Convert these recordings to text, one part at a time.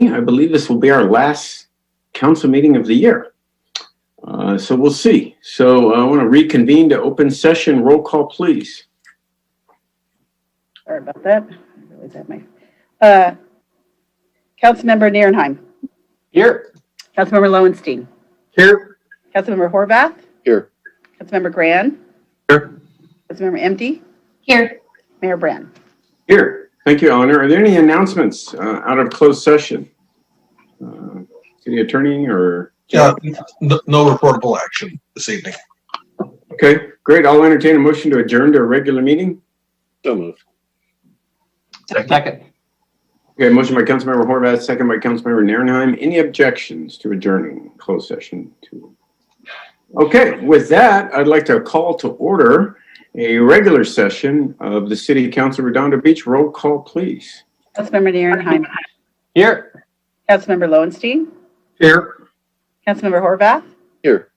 I believe this will be our last council meeting of the year. So we'll see. So I want to reconvene to open session. Roll call, please. Sorry about that. Councilmember Nierenheim. Here. Councilmember Lowenstein. Here. Councilmember Horvath. Here. Councilmember Grand. Here. Councilmember Empty. Here. Mayor Brand. Here. Thank you, Eleanor. Are there any announcements out of closed session? City attorney or? No reportable action this evening. Okay, great. I'll entertain a motion to adjourn to a regular meeting. So moved. Second. Okay, motion by Councilmember Horvath, second by Councilmember Nierenheim. Any objections to adjourning closed session two? Okay, with that, I'd like to call to order a regular session of the City Council Redondo Beach. Roll call, please. Councilmember Nierenheim. Here. Councilmember Lowenstein. Here. Councilmember Horvath. Here.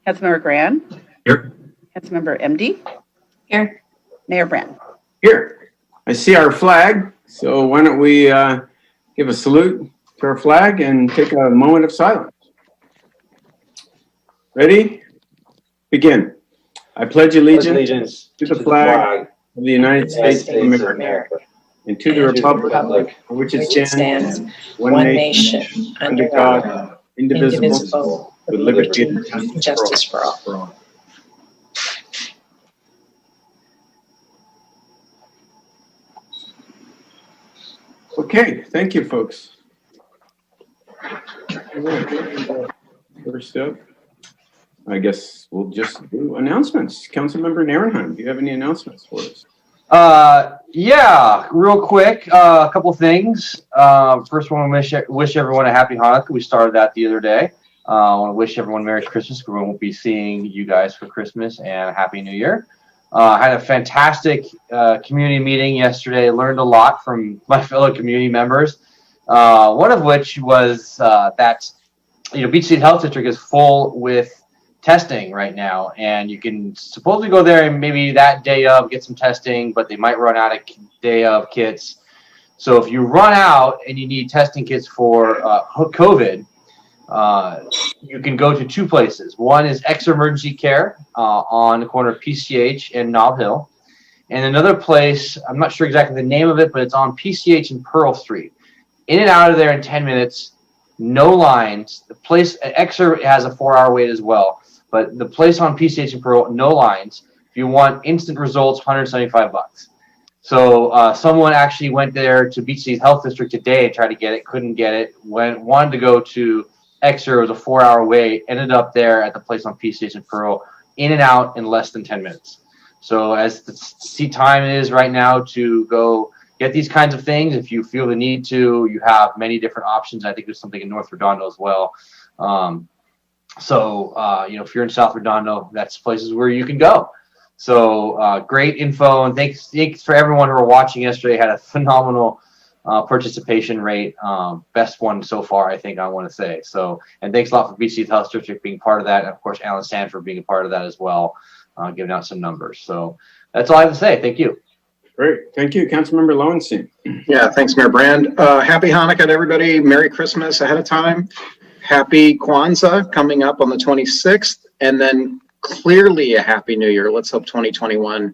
Councilmember Grand. Here. Councilmember MD. Here. Mayor Brand. Here. I see our flag, so why don't we give a salute to our flag and take a moment of silence. Ready? Begin. I pledge allegiance to the flag of the United States of America and to the republic for which it stands, one nation, under God, indivisible, with liberty and justice for all. Okay, thank you, folks. First up, I guess we'll just do announcements. Councilmember Nierenheim, do you have any announcements for us? Yeah, real quick, a couple things. First, I want to wish everyone a happy Hanukkah. We started that the other day. I want to wish everyone Merry Christmas. We won't be seeing you guys for Christmas, and Happy New Year. I had a fantastic community meeting yesterday. Learned a lot from my fellow community members. One of which was that Beach City Health District is full with testing right now, and you can supposedly go there and maybe that day of get some testing, but they might run out of day of kits. So if you run out and you need testing kits for COVID, you can go to two places. One is Exeter Emergency Care on the corner of PCH and Nob Hill, and another place, I'm not sure exactly the name of it, but it's on PCH and Pearl Street. In and out of there in 10 minutes, no lines. The place at Exeter has a 4-hour wait as well. But the place on PCH and Pearl, no lines. If you want instant results, $175. So someone actually went there to Beach City Health District today and tried to get it, couldn't get it. Wanted to go to Exeter, it was a 4-hour wait. Ended up there at the place on PCH and Pearl, in and out in less than 10 minutes. So as the time is right now to go get these kinds of things, if you feel the need to, you have many different options. I think there's something in North Redondo as well. If you're in South Redondo, that's places where you can go. So great info, and thanks for everyone who were watching yesterday. Had a phenomenal participation rate, best one so far, I think I want to say. So, and thanks a lot for BC Health District being part of that, and of course Alan Sanford being a part of that as well, giving out some numbers. So that's all I have to say. Thank you. Great, thank you, Councilmember Lowenstein. Yeah, thanks, Mayor Brand. Happy Hanukkah to everybody. Merry Christmas ahead of time. Happy Kwanzaa coming up on the 26th, and then clearly a Happy New Year. Let's hope 2021,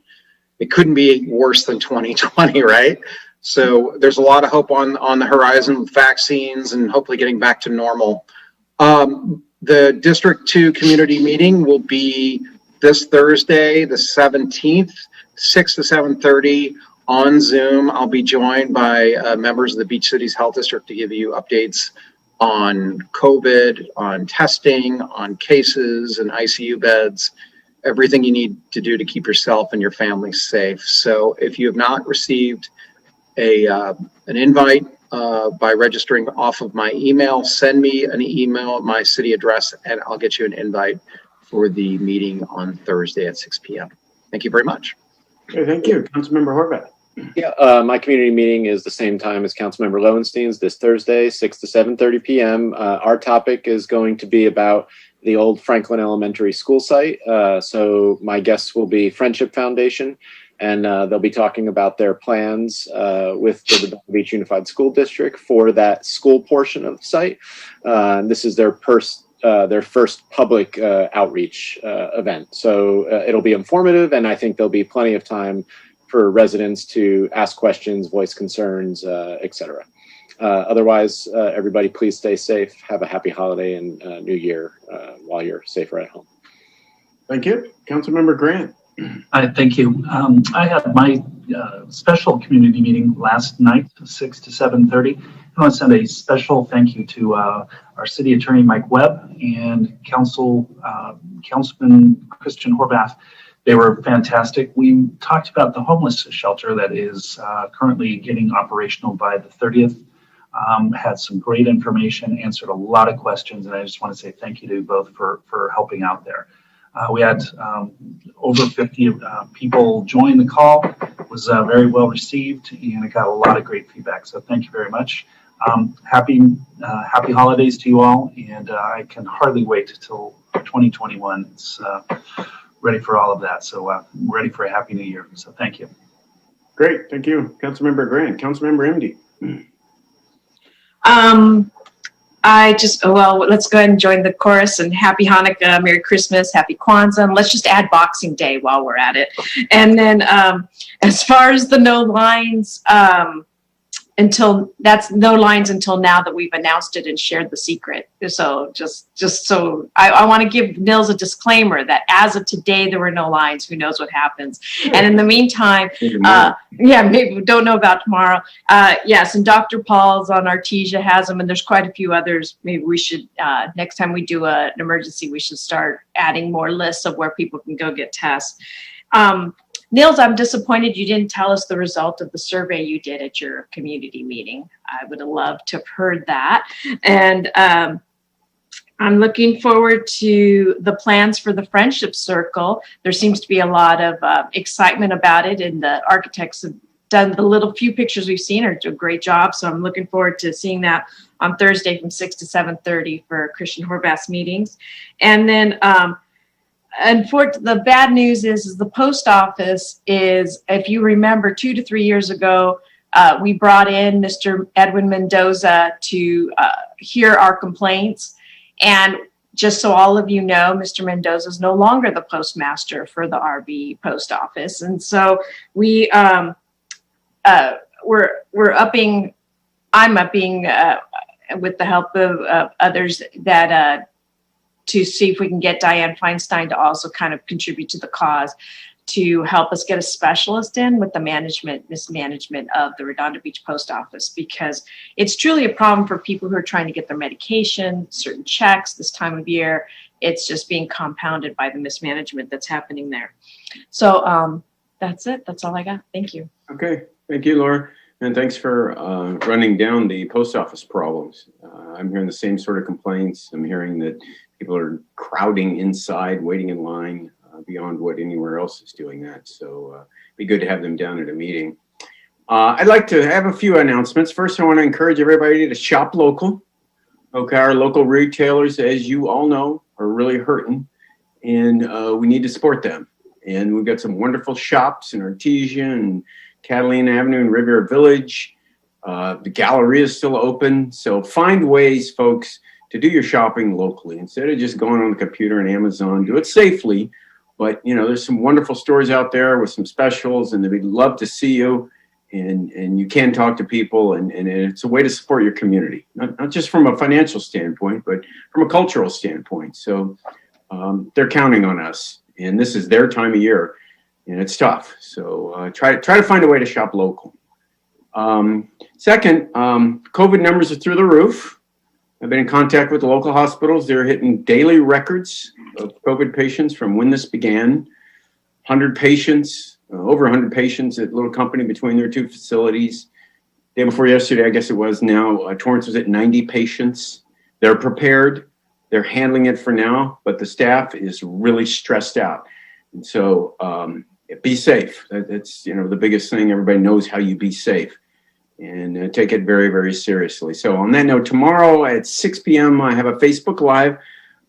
it couldn't be worse than 2020, right? So there's a lot of hope on the horizon with vaccines and hopefully getting back to normal. The District 2 community meeting will be this Thursday, the 17th, 6 to 7:30 on Zoom. I'll be joined by members of the Beach Cities Health District to give you updates on COVID, on testing, on cases and ICU beds, everything you need to do to keep yourself and your family safe. So if you have not received an invite by registering off of my email, send me an email at my city address and I'll get you an invite for the meeting on Thursday at 6 p.m. Thank you very much. Okay, thank you. Councilmember Horvath. Yeah, my community meeting is the same time as Councilmember Lowenstein's this Thursday, 6 to 7:30 p.m. Our topic is going to be about the old Franklin Elementary School site. So my guests will be Friendship Foundation, and they'll be talking about their plans with the Redondo Beach Unified School District for that school portion of the site. This is their first public outreach event. So it'll be informative, and I think there'll be plenty of time for residents to ask questions, voice concerns, etc. Otherwise, everybody, please stay safe. Have a happy holiday and New Year while you're safer at home. Thank you. Councilmember Grant. Thank you. I had my special community meeting last night, 6 to 7:30. I want to send a special thank you to our city attorney, Mike Webb, and Councilman Christian Horvath. They were fantastic. We talked about the homeless shelter that is currently getting operational by the 30th. Had some great information, answered a lot of questions, and I just want to say thank you to both for helping out there. We had over 50 people join the call. It was very well received, and it got a lot of great feedback. So thank you very much. Happy holidays to you all, and I can hardly wait till 2021. It's ready for all of that. So ready for a happy new year. So thank you. Great. Thank you, Councilmember Grant. Councilmember MD. Let's go ahead and join the chorus, and happy Hanukkah, Merry Christmas, happy Kwanzaa, and let's just add Boxing Day while we're at it. And then as far as the no lines, until now that we've announced it and shared the secret. So just so I want to give Nils a disclaimer that as of today, there were no lines. Who knows what happens? And in the meantime, maybe we don't know about tomorrow. Yes, and Dr. Paul's on Artesia has them, and there's quite a few others. Maybe we should, next time we do an emergency, we should start adding more lists of where people can go get tests. Nils, I'm disappointed you didn't tell us the result of the survey you did at your community meeting. I would have loved to have heard that. And I'm looking forward to the plans for the Friendship Circle. There seems to be a lot of excitement about it, and the architects have done the little few pictures we've seen are a great job. So I'm looking forward to seeing that on Thursday from 6 to 7:30 for Christian Horvath's meetings. And then the bad news is the post office is, if you remember 2 to 3 years ago, we brought in Mr. Edwin Mendoza to hear our complaints. And just so all of you know, Mr. Mendoza is no longer the postmaster for the RB post office. And so I'm upping with the help of others that to see if we can get Diane Feinstein to also kind of contribute to the cause, to help us get a specialist in with the mismanagement of the Redondo Beach Post Office, because it's truly a problem for people who are trying to get their medication, certain checks this time of year. It's just being compounded by the mismanagement that's happening there. So that's it. That's all I got. Thank you. Okay. Thank you, Laura. And thanks for running down the post office problems. I'm hearing the same sort of complaints. I'm hearing that people are crowding inside, waiting in line beyond what anywhere else is doing that. So it'd be good to have them down at a meeting. I'd like to have a few announcements. First, I want to encourage everybody to shop local. Okay, our local retailers, as you all know, are really hurting, and we need to support them. And we've got some wonderful shops in Artesia and Catalina Avenue and Riviera Village. The Galleria is still open. So find ways, folks, to do your shopping locally instead of just going on the computer and Amazon. Do it safely, but there's some wonderful stores out there with some specials, and we'd love to see you. And you can talk to people, and it's a way to support your community, not just from a financial standpoint, but from a cultural standpoint. So they're counting on us, and this is their time of year, and it's tough. So try to find a way to shop local. Second, COVID numbers are through the roof. I've been in contact with the local hospitals. They're hitting daily records of COVID patients from when this began. 100 patients, over 100 patients at Little Company between their two facilities. Day before yesterday, I guess it was now, Torrance was at 90 patients. They're prepared. They're handling it for now, but the staff is really stressed out. And so be safe. That's the biggest thing. Everybody knows how you be safe. And take it very, very seriously. So on that note, tomorrow at 6 p.m., I have a Facebook Live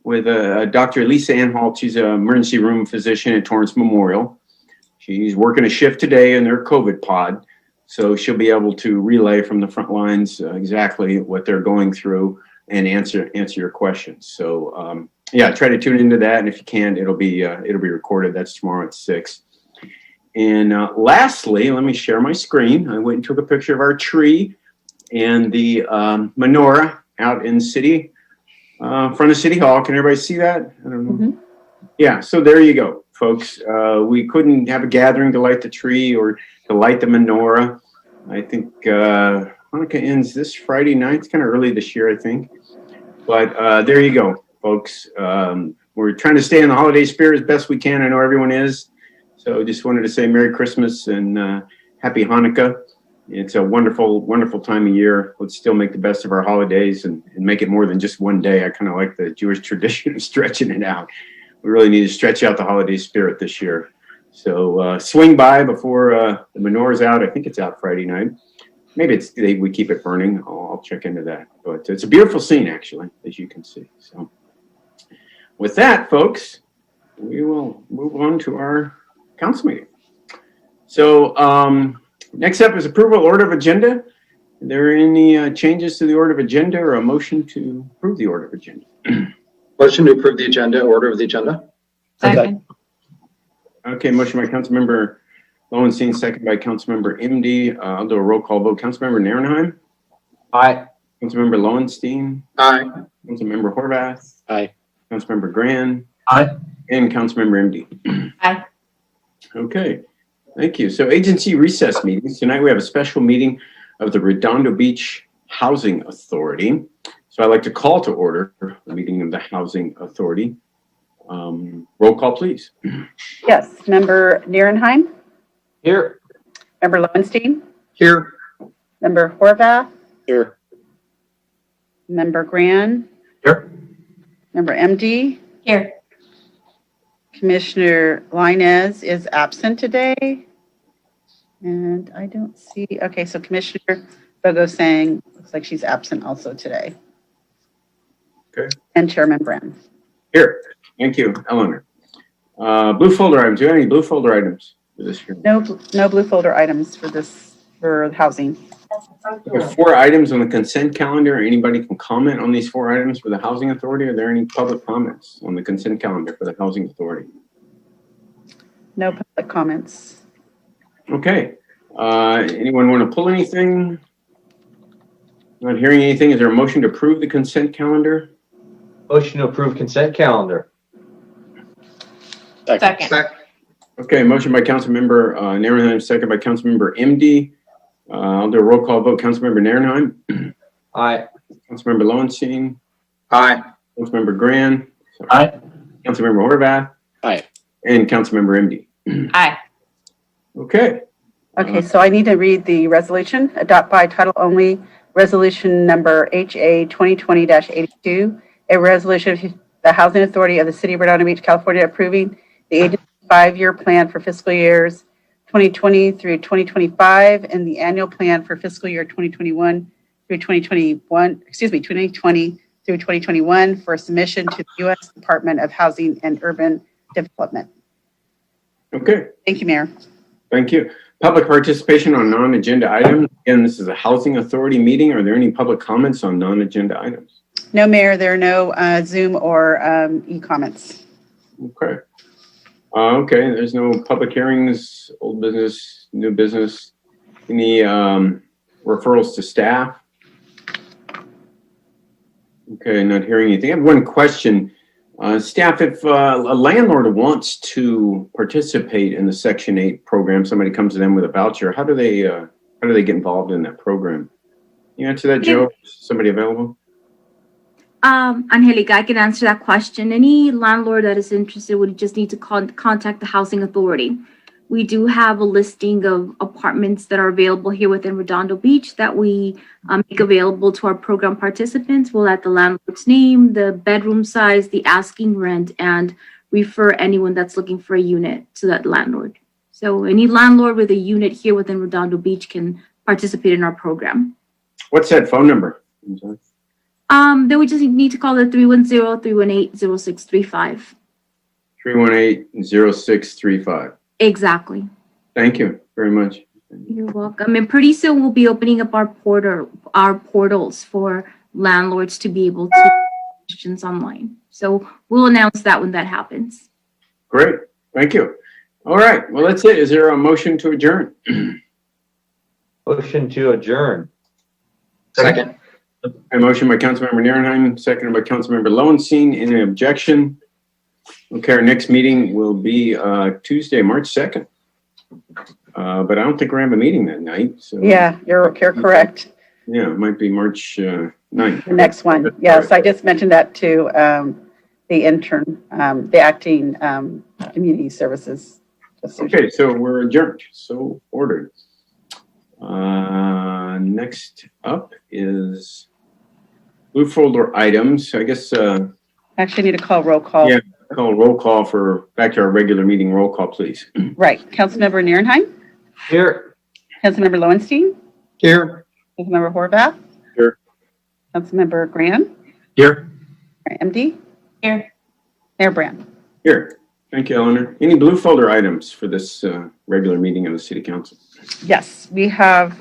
with Dr. Lisa Anhalt. She's an emergency room physician at Torrance Memorial. She's working a shift today in their COVID pod, so she'll be able to relay from the front lines exactly what they're going through and answer your questions. So yeah, try to tune into that, and if you can, it'll be recorded. That's tomorrow at 6. And lastly, let me share my screen. I went and took a picture of our tree and the menorah out in front of City Hall. Can everybody see that? I don't know. Mhm. Yeah, so there you go, folks. We couldn't have a gathering to light the tree or to light the menorah. I think Hanukkah ends this Friday night. It's kind of early this year, I think. But there you go, folks. We're trying to stay in the holiday spirit as best we can. I know everyone is. So just wanted to say Merry Christmas and Happy Hanukkah. It's a wonderful, wonderful time of year. Let's still make the best of our holidays and make it more than just one day. I kind of like the Jewish tradition of stretching it out. We really need to stretch out the holiday spirit this year. So swing by before the menorah's out. I think it's out Friday night. Maybe we keep it burning. I'll check into that. But it's a beautiful scene, actually, as you can see. So with that, folks, we will move on to our council meeting. So next up is approval order of agenda. Are there any changes to the order of agenda or a motion to approve the order of agenda? Motion to approve the agenda, order of the agenda. Second. Okay, motion by Councilmember Lowenstein, second by Councilmember MD. I'll do a roll call vote. Councilmember Narenheim? Aye. Councilmember Lowenstein? Aye. Councilmember Horvath? Aye. Councilmember Grand? Aye. And Councilmember MD? Aye. Okay, thank you. So agency recess meetings. Tonight we have a special meeting of the Redondo Beach Housing Authority. So I'd like to call to order the meeting of the Housing Authority. Roll call, please. Yes, Member Nierenheim, Here. Member Lowenstein, Here. Member Horvath, Here. Member Gran, Here. Member MD, Here. Commissioner Linez is absent today. And I don't see, okay, so Commissioner Bogosang looks like she's absent also today. Okay. And Chairman Brand. Here. Thank you, Eleanor. Blue folder items. Do you have any blue folder items for this year? No blue folder items for housing. We have 4 items on the consent calendar. Anybody can comment on these 4 items for the Housing Authority. Are there any public comments on the consent calendar for the Housing Authority? No public comments. Okay. Anyone want to pull anything? Not hearing anything. Is there a motion to approve the consent calendar? Motion to approve consent calendar. Second. Okay, motion by Councilmember Narenheim, second by Councilmember MD. I'll do a roll call vote. Councilmember Narenheim? Aye. Councilmember Lowenstein? Aye. Councilmember Gran? Aye. Councilmember Horvath? Aye. And Councilmember MD. Aye. Okay. Okay, so I need to read the resolution. Adopt by title only, resolution number HA 2020-82, a resolution of the Housing Authority of the City of Redondo Beach, California, approving the agency's 5-year plan for fiscal years 2020 through 2025 and the annual plan for fiscal year 2020 through 2021 for submission to the U.S. Department of Housing and Urban Development. Okay. Thank you, Mayor. Thank you. Public participation on non-agenda items. Again, this is a Housing Authority meeting. Are there any public comments on non-agenda items? No, Mayor, there are no Zoom or e-comments. Okay. Okay, there's no public hearings, old business, new business. Any referrals to staff? Okay, not hearing anything. I have one question. Staff, if a landlord wants to participate in the Section 8 program, somebody comes to them with a voucher, how do they get involved in that program? You answer that, Joe? Somebody available? Angelica, I can answer that question. Any landlord that is interested would just need to contact the Housing Authority. We do have a listing of apartments that are available here within Redondo Beach that we make available to our program participants. We'll add the landlord's name, the bedroom size, the asking rent, and refer anyone that's looking for a unit to that landlord. So any landlord with a unit here within Redondo Beach can participate in our program. What's that phone number? I'm sorry. They would just need to call the 310-318-0635. 318-0635. Exactly. Thank you very much. You're welcome. And pretty soon we'll be opening up our portals for landlords to be able to ask questions online. So we'll announce that when that happens. Great. Thank you. All right. Well, that's it. Is there a motion to adjourn? Motion to adjourn. Second. A motion by Councilmember Nierenheim, seconded by Councilmember Lowenstein. Any objection? Okay, our next meeting will be Tuesday, March 2nd. But I don't think we're having a meeting that night. So Yeah, you're correct. yeah, it might be March 9th. The next one. Yes, I just mentioned that to the intern, the acting community services. Okay, so we're adjourned. So ordered. Next up is blue folder items. I guess Actually, need to call roll call. Yeah. call roll call for back to our regular meeting. Roll call, please. Right. Councilmember Nierenheim, Here. Councilmember Lowenstein, Here. Councilmember Horvath. Here. Councilmember Graham, Here. MD. Here. Mayor Brand. Here. Thank you, Eleanor. Any blue folder items for this regular meeting of the City Council? Yes, we have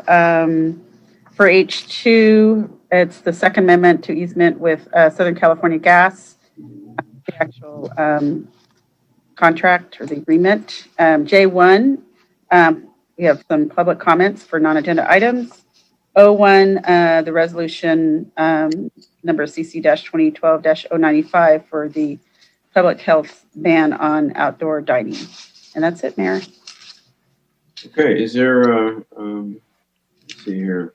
for H2, it's the second amendment to easement with Southern California Gas, the actual contract or the agreement. J1, we have some public comments for non-agenda items. O1, the resolution number CC-2012-095 for the public health ban on outdoor dining. And that's it, Mayor. Okay, is there a, let's see here,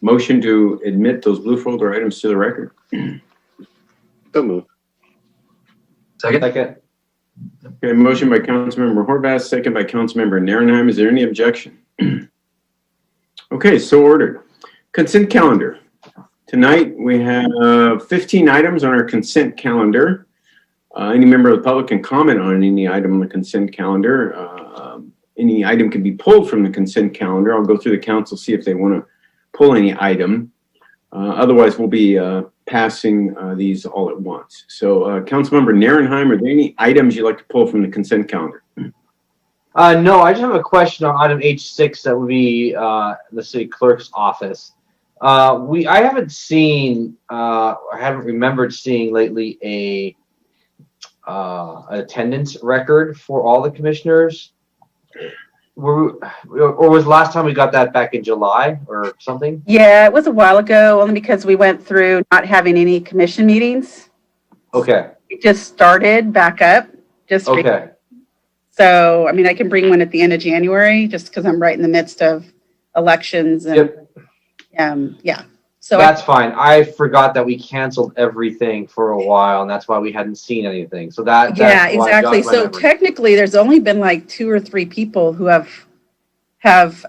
motion to admit those blue folder items to the record? So moved. Second. Second. Okay, motion by Councilmember Horvath, second by Councilmember Nierenheim. Is there any objection? Okay, so ordered. Consent calendar. Tonight, we have 15 items on our consent calendar. Any member of the public can comment on any item on the consent calendar. Any item can be pulled from the consent calendar. I'll go through the council, see if they want to pull any item. Otherwise, we'll be passing these all at once. So, Councilmember Nierenheim, are there any items you'd like to pull from the consent calendar? No, I just have a question on item H6 that would be the city clerk's office. I haven't seen, I haven't remembered seeing lately an attendance record for all the commissioners. Or was last time we got that back in July or something? Yeah, it was a while ago, only because we went through not having any commission meetings. Okay. We just started back up. Okay. So, I mean, I can bring one at the end of January, just because I'm right in the midst of elections and, Yep. yeah. So That's fine. I forgot that we canceled everything for a while, and that's why we hadn't seen anything. So that's yeah, why it jogged exactly. my So memory. technically, there's only been like 2 or 3 people who have Missed.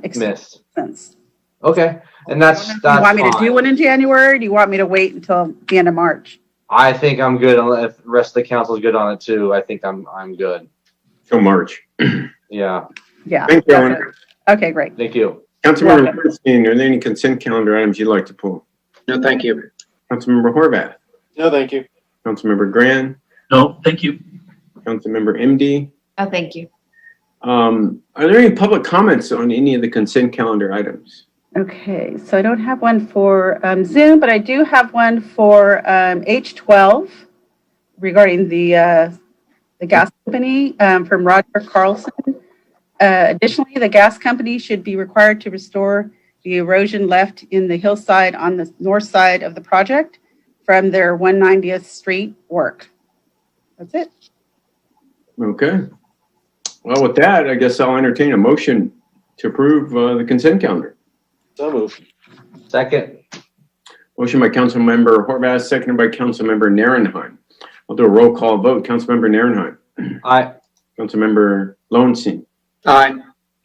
expense. Okay, and that's Do you want me to do fine. one in January? Or do you want me to wait until the end of March? I think I'm good. If the rest of the council is good on it too, I think I'm good. Till March. Yeah. Yeah. Thank you, Eleanor. Okay, great. Thank you. Councilmember Lowenstein, are there any consent calendar items you'd like to pull? No, thank you. Councilmember Horvath, No, thank you. Councilmember Grand, No, thank you. Councilmember MD. Oh, thank you. Are there any public comments on any of the consent calendar items? Okay, so I don't have one for Zoom, but I do have one for H12 regarding the gas company from Roger Carlson. Additionally, the gas company should be required to restore the erosion left in the hillside on the north side of the project from their 190th Street work. That's it. Okay. Well, with that, I guess I'll entertain a motion to approve the consent calendar. So moved. Second. Motion by Councilmember Horvath, seconded by Councilmember Nierenheim. I'll do a roll call vote. Councilmember Nierenheim. Aye. Councilmember Lowenstein. Aye.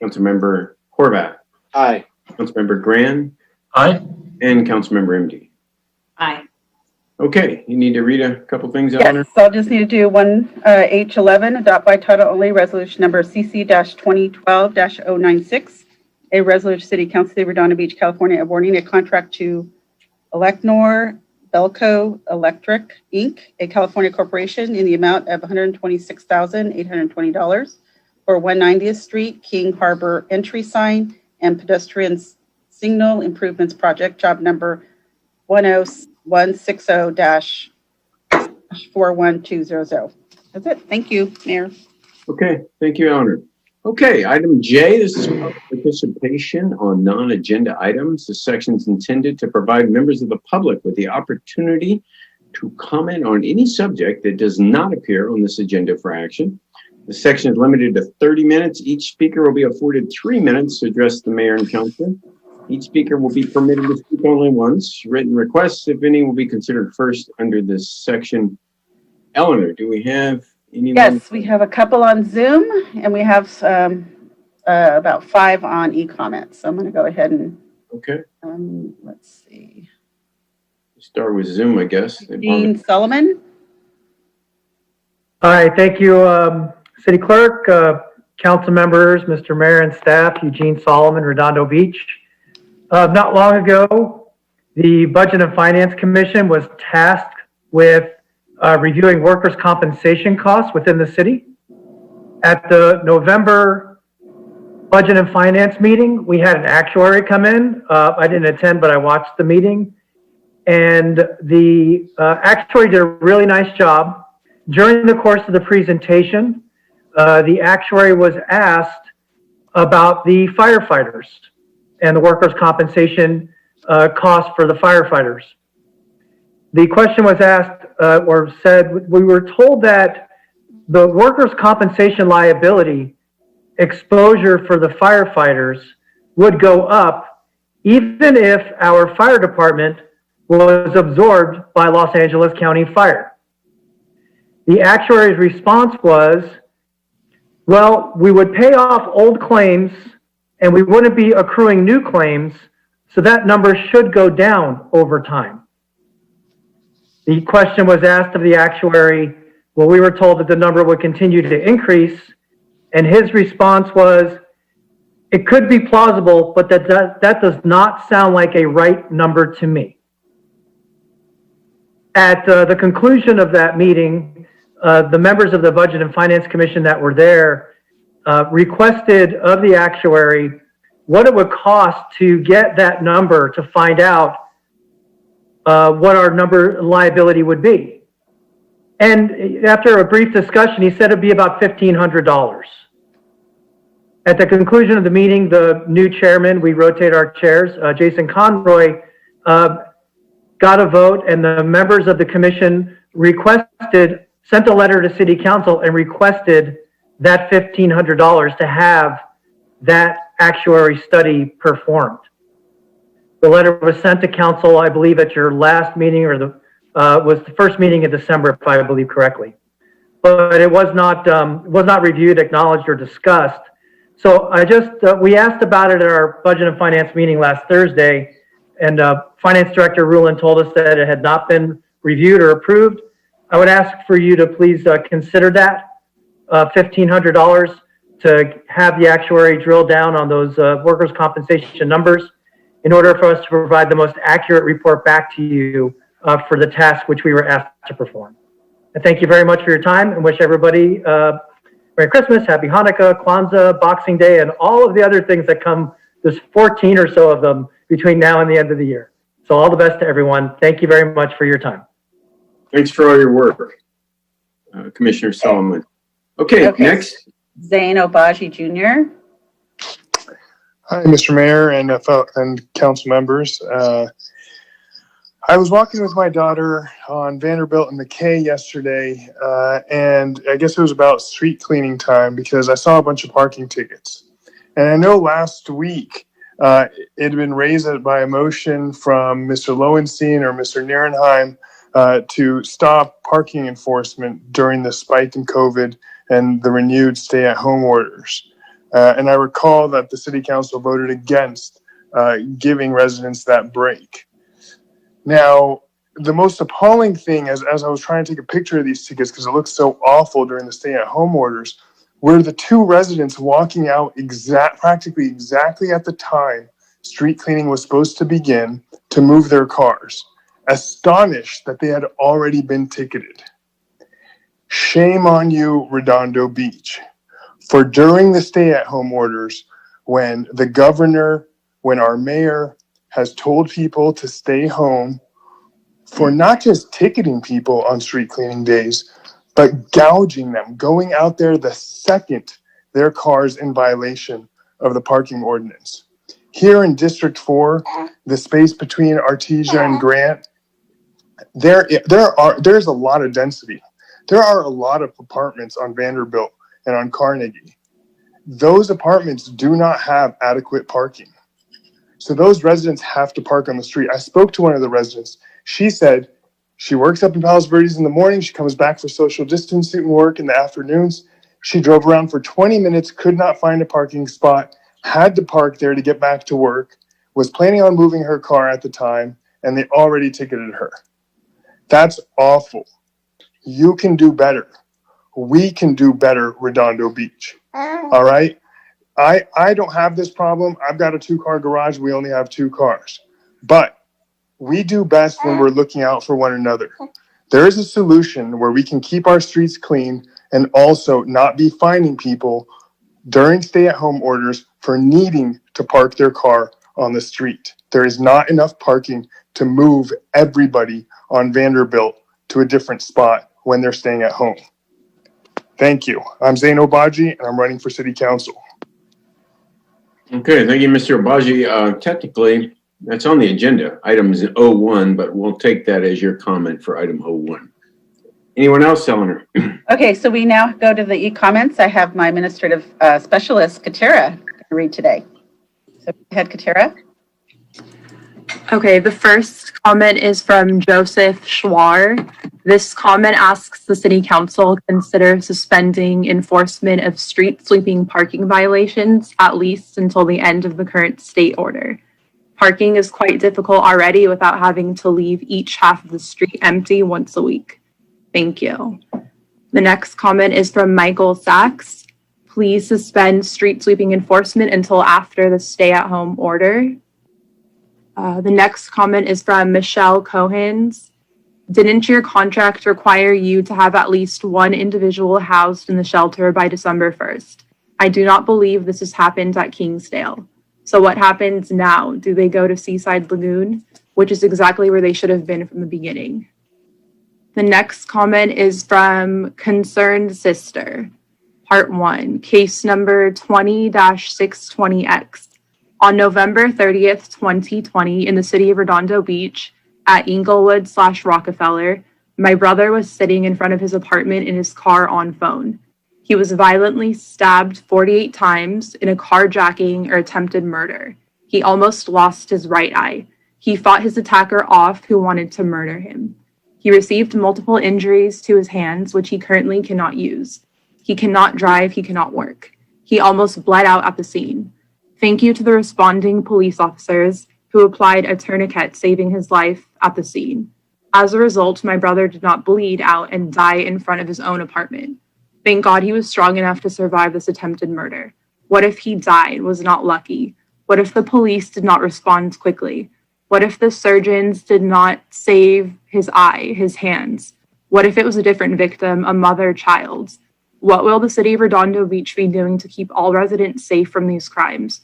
Councilmember Horvath. Aye. Councilmember Grand. Aye. And Councilmember MD. Aye. Okay, you need to read a couple things, Eleanor? Yes, so I'll just need to do one H11, adopt by title only, resolution number CC-2012-096, a resolution City Council, City of Redondo Beach, California, awarding a contract to Elecnor Belco Electric, Inc., a California corporation, in the amount of $126,820 for 190th Street, King Harbor entry sign and pedestrian signal improvements project, job number 10160-41200. That's it. Thank you, Mayor. Okay, thank you, Eleanor. Okay, item J, this is public participation on non-agenda items. This section is intended to provide members of the public with the opportunity to comment on any subject that does not appear on this agenda for action. The section is limited to 30 minutes. Each speaker will be afforded 3 minutes to address the mayor and council. Each speaker will be permitted to speak only once. Written requests, if any, will be considered first under this section. Eleanor, do we have anyone? Yes, we have a couple on Zoom, and we have about 5 on e-comments. So I'm going to go ahead and Okay, let's see. start with Zoom, I guess. Dean Solomon. Hi, thank you, City Clerk, council members, Mr. Mayor and staff, Eugene Solomon, Redondo Beach. Not long ago, the Budget and Finance Commission was tasked with reviewing workers' compensation costs within the city. At the November Budget and Finance meeting, we had an actuary come in. I didn't attend, but I watched the meeting. And the actuary did a really nice job. During the course of the presentation, the actuary was asked about the firefighters and the workers' compensation costs for the firefighters. The question was asked or said, we were told that the workers' compensation liability exposure for the firefighters would go up even if our fire department was absorbed by Los Angeles County Fire. The actuary's response was, well, we would pay off old claims and we wouldn't be accruing new claims, so that number should go down over time. The question was asked of the actuary, well, we were told that the number would continue to increase, and his response was, it could be plausible, but that does not sound like a right number to me. At the conclusion of that meeting, the members of the Budget and Finance Commission that were there requested of the actuary what it would cost to get that number to find out what our number liability would be. And after a brief discussion, he said it'd be about $1,500. At the conclusion of the meeting, the new chairman, we rotate our chairs, Jason Conroy, got a vote, and the members of the commission sent a letter to City Council and requested that $1,500 to have that actuary study performed. The letter was sent to council, I believe, at your last meeting, or was the first meeting in December, if I believe correctly. But it was not reviewed, acknowledged, or discussed. So we asked about it at our Budget and Finance meeting last Thursday, and Finance Director Rulin told us that it had not been reviewed or approved. I would ask for you to please consider that $1,500 to have the actuary drill down on those workers' compensation numbers in order for us to provide the most accurate report back to you for the task which we were asked to perform. And thank you very much for your time, and wish everybody Merry Christmas, Happy Hanukkah, Kwanzaa, Boxing Day, and all of the other things that come. There's 14 or so of them between now and the end of the year. So all the best to everyone. Thank you very much for your time. Thanks for all your work, Commissioner Solomon. Okay, next. Zane Obaji Jr. Hi, Mr. Mayor and council members. I was walking with my daughter on Vanderbilt and McKay yesterday, and I guess it was about street cleaning time because I saw a bunch of parking tickets. And I know last week it had been raised by a motion from Mr. Lowenstein or Mr. Nierenheim to stop parking enforcement during the spike in COVID and the renewed stay-at-home orders. And I recall that the city council voted against giving residents that break. Now, the most appalling thing, as I was trying to take a picture of these tickets because it looked so awful during the stay-at-home orders, were the two residents walking out practically exactly at the time street cleaning was supposed to begin to move their cars, astonished that they had already been ticketed. Shame on you, Redondo Beach. for during the stay-at-home orders, when the governor, when our mayor has told people to stay home, for not just ticketing people on street cleaning days, but gouging them, going out there the second their car's in violation of the parking ordinance. Here in District 4, the space between Artesia and Grant, there's a lot of density. There are a lot of apartments on Vanderbilt and on Carnegie. Those apartments do not have adequate parking. So those residents have to park on the street. I spoke to one of the residents. She said she works up in Palos Verdes in the morning. She comes back for social distancing work in the afternoons. She drove around for 20 minutes, could not find a parking spot, had to park there to get back to work, was planning on moving her car at the time, and they already ticketed her. That's awful. You can do better. We can do better, Redondo Beach. All right? I don't have this problem. I've got a 2-car garage. We only have 2 cars. But we do best when we're looking out for one another. There is a solution where we can keep our streets clean and also not be fining people during stay-at-home orders for needing to park their car on the street. There is not enough parking to move everybody on Vanderbilt to a different spot when they're staying at home. Thank you. I'm Zain Obaji, and I'm running for City Council. Okay, thank you, Mr. Obaji. Technically, that's on the agenda. Item is 01, but we'll take that as your comment for item 01. Anyone else, Eleanor? Okay, so we now go to the e-comments. I have my administrative specialist, Katera, to read today. So go ahead, Katera. Okay, the first comment is from Joseph Schwar. This comment asks the City Council to consider suspending enforcement of street sweeping parking violations, at least until the end of the current state order. Parking is quite difficult already without having to leave each half of the street empty once a week. Thank you. The next comment is from Michael Sachs. Please suspend street sweeping enforcement until after the stay-at-home order. The next comment is from Michelle Cohens. Didn't your contract require you to have at least one individual housed in the shelter by December 1st? I do not believe this has happened at Kingsdale. So what happens now? Do they go to Seaside Lagoon, which is exactly where they should have been from the beginning? The next comment is from Concerned Sister, Part 1, case number 20-620X. On November 30th, 2020, in the city of Redondo Beach, at Inglewood/Rockefeller, my brother was sitting in front of his apartment in his car on phone. He was violently stabbed 48 times in a carjacking or attempted murder. He almost lost his right eye. He fought his attacker off who wanted to murder him. He received multiple injuries to his hands, which he currently cannot use. He cannot drive, he cannot work. He almost bled out at the scene. Thank you to the responding police officers who applied a tourniquet, saving his life at the scene. As a result, my brother did not bleed out and die in front of his own apartment. Thank God he was strong enough to survive this attempted murder. What if he died, was not lucky? What if the police did not respond quickly? What if the surgeons did not save his eye, his hands? What if it was a different victim, a mother, child? What will the city of Redondo Beach be doing to keep all residents safe from these crimes?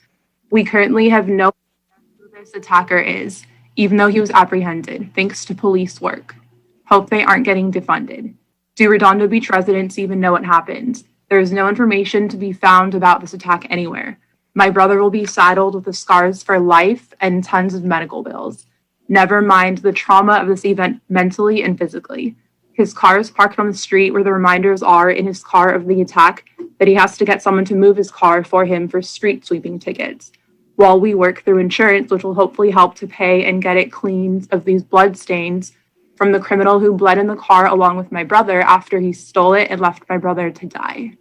We currently have no idea who this attacker is, even though he was apprehended, thanks to police work. Hope they aren't getting defunded. Do Redondo Beach residents even know what happened? There is no information to be found about this attack anywhere. My brother will be saddled with the scars for life and tons of medical bills. Never mind the trauma of this event mentally and physically. His car is parked on the street where the reminders are in his car of the attack that he has to get someone to move his car for him for street sweeping tickets. While we work through insurance, which will hopefully help to pay and get it cleaned of these blood stains from the criminal who bled in the car along with my brother after he stole it and left my brother to die.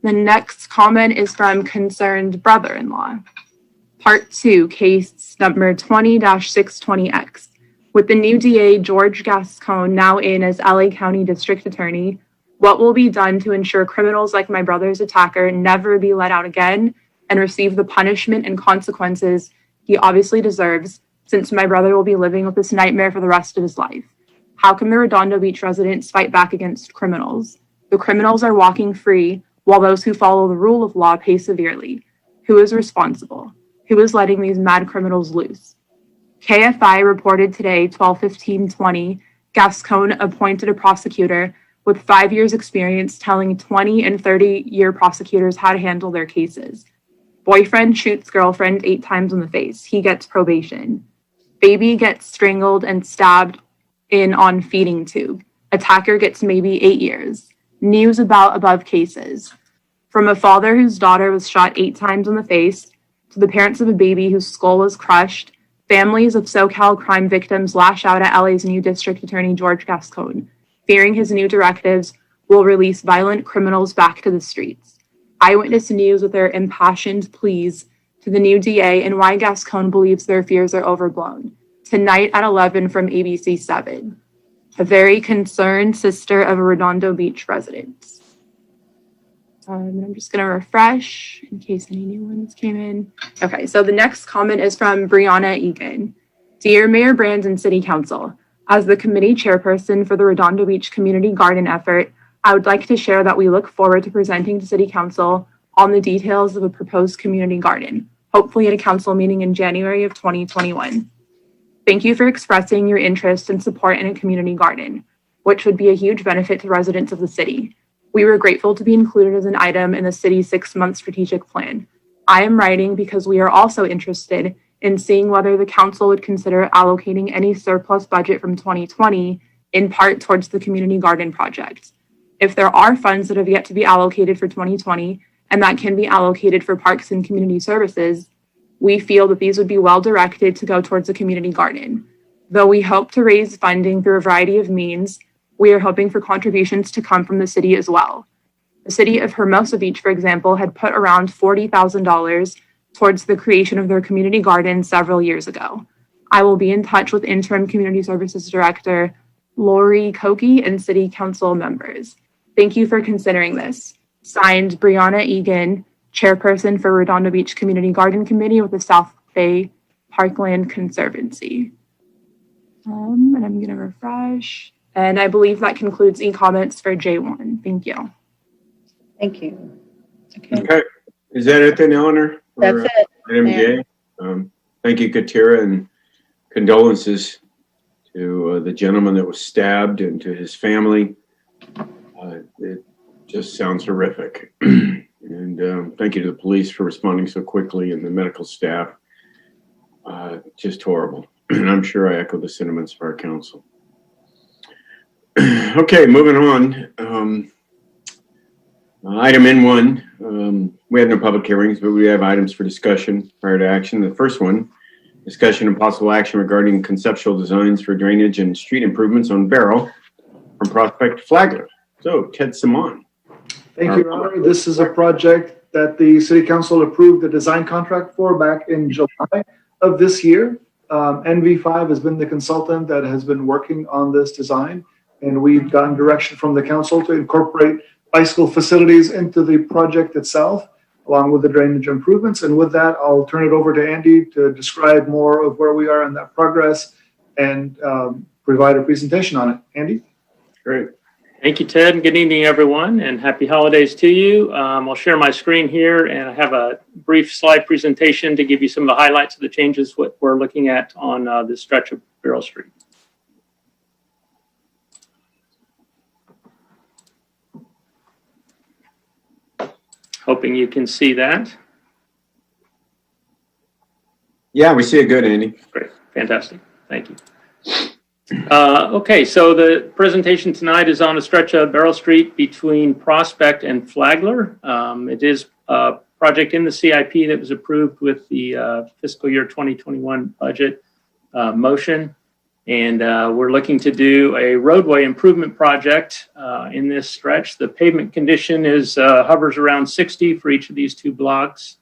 The next comment is from Concerned Brother-in-Law. Part 2, case number 20-620X. With the new DA, George Gascon, now in as LA County District Attorney, what will be done to ensure criminals like my brother's attacker never be let out again and receive the punishment and consequences he obviously deserves, since my brother will be living with this nightmare for the rest of his life? How can the Redondo Beach residents fight back against criminals? The criminals are walking free while those who follow the rule of law pay severely. Who is responsible? Who is letting these mad criminals loose? KFI reported today, 12/15/20, Gascon appointed a prosecutor with 5 years experience telling 20 and 30-year prosecutors how to handle their cases. Boyfriend shoots girlfriend 8 times in the face. He gets probation. Baby gets strangled and stabbed in on feeding tube. Attacker gets maybe 8 years. News about above cases. From a father whose daughter was shot 8 times in the face, to the parents of a baby whose skull was crushed, families of SoCal crime victims lash out at LA's new district attorney George Gascon, fearing his new directives will release violent criminals back to the streets. Eyewitness News with their impassioned pleas to the new DA and why Gascon believes their fears are overblown. Tonight at 11 from ABC 7. A very concerned sister of a Redondo Beach resident. I'm just going to refresh in case any new ones came in. Okay, so the next comment is from Brianna Egan. Dear Mayor Brandon City Council, as the committee chairperson for the Redondo Beach Community Garden effort, I would like to share that we look forward to presenting to City Council on the details of a proposed community garden, hopefully at a council meeting in January of 2021. Thank you for expressing your interest and support in a community garden, which would be a huge benefit to residents of the city. We were grateful to be included as an item in the city's 6-month strategic plan. I am writing because we are also interested in seeing whether the council would consider allocating any surplus budget from 2020 in part towards the community garden project. If there are funds that have yet to be allocated for 2020 and that can be allocated for parks and community services, we feel that these would be well directed to go towards a community garden. Though we hope to raise funding through a variety of means, we are hoping for contributions to come from the city as well. The city of Hermosa Beach, for example, had put around $40,000 towards the creation of their community garden several years ago. I will be in touch with Interim Community Services Director Lori Koki and City Council members. Thank you for considering this. Signed, Brianna Egan, Chairperson for Redondo Beach Community Garden Committee with the South Bay Parkland Conservancy. And I'm going to refresh. And I believe that concludes e-comments for J1. Thank you. Thank you. Okay. Is that it then, Eleanor? That's it. Item J. Thank you, Katira, and condolences to the gentleman that was stabbed and to his family. It just sounds horrific. And thank you to the police for responding so quickly and the medical staff. Just horrible. And I'm sure I echo the sentiments of our council. Okay, moving on. Item N1, we have no public hearings, but we have items for discussion prior to action. The first one, discussion and possible action regarding conceptual designs for drainage and street improvements on Barrow from Prospect to Flagler. So, Ted Simon. Thank you, Your Honor. This is a project that the City Council approved the design contract for back in July of this year. NV5 has been the consultant that has been working on this design, and we've gotten direction from the council to incorporate bicycle facilities into the project itself, along with the drainage improvements. And with that, I'll turn it over to Andy to describe more of where we are in that progress and provide a presentation on it. Andy? Great. Thank you, Ted, and good evening, everyone, and happy holidays to you. I'll share my screen here, and I have a brief slide presentation to give you some of the highlights of the changes what we're looking at on this stretch of Barrow Street. Hoping you can see that. Yeah, we see it good, Andy. Great, fantastic, thank you. Okay, so the presentation tonight is on a stretch of Barrow Street between Prospect and Flagler. It is a project in the CIP that was approved with the fiscal year 2021 budget motion. And we're looking to do a roadway improvement project in this stretch. The pavement condition is hovers around 60 for each of these 2 blocks.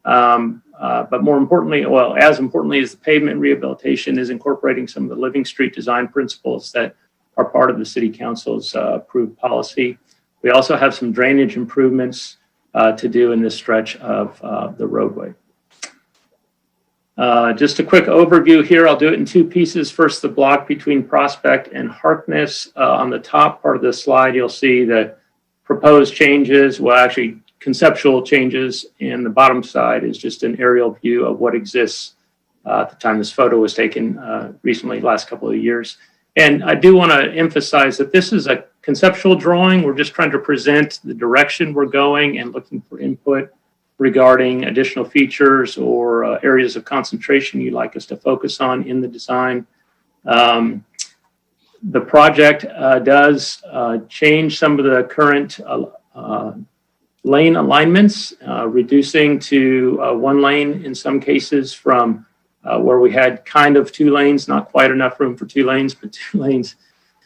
But more importantly, well, as importantly as the pavement rehabilitation is incorporating some of the Living Street design principles that are part of the City Council's approved policy. We also have some drainage improvements to do in this stretch of the roadway. Just a quick overview here. I'll do it in 2 pieces. First, the block between Prospect and Harkness. On the top part of the slide, you'll see that proposed changes, well, actually conceptual changes, and the bottom side is just an aerial view of what exists at the time this photo was taken recently, last couple of years. And I do want to emphasize that this is a conceptual drawing. We're just trying to present the direction we're going and looking for input regarding additional features or areas of concentration you'd like us to focus on in the design. The project does change some of the current lane alignments, reducing to one lane in some cases from where we had kind of two lanes, not quite enough room for two lanes, but two lanes.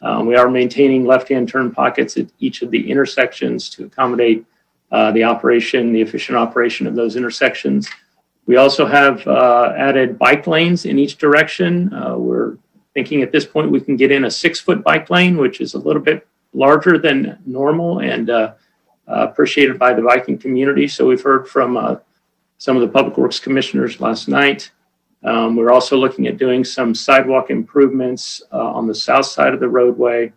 We are maintaining left-hand turn pockets at each of the intersections to accommodate the efficient operation of those intersections. We also have added bike lanes in each direction. We're thinking at this point we can get in a 6-foot bike lane, which is a little bit larger than normal and appreciated by the biking community. So we've heard from some of the Public Works commissioners last night. We're also looking at doing some sidewalk improvements on the south side of the roadway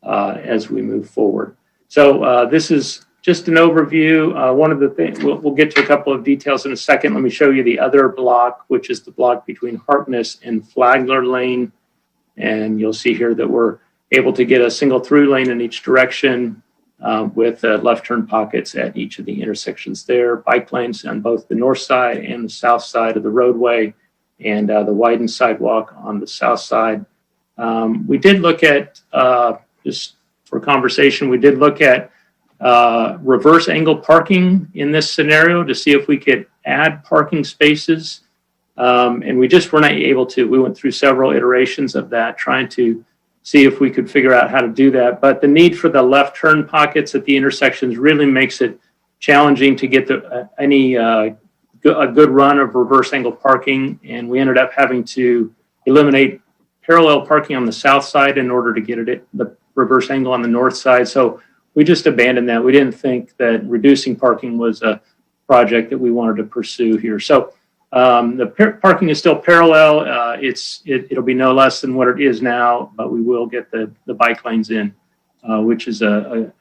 as we move forward. So this is just an overview. One of the things, we'll get to a couple of details in a second. Let me show you the other block, which is the block between Harkness and Flagler Lane. And you'll see here that we're able to get a single through lane in each direction with left turn pockets at each of the intersections there, bike lanes on both the north side and the south side of the roadway, and the widened sidewalk on the south side. We did look at, just for conversation, we did look at reverse angle parking in this scenario to see if we could add parking spaces. And we just were not able to. We went through several iterations of that, trying to see if we could figure out how to do that. But the need for the left turn pockets at the intersections really makes it challenging to get a good run of reverse angle parking. And we ended up having to eliminate parallel parking on the south side in order to get the reverse angle on the north side. So we just abandoned that. We didn't think that reducing parking was a project that we wanted to pursue here. So the parking is still parallel. It'll be no less than what it is now, but we will get the bike lanes in, which is a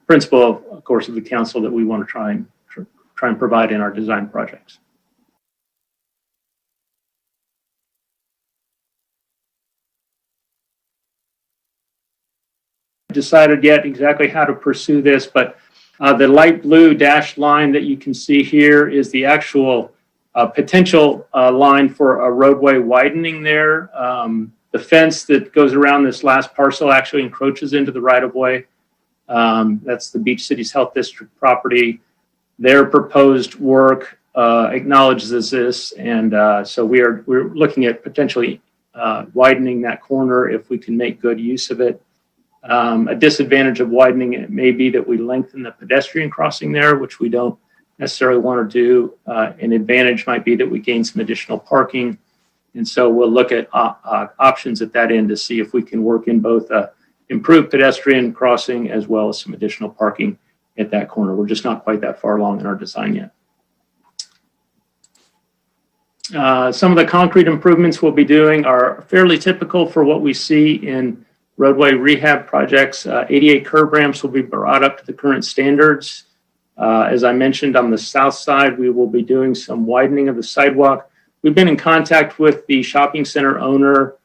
principle, of course, of the council that we want to try and provide in our design projects. Decided yet exactly how to pursue this, but the light blue dashed line that you can see here is the actual potential line for a roadway widening there. The fence that goes around this last parcel actually encroaches into the right-of-way. That's the Beach Cities Health District property. Their proposed work acknowledges this, and so we're looking at potentially widening that corner if we can make good use of it. A disadvantage of widening it may be that we lengthen the pedestrian crossing there, which we don't necessarily want to do. An advantage might be that we gain some additional parking. And so we'll look at options at that end to see if we can work in both improved pedestrian crossing as well as some additional parking at that corner. We're just not quite that far along in our design yet. Some of the concrete improvements we'll be doing are fairly typical for what we see in roadway rehab projects. 88 curb ramps will be brought up to the current standards. As I mentioned, on the south side, we will be doing some widening of the sidewalk. We've been in contact with the shopping center owner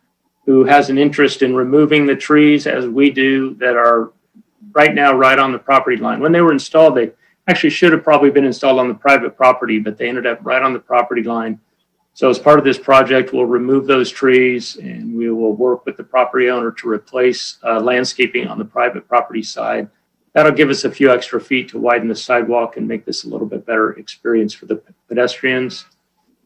who has an interest in removing the trees, as we do, that are right now right on the property line. When they were installed, they actually should have probably been installed on the private property, but they ended up right on the property line. So as part of this project, we'll remove those trees and we will work with the property owner to replace landscaping on the private property side. That'll give us a few extra feet to widen the sidewalk and make this a little bit better experience for the pedestrians.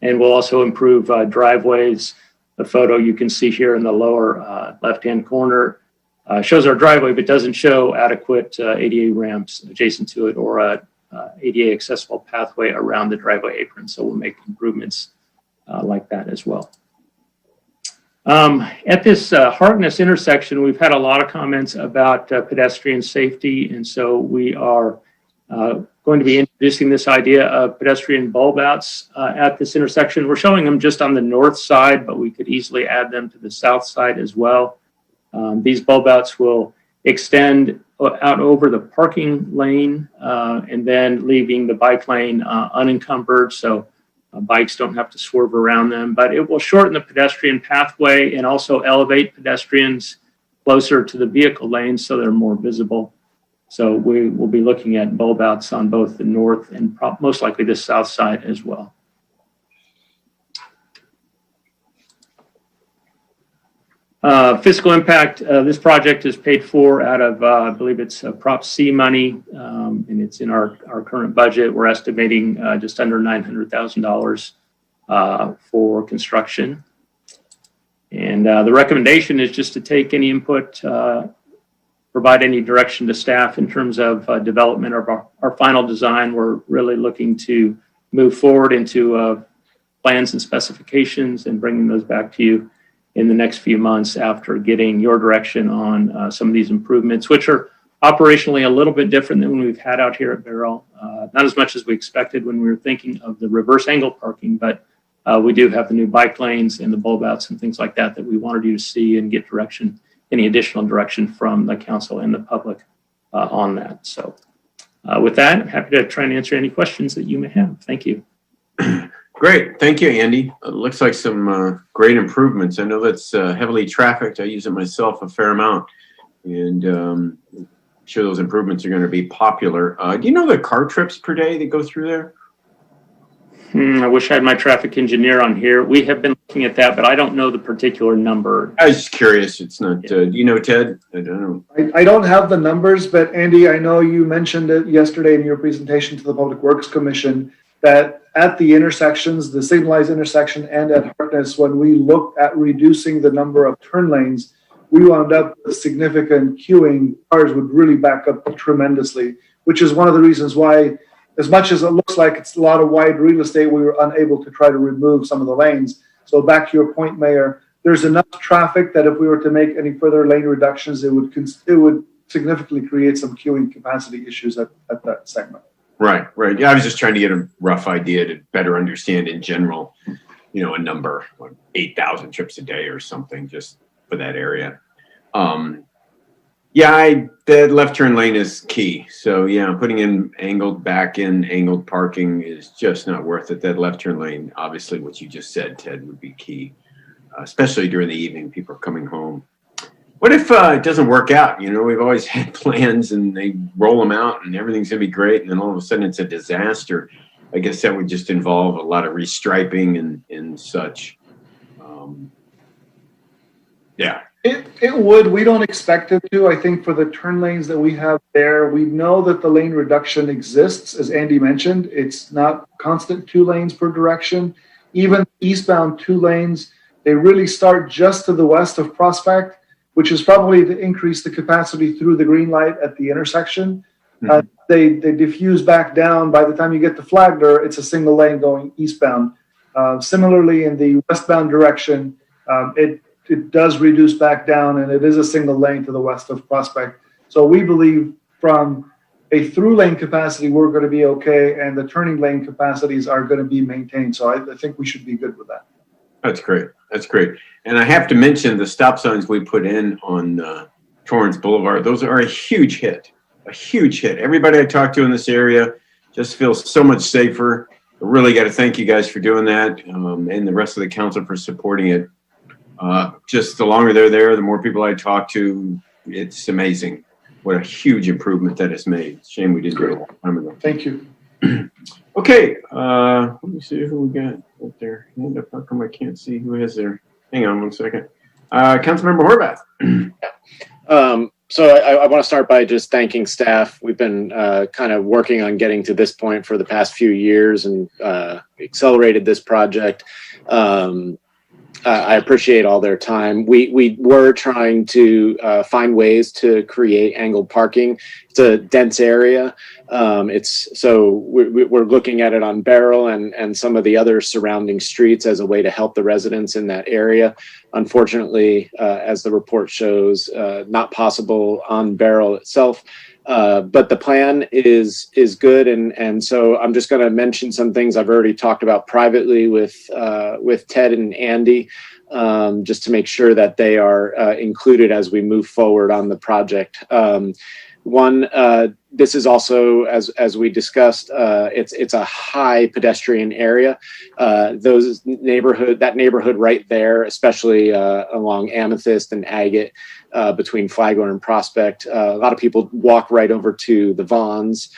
And we'll also improve driveways. The photo you can see here in the lower left-hand corner shows our driveway, but doesn't show adequate ADA ramps adjacent to it or a ADA accessible pathway around the driveway apron. So we'll make improvements like that as well. At this Harkness intersection, we've had a lot of comments about pedestrian safety, and so we are going to be introducing this idea of pedestrian bulb outs at this intersection. We're showing them just on the north side, but we could easily add them to the south side as well. These bulb outs will extend out over the parking lane and then leaving the bike lane unencumbered, so bikes don't have to swerve around them. But it will shorten the pedestrian pathway and also elevate pedestrians closer to the vehicle lanes so they're more visible. So we will be looking at bulb outs on both the north and most likely the south side as well. Fiscal impact, this project is paid for out of, I believe it's Prop C money, and it's in our current budget. We're estimating just under $900,000 for construction. And the recommendation is just to take any input, provide any direction to staff in terms of development of our final design. We're really looking to move forward into plans and specifications and bringing those back to you in the next few months after getting your direction on some of these improvements, which are operationally a little bit different than we've had out here at Barrel. Not as much as we expected when we were thinking of the reverse angle parking, but we do have the new bike lanes and the bulb outs and things like that we wanted you to see and get direction, any additional direction from the council and the public on that. So with that, I'm happy to try and answer any questions that you may have. Thank you. Great. Thank you, Andy. It looks like some great improvements. I know that's heavily trafficked. I use it myself a fair amount. And I'm sure those improvements are going to be popular. Do you know the car trips per day that go through there? I wish I had my traffic engineer on here. We have been looking at that, but I don't know the particular number. I was just curious. It's not, do you know, Ted? I don't know. I don't have the numbers, but Andy, I know you mentioned it yesterday in your presentation to the Public Works Commission that at the intersections, the signalized intersection and at Harkness, when we looked at reducing the number of turn lanes, we wound up with significant queuing. Cars would really back up tremendously, which is one of the reasons why, as much as it looks like it's a lot of wide real estate, we were unable to try to remove some of the lanes. So back to your point, Mayor, there's enough traffic that if we were to make any further lane reductions, it would significantly create some queuing capacity issues at that segment. Right, right. Yeah, I was just trying to get a rough idea to better understand in general, you know, a number, like 8,000 trips a day or something just for that area. Yeah, the left turn lane is key. So yeah, putting in angled parking is just not worth it. That left turn lane, obviously what you just said, Ted, would be key, especially during the evening, people are coming home. What if it doesn't work out? You know, we've always had plans and they roll them out and everything's gonna be great. And then all of a sudden it's a disaster. I guess that would just involve a lot of restriping and such. Yeah. It would. We don't expect it to. I think for the turn lanes that we have there, we know that the lane reduction exists. As Andy mentioned, it's not constant 2 lanes per direction. Even eastbound 2 lanes, they really start just to the west of Prospect, which is probably to increase the capacity through the green light at the intersection. Mm-hmm. They diffuse back down. By the time you get to Flagler, it's a single lane going eastbound. Similarly, in the westbound direction, it does reduce back down, and it is a single lane to the west of Prospect. So we believe from a through lane capacity, we're going to be okay, and the turning lane capacities are going to be maintained. So I think we should be good with that. That's great. That's great. And I have to mention the stop signs we put in on Torrance Boulevard. Those are a huge hit. A huge hit. Everybody I talk to in this area just feels so much safer. I really got to thank you guys for doing that, and the rest of the council for supporting it. Just the longer they're there, the more people I talk to, it's amazing what a huge improvement that has made. Shame we didn't do it a long time ago. Thank you. Okay, let me see who we got up there. How come I can't see who is there? Hang on 1 second. Councilmember Horvath. So I want to start by just thanking staff. We've been kind of working on getting to this point for the past few years and accelerated this project. I appreciate all their time. We were trying to find ways to create angled parking. It's a dense area. We're looking at it on Barrel and some of the other surrounding streets as a way to help the residents in that area. Unfortunately, as the report shows, not possible on Barrel itself. But the plan is good, and so I'm just going to mention some things I've already talked about privately with Ted and Andy, just to make sure that they are included as we move forward on the project. One, this is also, as we discussed, it's a high pedestrian area. That neighborhood right there, especially along Amethyst and Agate, between Flagler and Prospect, a lot of people walk right over to the Vons.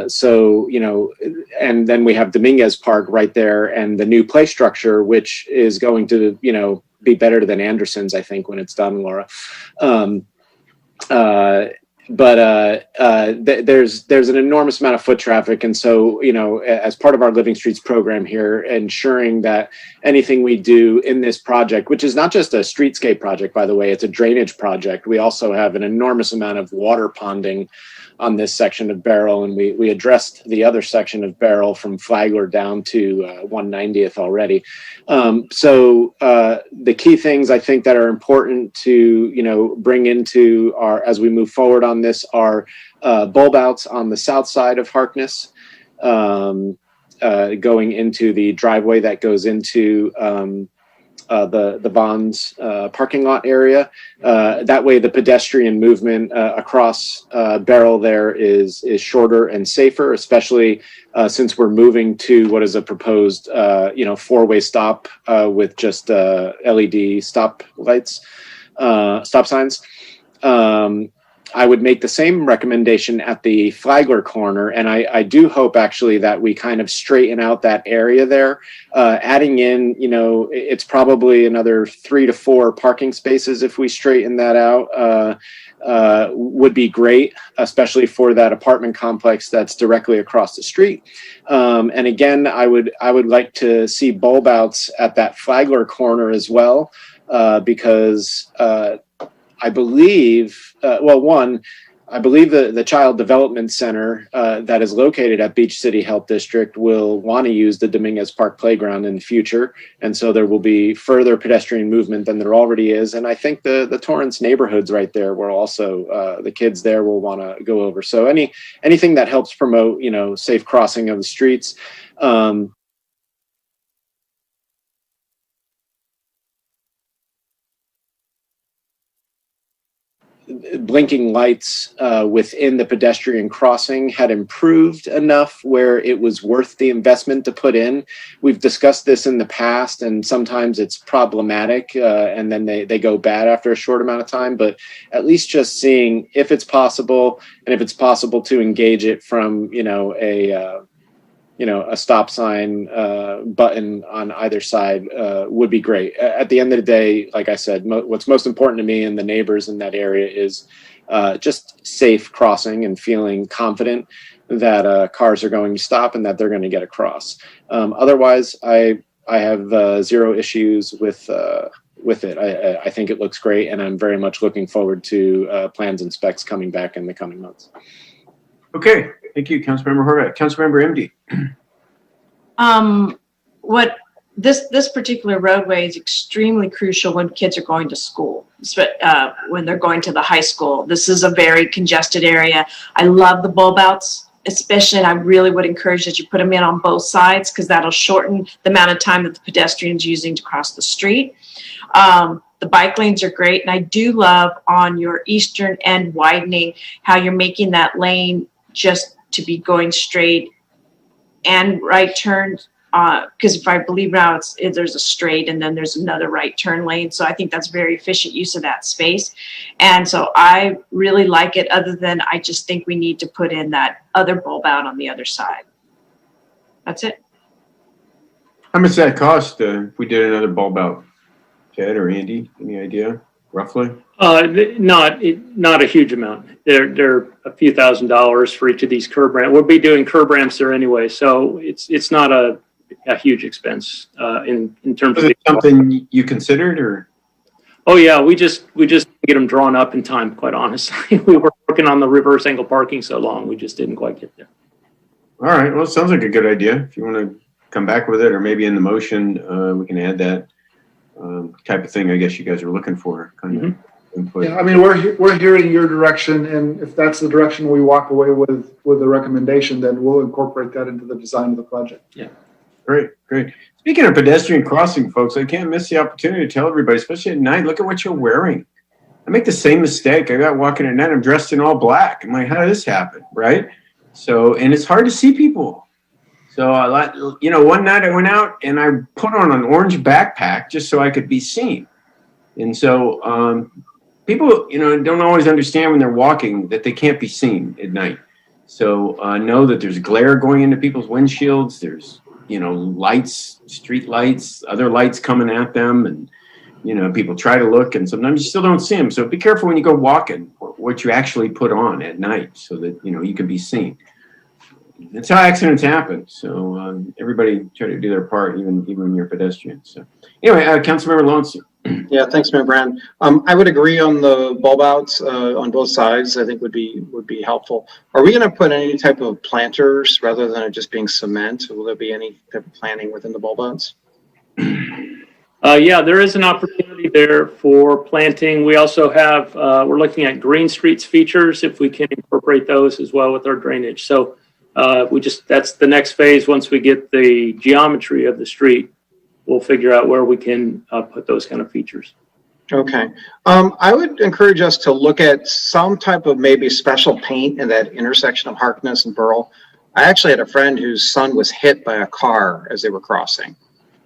So, you know, and then we have Dominguez Park right there, and the new play structure, which is going to, you know, be better than Anderson's, I think, when it's done, Laura. There's an enormous amount of foot traffic, and so, you know, as part of our Living Streets program here, ensuring that anything we do in this project, which is not just a streetscape project, by the way, it's a drainage project. We also have an enormous amount of water ponding on this section of Beryl, and we addressed the other section of Beryl from Flagler down to 190th already. The key things I think that are important to, you know, bring into our, as we move forward on this, are bulb outs on the south side of Harkness, going into the driveway that goes into the Vons parking lot area. That way the pedestrian movement across Beryl there is shorter and safer, especially since we're moving to what is a proposed, you know, four-way stop with just LED stop signs. I would make the same recommendation at the Flagler corner, and I do hope actually that we kind of straighten out that area there, adding in, you know, it's probably another 3 to 4 parking spaces if we straighten that out, would be great, especially for that apartment complex that's directly across the street. And again, I would like to see bulb outs at that Flagler corner as well, because I believe, I believe the Child Development Center that is located at Beach City Health District will want to use the Dominguez Park Playground in the future. And so there will be further pedestrian movement than there already is. And I think the Torrance neighborhoods right there will also, the kids there will want to go over. So anything that helps promote, you know, safe crossing of the streets. Blinking lights within the pedestrian crossing had improved enough where it was worth the investment to put in. We've discussed this in the past, and sometimes it's problematic, and then they go bad after a short amount of time, but at least just seeing if it's possible, and if it's possible to engage it from, you know, a stop sign button on either side would be great. At the end of the day, like I said, what's most important to me and the neighbors in that area is just safe crossing and feeling confident that cars are going to stop and that they're going to get across. Otherwise, I have zero issues with it. I think it looks great, and I'm very much looking forward to plans and specs coming back in the coming months. Okay, thank you, Councilmember Horvath. Councilmember MD. What this particular roadway is extremely crucial when kids are going to school, when they're going to the high school. This is a very congested area. I love the bulb outs, especially, and I really would encourage that you put them in on both sides, because that'll shorten the amount of time that the pedestrian's using to cross the street. The bike lanes are great, and I do love on your eastern end widening how you're making that lane just to be going straight and right turns, because if I believe now there's a straight and then there's another right turn lane. So I think that's very efficient use of that space. And so I really like it, other than I just think we need to put in that other bulb out on the other side. That's it. How much does that cost if we did another bulb out? Ted or Andy, any idea, roughly? Not a huge amount. They're a few $1,000s for each of these curb ramps. We'll be doing curb ramps there anyway, so it's not a huge expense in terms of. Is it something you considered, or? Oh yeah, we just get them drawn up in time. Quite honestly, we were working on the reverse angle parking so long, we just didn't quite get there. All right. Well, it sounds like a good idea. If you want to come back with it, or maybe in the motion, we can add that type of thing. I guess you guys are looking for kind of input. Yeah, I mean, we're hearing your direction, and if that's the direction we walk away with the recommendation, then we'll incorporate that into the design of the project. Yeah. Great. Speaking of pedestrian crossing, folks, I can't miss the opportunity to tell everybody, especially at night, look at what you're wearing. I make the same mistake. I got walking at night, I'm dressed in all black. I'm like, how did this happen, right? So, and it's hard to see people. So one night I went out and I put on an orange backpack just so I could be seen. And so people, don't always understand when they're walking that they can't be seen at night. So know that there's glare going into people's windshields. There's, lights, street lights, other lights coming at them. And, people try to look and sometimes you still don't see them. So be careful when you go walking, what you actually put on at night so that, you can be seen. That's how accidents happen. So everybody try to do their part, even when you're a pedestrian. So anyway, Councilmember Lawrence. Yeah, thanks, Mayor Brand. I would agree on the bulb outs on both sides. I think would be helpful. Are we going to put any type of planters rather than it just being cement? Will there be any type of planting within the bulb outs? Yeah, there is an opportunity there for planting. We also have, we're looking at green streets features, if we can incorporate those as well with our drainage. So that's the next phase. Once we get the geometry of the street, we'll figure out where we can put those kind of features. Okay. I would encourage us to look at some type of maybe special paint in that intersection of Harkness and Burl. I actually had a friend whose son was hit by a car as they were crossing.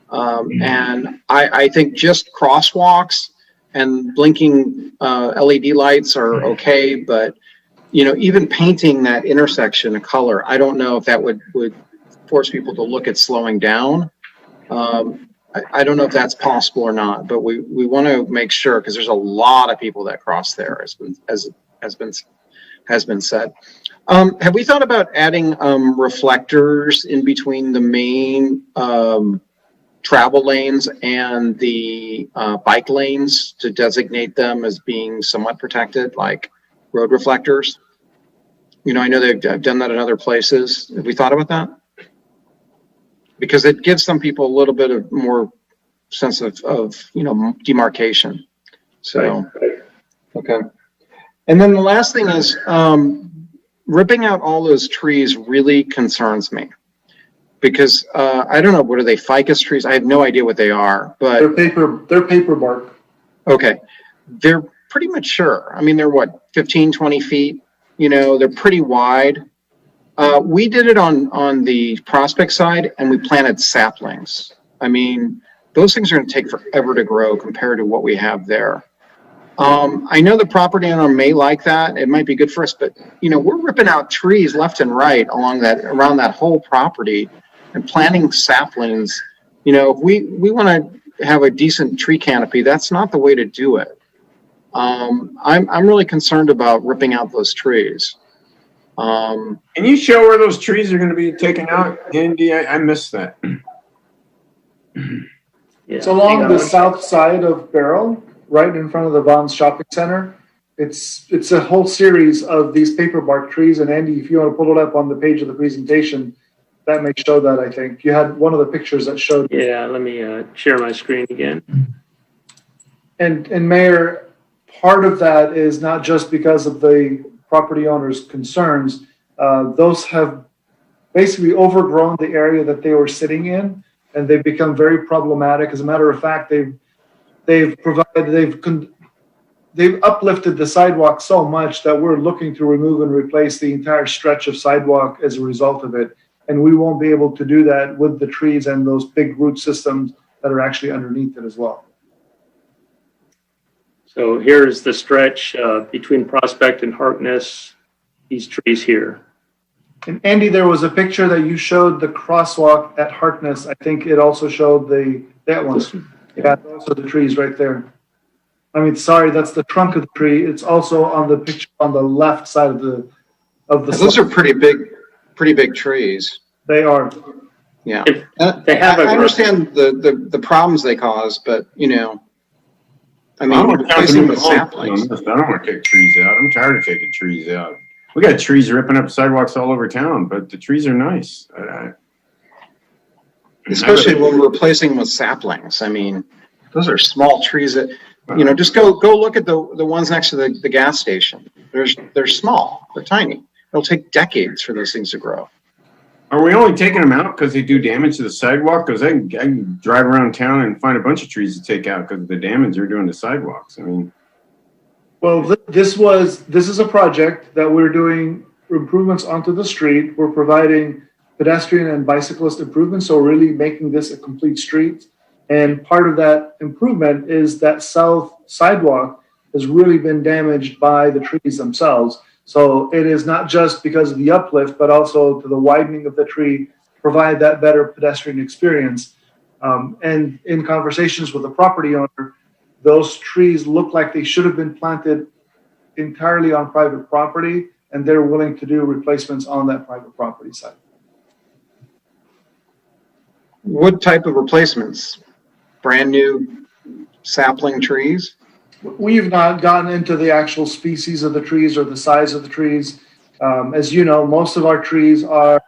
And I think just crosswalks and blinking LED lights are okay, but even painting that intersection a color, I don't know if that would force people to look at slowing down. I don't know if that's possible or not, but we want to make sure because there's a lot of people that cross there, as has been said. Have we thought about adding reflectors in between the main travel lanes and the bike lanes to designate them as being somewhat protected, like road reflectors? I know they've done that in other places. Have we thought about that? Because it gives some people a little bit of more sense of demarcation. So, right. Okay. And then the last thing is ripping out all those trees really concerns me. Because I don't know, what are they, ficus trees? I have no idea what they are, but they're paper bark. Okay. They're pretty mature. I mean, they're what, 15, 20 feet? They're pretty wide. We did it on the Prospect side and we planted saplings. I mean, those things are going to take forever to grow compared to what we have there. I know the property owner may like that. It might be good for us, but we're ripping out trees left and right around that whole property and planting saplings. If we want to have a decent tree canopy, that's not the way to do it. I'm really concerned about ripping out those trees. Can you show where those trees are going to be taken out, Andy? I missed that. It's along the south side of Beryl, right in front of the Vaughn's Shopping Center. It's a whole series of these paper bark trees. And Andy, if you want to pull it up on the page of the presentation, that may show that, I think. You had one of the pictures that showed. Yeah, let me share my screen again. And Mayor, part of that is not just because of the property owner's concerns. Those have basically overgrown the area that they were sitting in, and they've become very problematic. As a matter of fact, they've uplifted the sidewalk so much that we're looking to remove and replace the entire stretch of sidewalk as a result of it. And we won't be able to do that with the trees and those big root systems that are actually underneath it as well. So here's the stretch between Prospect and Harkness, these trees here. And Andy, there was a picture that you showed the crosswalk at Harkness. I think it also showed that one. Yeah, also the trees right there. I mean, sorry, that's the trunk of the tree. It's also on the picture on the left side of the. Those are pretty big trees. They are. Yeah, I understand the problems they cause, but I mean, replacing the saplings. I don't want to take trees out. I'm tired of taking trees out. We got trees ripping up sidewalks all over town, but the trees are nice. Especially when we're replacing them with saplings. I mean, those are small trees that, just go look at the ones next to the gas station. They're small. They're tiny. It'll take decades for those things to grow. Are we only taking them out because they do damage to the sidewalk? Because I can drive around town and find a bunch of trees to take out because of the damage they're doing to sidewalks. I mean, Well, this is a project that we're doing improvements onto the street. We're providing pedestrian and bicyclist improvements, so really making this a complete street. And part of that improvement is that south sidewalk has really been damaged by the trees themselves. So it is not just because of the uplift, but also to the widening of the tree, provide that better pedestrian experience. And in conversations with the property owner, those trees look like they should have been planted entirely on private property, and they're willing to do replacements on that private property side. What type of replacements? Brand new sapling trees? We've not gotten into the actual species of the trees or the size of the trees. As you know, most of our trees are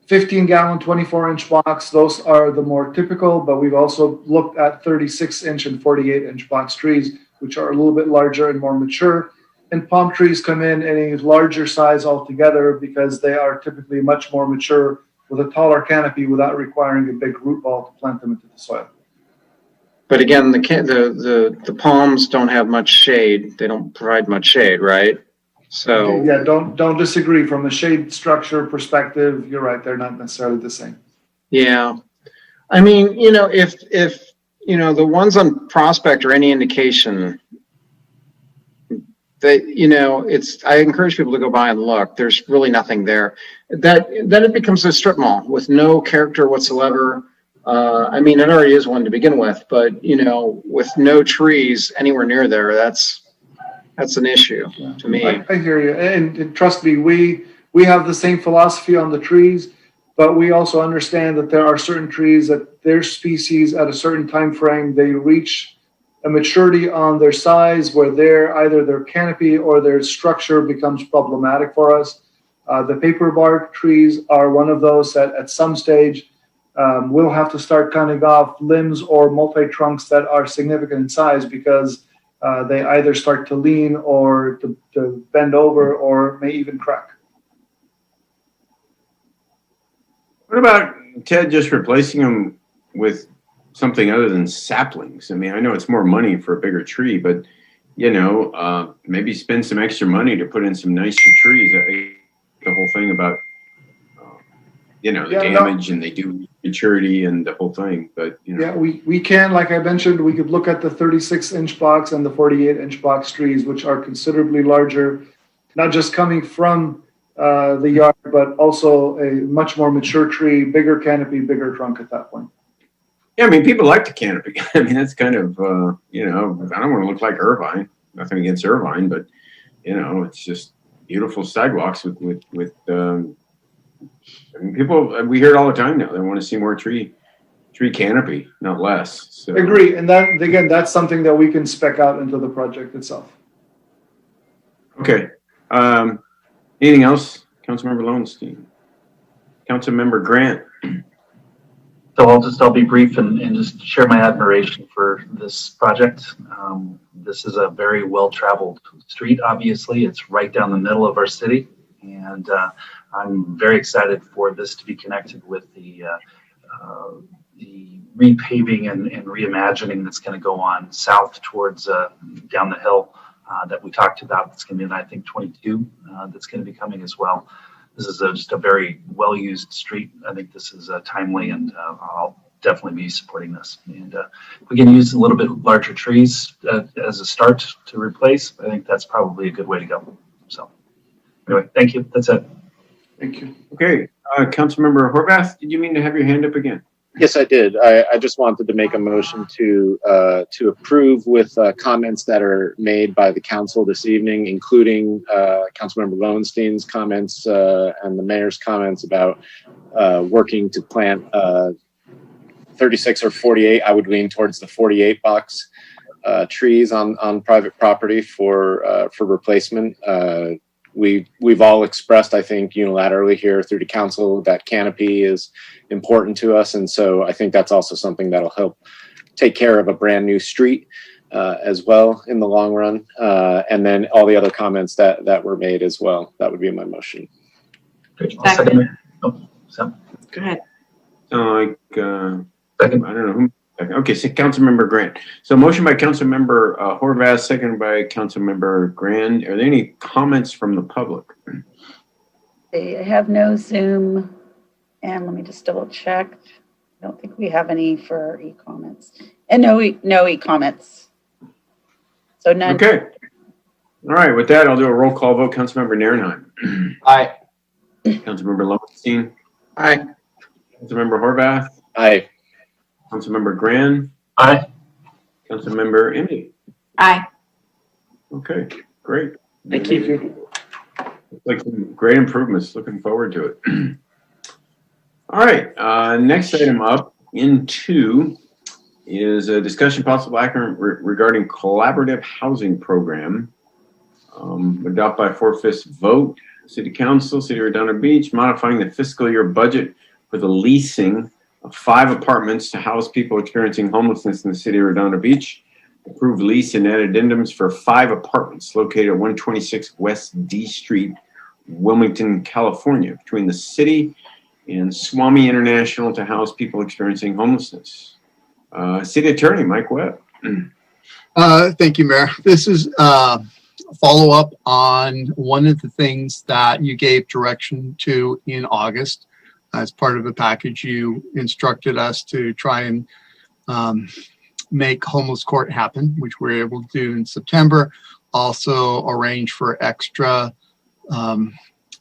15-gallon, 24-inch box. Those are the more typical, but we've also looked at 36-inch and 48-inch box trees, which are a little bit larger and more mature. And palm trees come in a larger size altogether because they are typically much more mature with a taller canopy without requiring a big root ball to plant them into the soil. But again, the palms don't have much shade. They don't provide much shade, right? So yeah, don't disagree. From a shade structure perspective, you're right. They're not necessarily the same. yeah, I mean, if the ones on Prospect are any indication, that I encourage people to go by and look. There's really nothing there. Then it becomes a strip mall with no character whatsoever. I mean, it already is one to begin with, but with no trees anywhere near there, that's an issue to me. I hear you, and trust me, we have the same philosophy on the trees, but we also understand that there are certain trees that their species at a certain time frame they reach a maturity on their size where either their canopy or their structure becomes problematic for us. The paper bark trees are one of those that at some stage we'll have to start cutting off limbs or multi-trunks that are significant in size because they either start to lean or to bend over or may even crack. What about, Ted, just replacing them with something other than saplings? I mean, I know it's more money for a bigger tree, but, maybe spend some extra money to put in some nicer trees. The whole thing about, the damage and they do maturity and the whole thing, but, Yeah, we can, like I mentioned, we could look at the 36-inch box and the 48-inch box trees, which are considerably larger, not just coming from the yard, but also a much more mature tree, bigger canopy, bigger trunk at that point. Yeah, I mean, people like the canopy. I mean, that's kind of, I don't want to look like Irvine. Nothing against Irvine, but, it's just beautiful sidewalks with I mean, people, we hear it all the time now. They want to see more tree canopy, not less. So. Agree. And that, again, that's something that we can spec out into the project itself. Okay. Anything else? Councilmember Lowenstein. Councilmember Grant. So I'll be brief and just share my admiration for this project. This is a very well-traveled street, obviously. It's right down the middle of our city. And I'm very excited for this to be connected with the repaving and reimagining that's going to go on south towards down the hill that we talked about. It's going to be in, I think, 22 that's going to be coming as well. This is just a very well-used street. I think this is timely, and I'll definitely be supporting this. And if we can use a little bit larger trees as a start to replace, I think that's probably a good way to go. So anyway, thank you. That's it. Thank you. Okay. Councilmember Horvath, did you mean to have your hand up again? Yes, I did. I just wanted to make a motion to approve with comments that are made by the council this evening, including Councilmember Lowenstein's comments and the mayor's comments about working to plant 36 or 48. I would lean towards the 48 box trees on private property for replacement. We've all expressed, I think, unilaterally here through the council that canopy is important to us. And so I think that's also something that'll help take care of a brand new street as well in the long run. And then all the other comments that were made as well. That would be my motion. Great. I'll second it. Oh, so. Go ahead. Like, Second. I don't know who. Okay, so Councilmember Grant. So motion by Councilmember Horvath, seconded by Councilmember Grant. Are there any comments from the public? I have no Zoom, and let me just double check. I don't think we have any for e-comments. And no e-comments. So none. Okay. All right, with that, I'll do a roll call vote. Councilmember Narenheim. Aye. Councilmember Lowenstein. Aye. Councilmember Horvath. Aye. Councilmember Gran. Aye. Councilmember Emily. Aye. Okay, great. Thank you. Looks like some great improvements. Looking forward to it. All right, next item up in 2 is a discussion possible action regarding collaborative housing program. Adopt by 4/5 vote. City Council, City of Redondo Beach, modifying the fiscal year budget for the leasing of 5 apartments to house people experiencing homelessness in the City of Redondo Beach. Approved lease and add addendums for 5 apartments located at 126 West D Street, Wilmington, California, between the city and Swami International to house people experiencing homelessness. City Attorney Mike Webb. Thank you, Mayor. This is a follow-up on one of the things that you gave direction to in August. As part of a package, you instructed us to try and make homeless court happen, which we were able to do in September. Also arrange for extra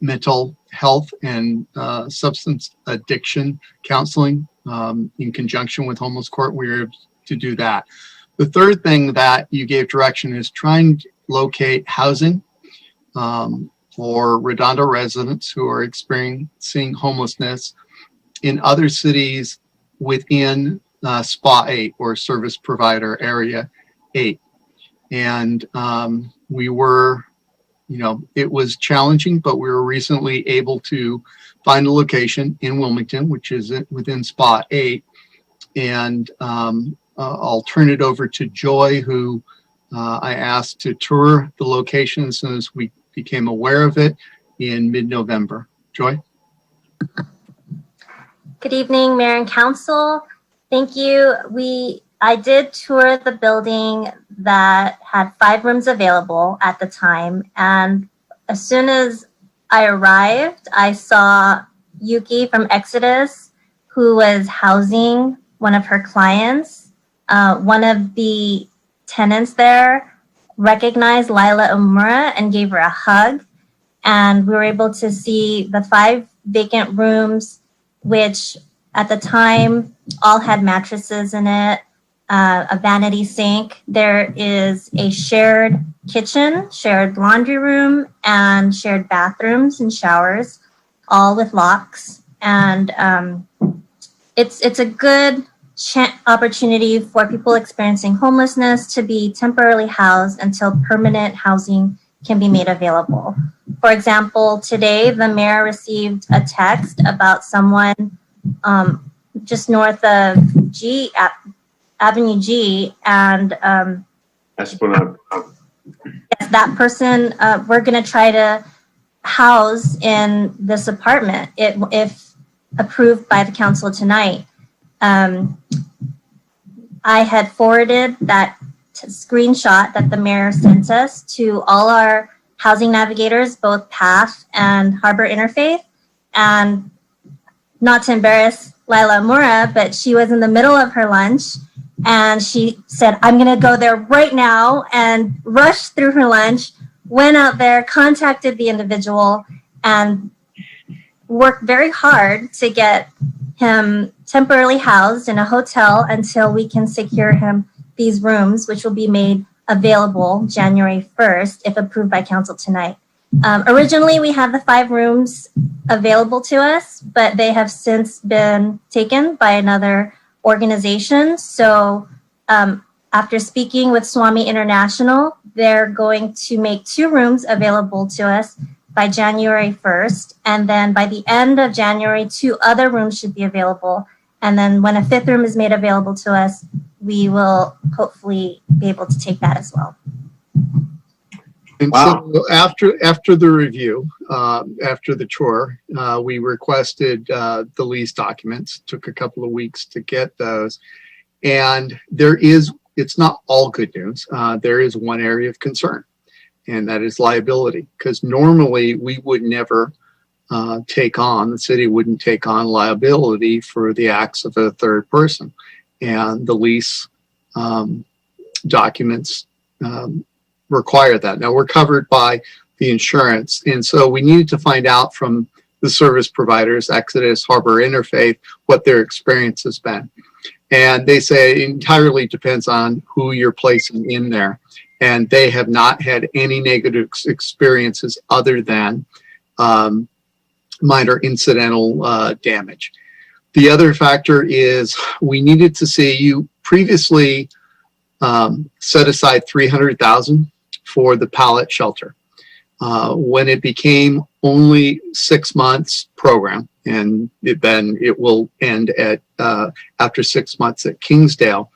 mental health and substance addiction counseling in conjunction with homeless court. We were able to do that. The third thing that you gave direction is trying to locate housing for Redondo residents who are experiencing homelessness in other cities within SPA 8 or Service Provider Area 8. And we were, it was challenging, but we were recently able to find a location in Wilmington, which is within SPA 8. And I'll turn it over to Joy, who I asked to tour the location as soon as we became aware of it in mid-November. Joy? Good evening, Mayor and Council. Thank you. I did tour the building that had 5 rooms available at the time. And as soon as I arrived, I saw Yuki from Exodus, who was housing one of her clients. One of the tenants there recognized Lila Umura and gave her a hug. And we were able to see the 5 vacant rooms, which at the time all had mattresses in it, a vanity sink. There is a shared kitchen, shared laundry room, and shared bathrooms and showers, all with locks. And it's a good opportunity for people experiencing homelessness to be temporarily housed until permanent housing can be made available. For example, today the mayor received a text about someone just north of Avenue G, and Esplanade. yes, that person we're going to try to house in this apartment if approved by the council tonight. I had forwarded that screenshot that the mayor sent us to all our housing navigators, both PATH and Harbor Interfaith. And not to embarrass Lila Mura, but she was in the middle of her lunch and she said, I'm going to go there right now, and rushed through her lunch, went out there, contacted the individual, and worked very hard to get him temporarily housed in a hotel until we can secure him these rooms, which will be made available January 1st, if approved by council tonight. Originally, we had the 5 rooms available to us, but they have since been taken by another organization. So after speaking with Swami International, they're going to make 2 rooms available to us by January 1st. And then by the end of January, 2 other rooms should be available. And then when a 5th room is made available to us, we will hopefully be able to take that as well. And so after the review, after the tour, we requested the lease documents. Took a couple of weeks to get those. And it's not all good news. There is one area of concern, and that is liability. Because normally we would never the city wouldn't take on liability for the acts of a third person. And the lease documents require that. Now we're covered by the insurance. And so we needed to find out from the service providers, Exodus, Harbor Interfaith, what their experience has been. And they say it entirely depends on who you're placing in there. And they have not had any negative experiences other than minor incidental damage. The other factor is we needed to see, you previously set aside $300,000 for the pallet shelter. When it became only 6 months program, and then it will end at after 6 months at Kingsdale,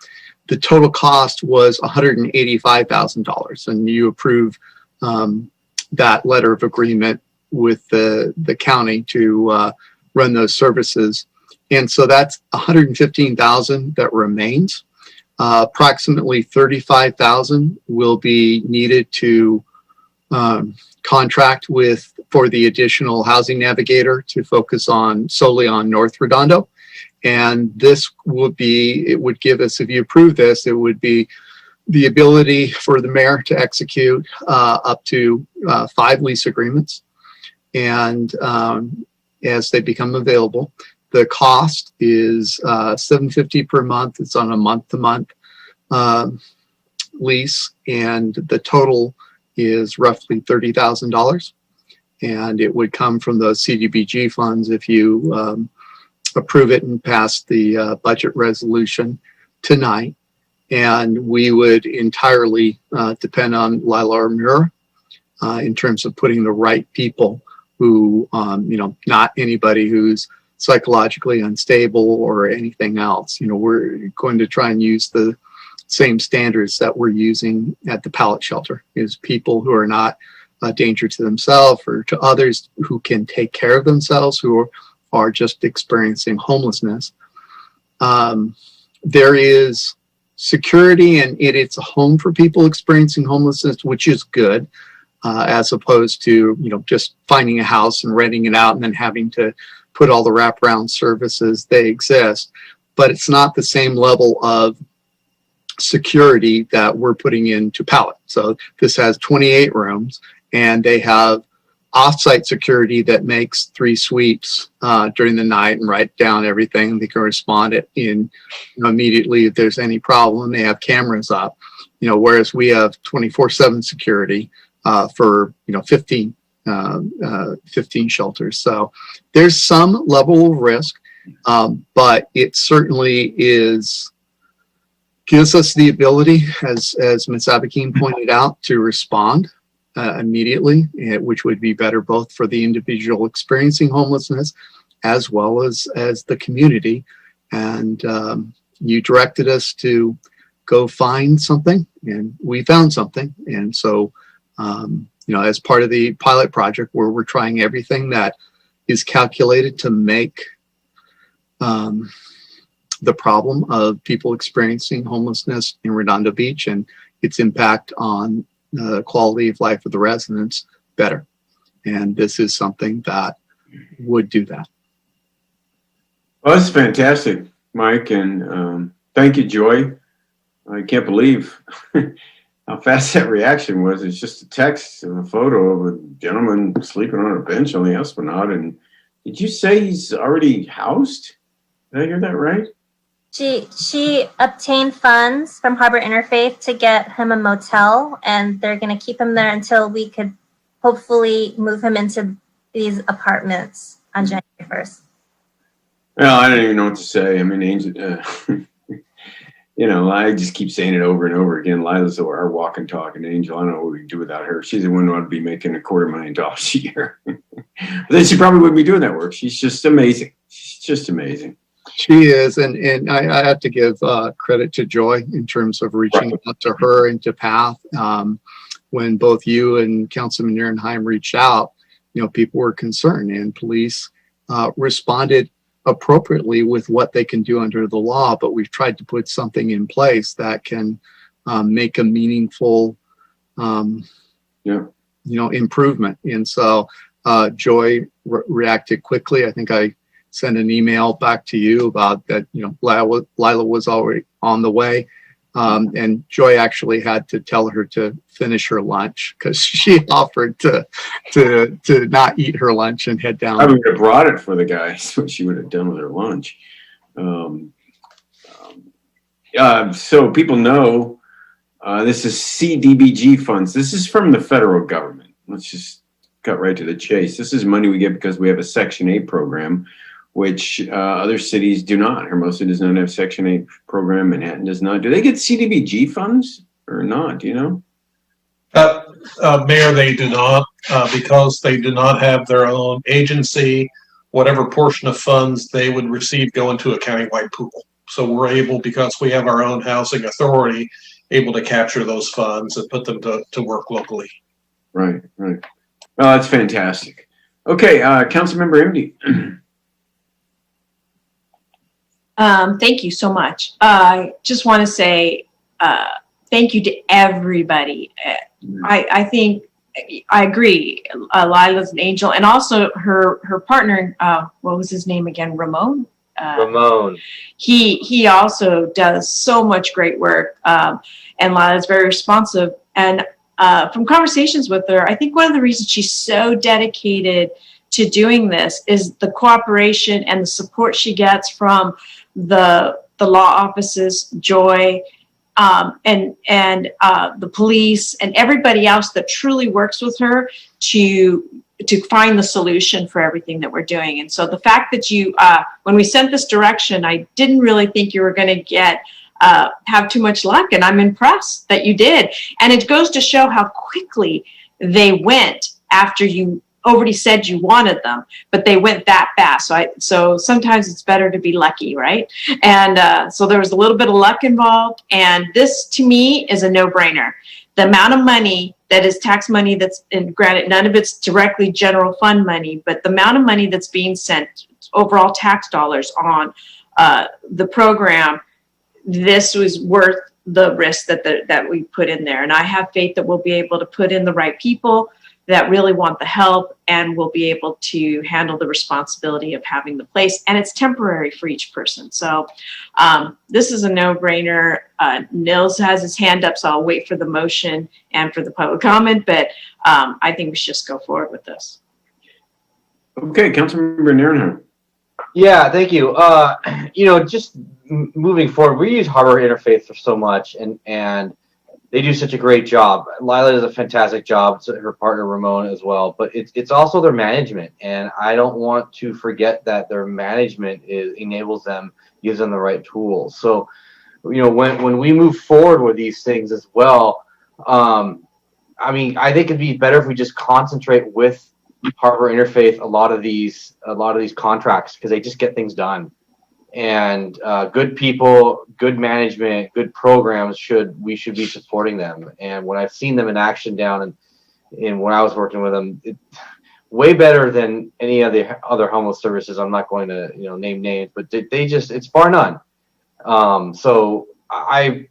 the total cost was $185,000, and you approve that letter of agreement with the county to run those services. And so that's $115,000 that remains. Approximately $35,000 will be needed to contract for the additional housing navigator to focus solely on North Redondo. And this would give us, if you approve this, it would be the ability for the mayor to execute up to 5 lease agreements. And as they become available, the cost is $750 per month. It's on a month-to-month lease, and the total is roughly $30,000. And it would come from those CDBG funds if you approve it and pass the budget resolution tonight. And we would entirely depend on Lila Mura in terms of putting the right people who, not anybody who's psychologically unstable or anything else. We're going to try and use the same standards that we're using at the pallet shelter, is people who are not a danger to themselves or to others, who can take care of themselves, who are just experiencing homelessness. There is security, and it's a home for people experiencing homelessness, which is good, as opposed to just finding a house and renting it out and then having to put all the wraparound services. They exist, but it's not the same level of security that we're putting into pallet. So this has 28 rooms, and they have off-site security that makes 3 sweeps during the night and write down everything. They can respond immediately if there's any problem. They have cameras up, whereas we have 24/7 security for 15 shelters. So there's some level of risk, but it certainly gives us the ability, as Ms. Abakine pointed out, to respond immediately, which would be better both for the individual experiencing homelessness as well as the community. And you directed us to go find something, and we found something. And so, as part of the pilot project, where we're trying everything that is calculated to make the problem of people experiencing homelessness in Redondo Beach and its impact on the quality of life of the residents better. And this is something that would do that. Well, that's fantastic, Mike, and thank you, Joy. I can't believe how fast that reaction was. It's just a text and a photo of a gentleman sleeping on a bench on the Esplanade. And did you say he's already housed? Did I hear that right? She obtained funds from Harbor Interfaith to get him a motel, and they're going to keep him there until we could hopefully move him into these apartments on January 1st. Well, I don't even know what to say. I mean, Angel, I just keep saying it over and over again. Lila's our walk and talk, and Angel, I don't know what we can do without her. She's the one who ought to be making $250,000 a year. But then she probably wouldn't be doing that work. She's just amazing. She's just amazing. She is, and I have to give credit to Joy in terms of reaching out to her and to Path. When both you and Councilman Nierenheim reached out, people were concerned, and police responded appropriately with what they can do under the law, but we've tried to put something in place that can make a meaningful, improvement. And so Joy reacted quickly. I think I sent an email back to you about that, Lila was already on the way. And Joy actually had to tell her to finish her lunch because she offered to not eat her lunch and head down. I would have brought it for the guys, what she would have done with her lunch. So people know this is CDBG funds. This is from the federal government. Let's just cut right to the chase. This is money we get because we have a Section 8 program, which other cities do not. Hermosa does not have Section 8 program. Manhattan does not. Do they get CDBG funds or not? Do you know? Mayor, they do not, because they do not have their own agency. Whatever portion of funds they would receive go into a countywide pool. So we're able, because we have our own housing authority, able to capture those funds and put them to work locally. Right. Oh, that's fantastic. Okay, Councilmember Imdy. Thank you so much. I just want to say thank you to everybody. I think I agree. Lila's an angel, and also her partner. What was his name again? Ramon. Ramon. He also does so much great work, and Lila's very responsive. And from conversations with her, I think one of the reasons she's so dedicated to doing this is the cooperation and the support she gets from the law offices, Joy, and the police, and everybody else that truly works with her to find the solution for everything that we're doing. And so the fact that you, when we sent this direction, I didn't really think you were going to have too much luck, and I'm impressed that you did. And it goes to show how quickly they went after you already said you wanted them, but they went that fast. So sometimes it's better to be lucky, right? And so there was a little bit of luck involved, and this to me is a no-brainer. The amount of money that is tax money that's, and granted, none of it's directly general fund money, but the amount of money that's being sent, overall tax dollars on the program, this was worth the risk that we put in there. And I have faith that we'll be able to put in the right people that really want the help, and will be able to handle the responsibility of having the place. And it's temporary for each person. So this is a no-brainer. Nils has his hand up, so I'll wait for the motion and for the public comment, but I think we should just go forward with this. Okay, Councilmember Nierenheimer. Yeah, thank you. Just moving forward, we use Harbor Interfaith for so much, and they do such a great job. Lila does a fantastic job, so her partner Ramon as well, but it's also their management, and I don't want to forget that their management enables them, gives them the right tools. So, when we move forward with these things as well, I think it'd be better if we just concentrate with Harbor Interfaith a lot of these contracts, because they just get things done. And good people, good management, good programs we should be supporting them. And when I've seen them in action down in when I was working with them, way better than any of the other homeless services. I'm not going to name names, but they just, it's bar none. So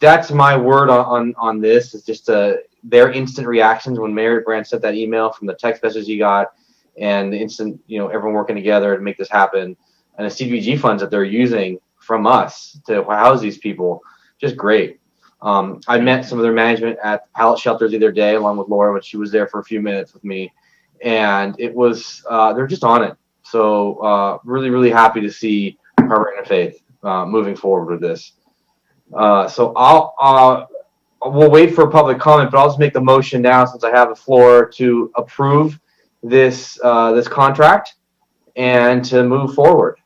that's my word on this, is just their instant reactions when Mayor Brandt sent that email, from the text message he got, and the instant everyone working together to make this happen. And the CDBG funds that they're using from us to house these people, just great. I met some of their management at the pallet shelters the other day, along with Laura, when she was there for a few minutes with me. And it was, they're just on it. So really, really happy to see Harbor Interfaith moving forward with this. So we'll wait for public comment, but I'll just make the motion now, since I have the floor, to approve this contract and to move forward.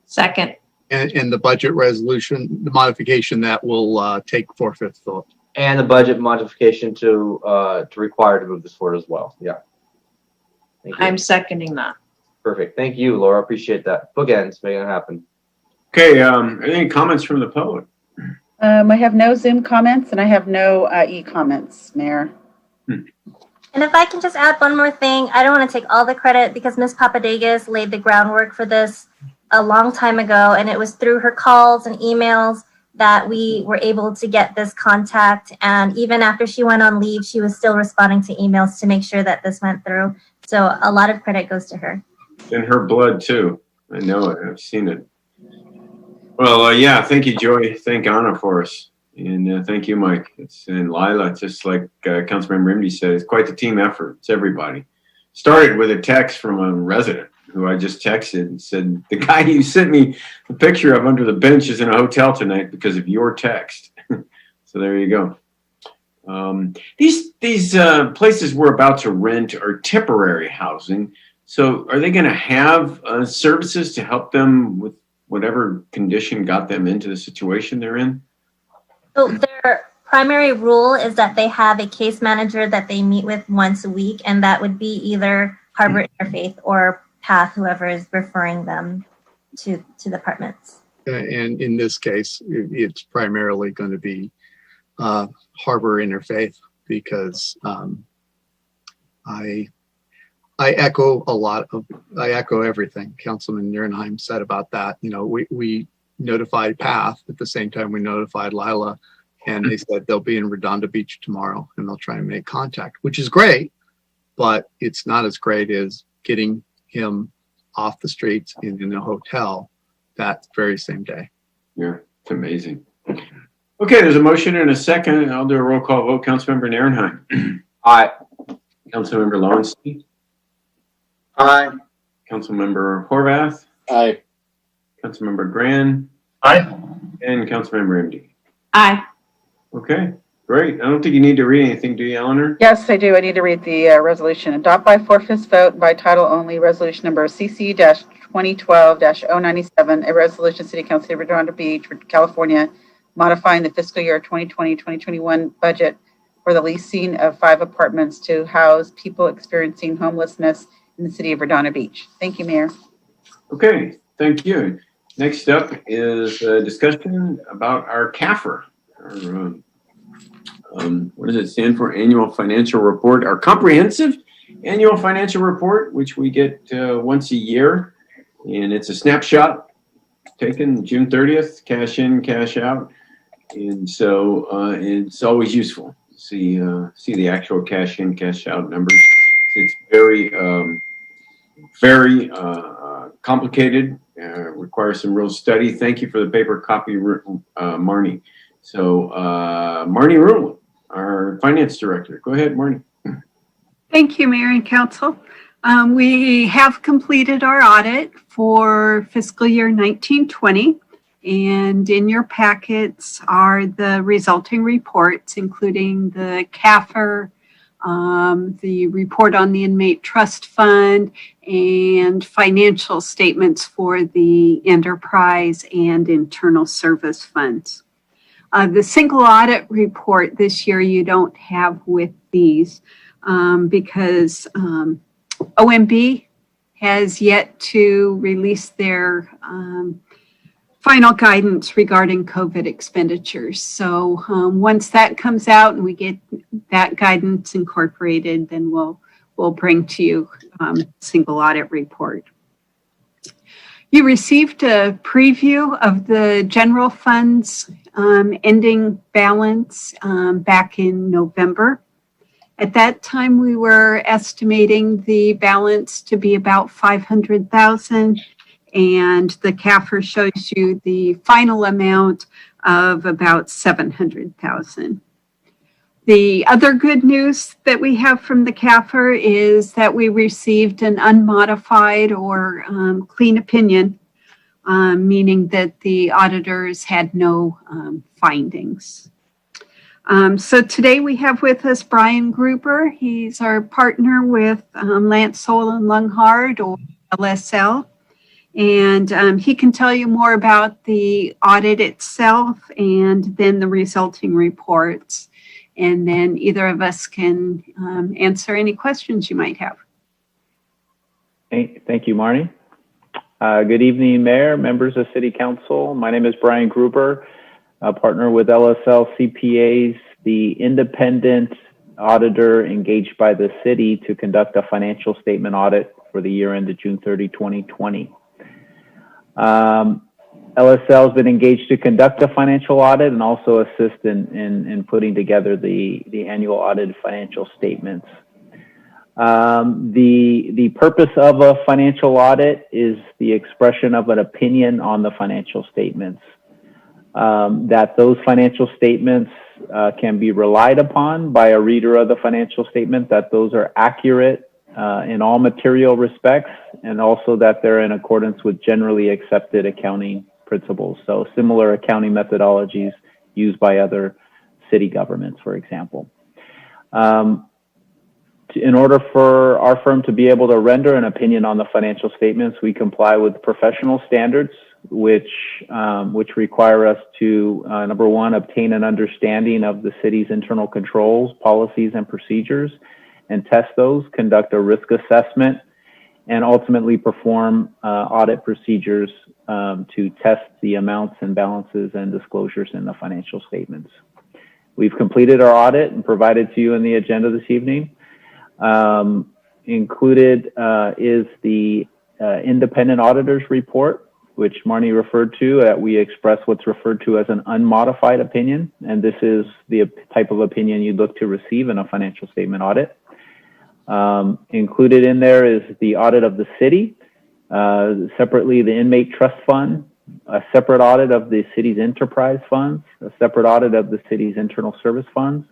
Second. And the budget resolution, the modification that will take 4/5 vote. And the budget modification to require to move this forward as well. Yeah. Thank you. I'm seconding that. Perfect. Thank you, Laura. Appreciate that. Bookends, making it happen. Okay, any comments from the public? I have no Zoom comments, and I have no e-comments, Mayor. And if I can just add one more thing, I don't want to take all the credit because Ms. Papadakis laid the groundwork for this a long time ago, and it was through her calls and emails that we were able to get this contact. And even after she went on leave, she was still responding to emails to make sure that this went through. So a lot of credit goes to her. In her blood too. I know it. I've seen it. Well, yeah. Thank you, Joy. Thank Anna for us, and thank you, Mike. And Lila. Just like Councilmember Rimdy said, it's quite the team effort. It's everybody. Started with a text from a resident who I just texted and said, "The guy you sent me the picture of under the bench is in a hotel tonight because of your text." So there you go. These places we're about to rent are temporary housing. So are they going to have services to help them with whatever condition got them into the situation they're in? So their primary rule is that they have a case manager that they meet with once a week, and that would be either Harbor Interfaith or PATH, whoever is referring them to departments. And in this case, it's primarily going to be Harbor Interfaith because I echo everything Councilman Nierenheim said about that. You know, we notified PATH at the same time we notified Lila, and they said they'll be in Redondo Beach tomorrow and they'll try and make contact, which is great, but it's not as great as getting him off the streets and in a hotel that very same day. Yeah, it's amazing. Okay, there's a motion and a second. I'll do a roll call vote. Councilmember Nierenheim. Aye. Councilmember Lowenstein. Aye. Councilmember Horvath. Aye. Councilmember Gran. Aye. And Councilmember MD. Aye. Okay, great. I don't think you need to read anything, do you, Eleanor? Yes, I do. I need to read the resolution. Adopt by 4/5 vote by title only, resolution number CC-2012-097, a resolution City Council of Redondo Beach, California, modifying the fiscal year 2020-2021 budget for the leasing of 5 apartments to house people experiencing homelessness in the city of Redondo Beach. Thank you, Mayor. Okay, thank you. Next up is a discussion about our CAFR. What does it stand for? Annual Financial Report. Our comprehensive annual financial report, which we get once a year. And it's a snapshot taken June 30th, cash in, cash out. And so it's always useful to see the actual cash in, cash out numbers. It's very complicated, requires some real study. Thank you for the paper copy, Marnie. So Marnie Ruhl, our finance director. Go ahead, Marnie. Thank you, Mayor and Council. We have completed our audit for fiscal year 1920, and in your packets are the resulting reports, including the CAFR, the report on the Inmate Trust Fund, and financial statements for the enterprise and internal service funds. The single audit report this year you don't have with these because OMB has yet to release their final guidance regarding COVID expenditures. So once that comes out and we get that guidance incorporated, then we'll bring to you single audit report. You received a preview of the general fund's ending balance back in November. At that time, we were estimating the balance to be about $500,000, and the CAFR shows you the final amount of about $700,000. The other good news that we have from the CAFR is that we received an unmodified or clean opinion, meaning that the auditors had no findings. So today we have with us Brian Gruber. He's our partner with Lance Soul and Lunghard, or LSL. And he can tell you more about the audit itself and then the resulting reports. And then either of us can answer any questions you might have. Thank you, Marnie. Good evening, Mayor, members of City Council. My name is Brian Gruber, a partner with LSL CPAs, the independent auditor engaged by the city to conduct a financial statement audit for the year ended June 30, 2020. LSL has been engaged to conduct a financial audit and also assist in putting together the annual audited financial statements. The purpose of a financial audit is the expression of an opinion on the financial statements. That those financial statements can be relied upon by a reader of the financial statement, that those are accurate in all material respects, and also that they're in accordance with generally accepted accounting principles. So similar accounting methodologies used by other city governments, for example. In order for our firm to be able to render an opinion on the financial statements, we comply with professional standards, which require us to, number one, obtain an understanding of the city's internal controls, policies, and procedures, and test those, conduct a risk assessment, and ultimately perform audit procedures to test the amounts and balances and disclosures in the financial statements. We've completed our audit and provided to you in the agenda this evening. Included is the independent auditor's report, which Marnie referred to, that we express what's referred to as an unmodified opinion. And this is the type of opinion you'd look to receive in a financial statement audit. Included in there is the audit of the city, separately the inmate trust fund, a separate audit of the city's enterprise funds, a separate audit of the city's internal service funds,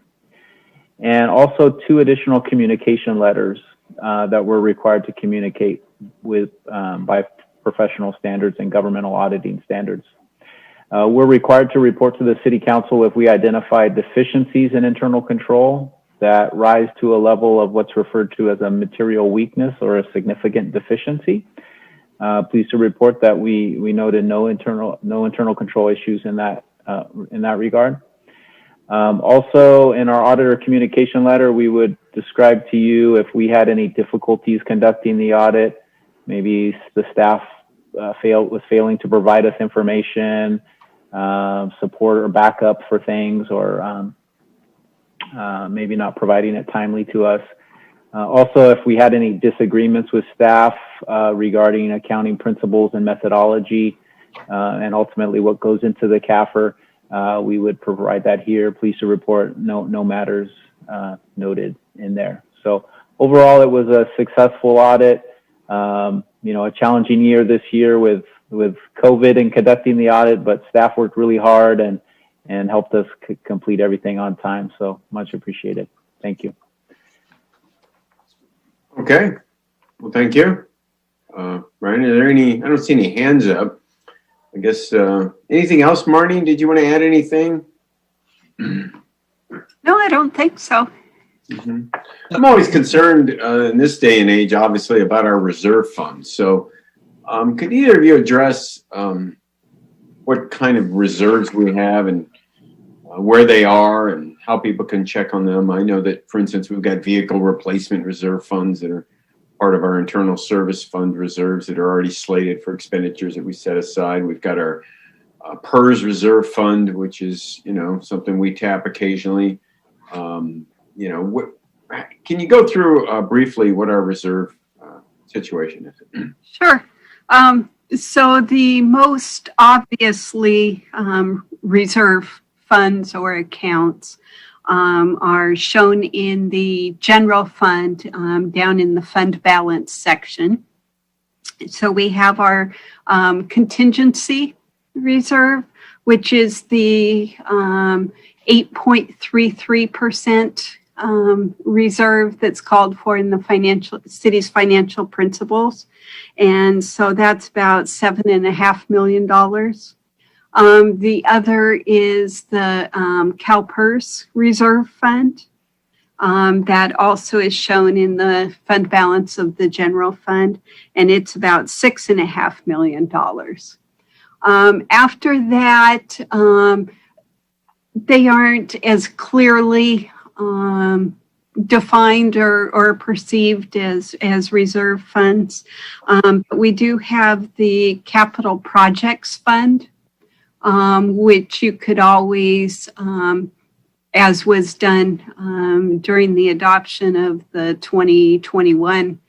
and also 2 additional communication letters that we're required to communicate with by professional standards and governmental auditing standards. We're required to report to the City Council if we identify deficiencies in internal control that rise to a level of what's referred to as a material weakness or a significant deficiency. Pleased to report that we noted no internal control issues in that regard. Also, in our auditor communication letter, we would describe to you if we had any difficulties conducting the audit, maybe the staff was failing to provide us information, support or backup for things, or maybe not providing it timely to us. Also, if we had any disagreements with staff regarding accounting principles and methodology, and ultimately what goes into the CAFR, we would provide that here. Pleased to report no matters noted in there. So overall, it was a successful audit. A challenging year this year with COVID and conducting the audit, but staff worked really hard and helped us complete everything on time. So much appreciated. Thank you. Okay. Well, thank you. Ryan, are there any, I don't see any hands up. I guess, anything else, Marnie? Did you want to add anything? No, I don't think so. Mm-hmm. I'm always concerned in this day and age, obviously, about our reserve funds. So could either of you address what kind of reserves we have and where they are and how people can check on them? I know that, for instance, we've got vehicle replacement reserve funds that are part of our internal service fund reserves that are already slated for expenditures that we set aside. We've got our PERS reserve fund, which is, something we tap occasionally. Can you go through briefly what our reserve situation is? Sure. So the most obviously reserve funds or accounts are shown in the general fund down in the fund balance section. So we have our contingency reserve, which is the 8.33% reserve that's called for in the city's financial principles. And so that's about $7.5 million. The other is the CalPERS Reserve Fund. That also is shown in the fund balance of the general fund, and it's about $6.5 million. After that, they aren't as clearly defined or perceived as reserve funds. But we do have the Capital Projects Fund, which you could always as was done during the adoption of the 2021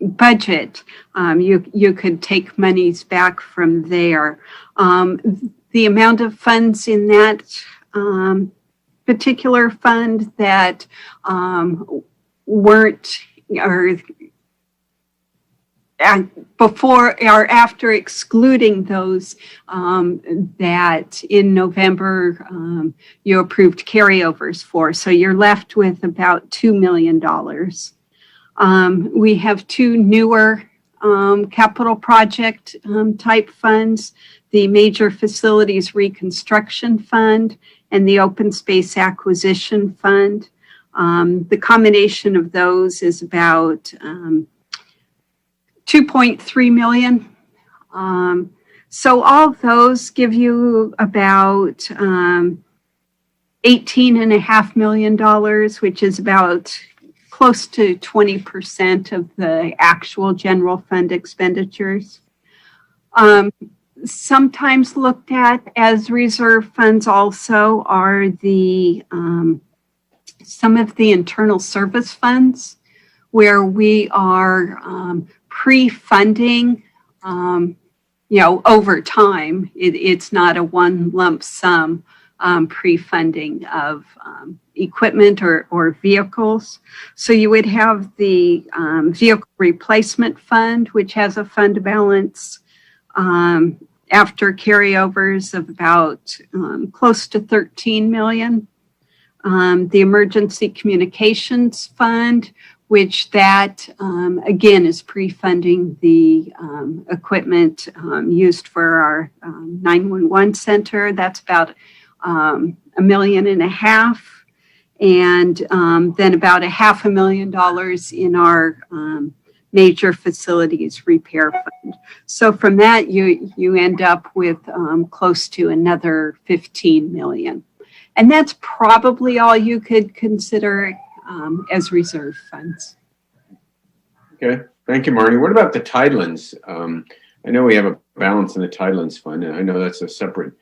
budget. You could take monies back from there. The amount of funds in that particular fund that weren't or before or after excluding those that in November you approved carryovers for. So you're left with about $2 million. We have two newer capital project type funds, the Major Facilities Reconstruction Fund and the Open Space Acquisition Fund. The combination of those is about 2.3 million. So all those give you about $18.5 million, which is about close to 20% of the actual general fund expenditures. Sometimes looked at as reserve funds also are the some of the internal service funds where we are pre-funding, over time. It's not a one lump sum pre-funding of equipment or vehicles. So you would have the vehicle replacement fund, which has a fund balance after carryovers of about close to 13 million. The emergency communications fund, which that again is pre-funding the equipment used for our 911 center. That's about $1.5 million, and then about $500,000 in our major facilities repair fund. So from that, you end up with close to another 15 million. And that's probably all you could consider as reserve funds. Okay, thank you, Marnie. What about the Tidelands? I know we have a balance in the Tidelands fund, and I know that's a separate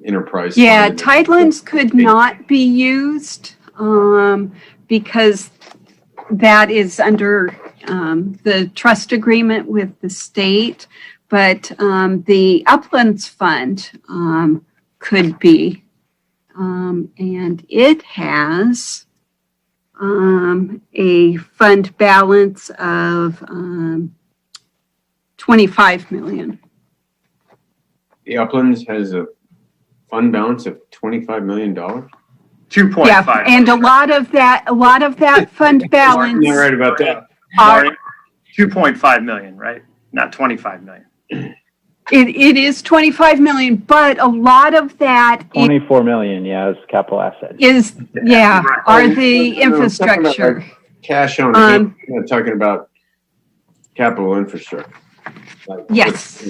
enterprise. Yeah, Tidelands could not be used because that is under the trust agreement with the state, but the Uplands Fund could be, and it has a fund balance of 25 million. The Uplands has a fund balance of $25 million. 2.5. Yeah, and a lot of that fund balance. You're right about that. 2.5 million, right? Not 25 million. It is 25 million, but a lot of that 24 million, yeah, is capital assets. is are the infrastructure. Cash on hand. I'm not talking about capital infrastructure. Like, yes.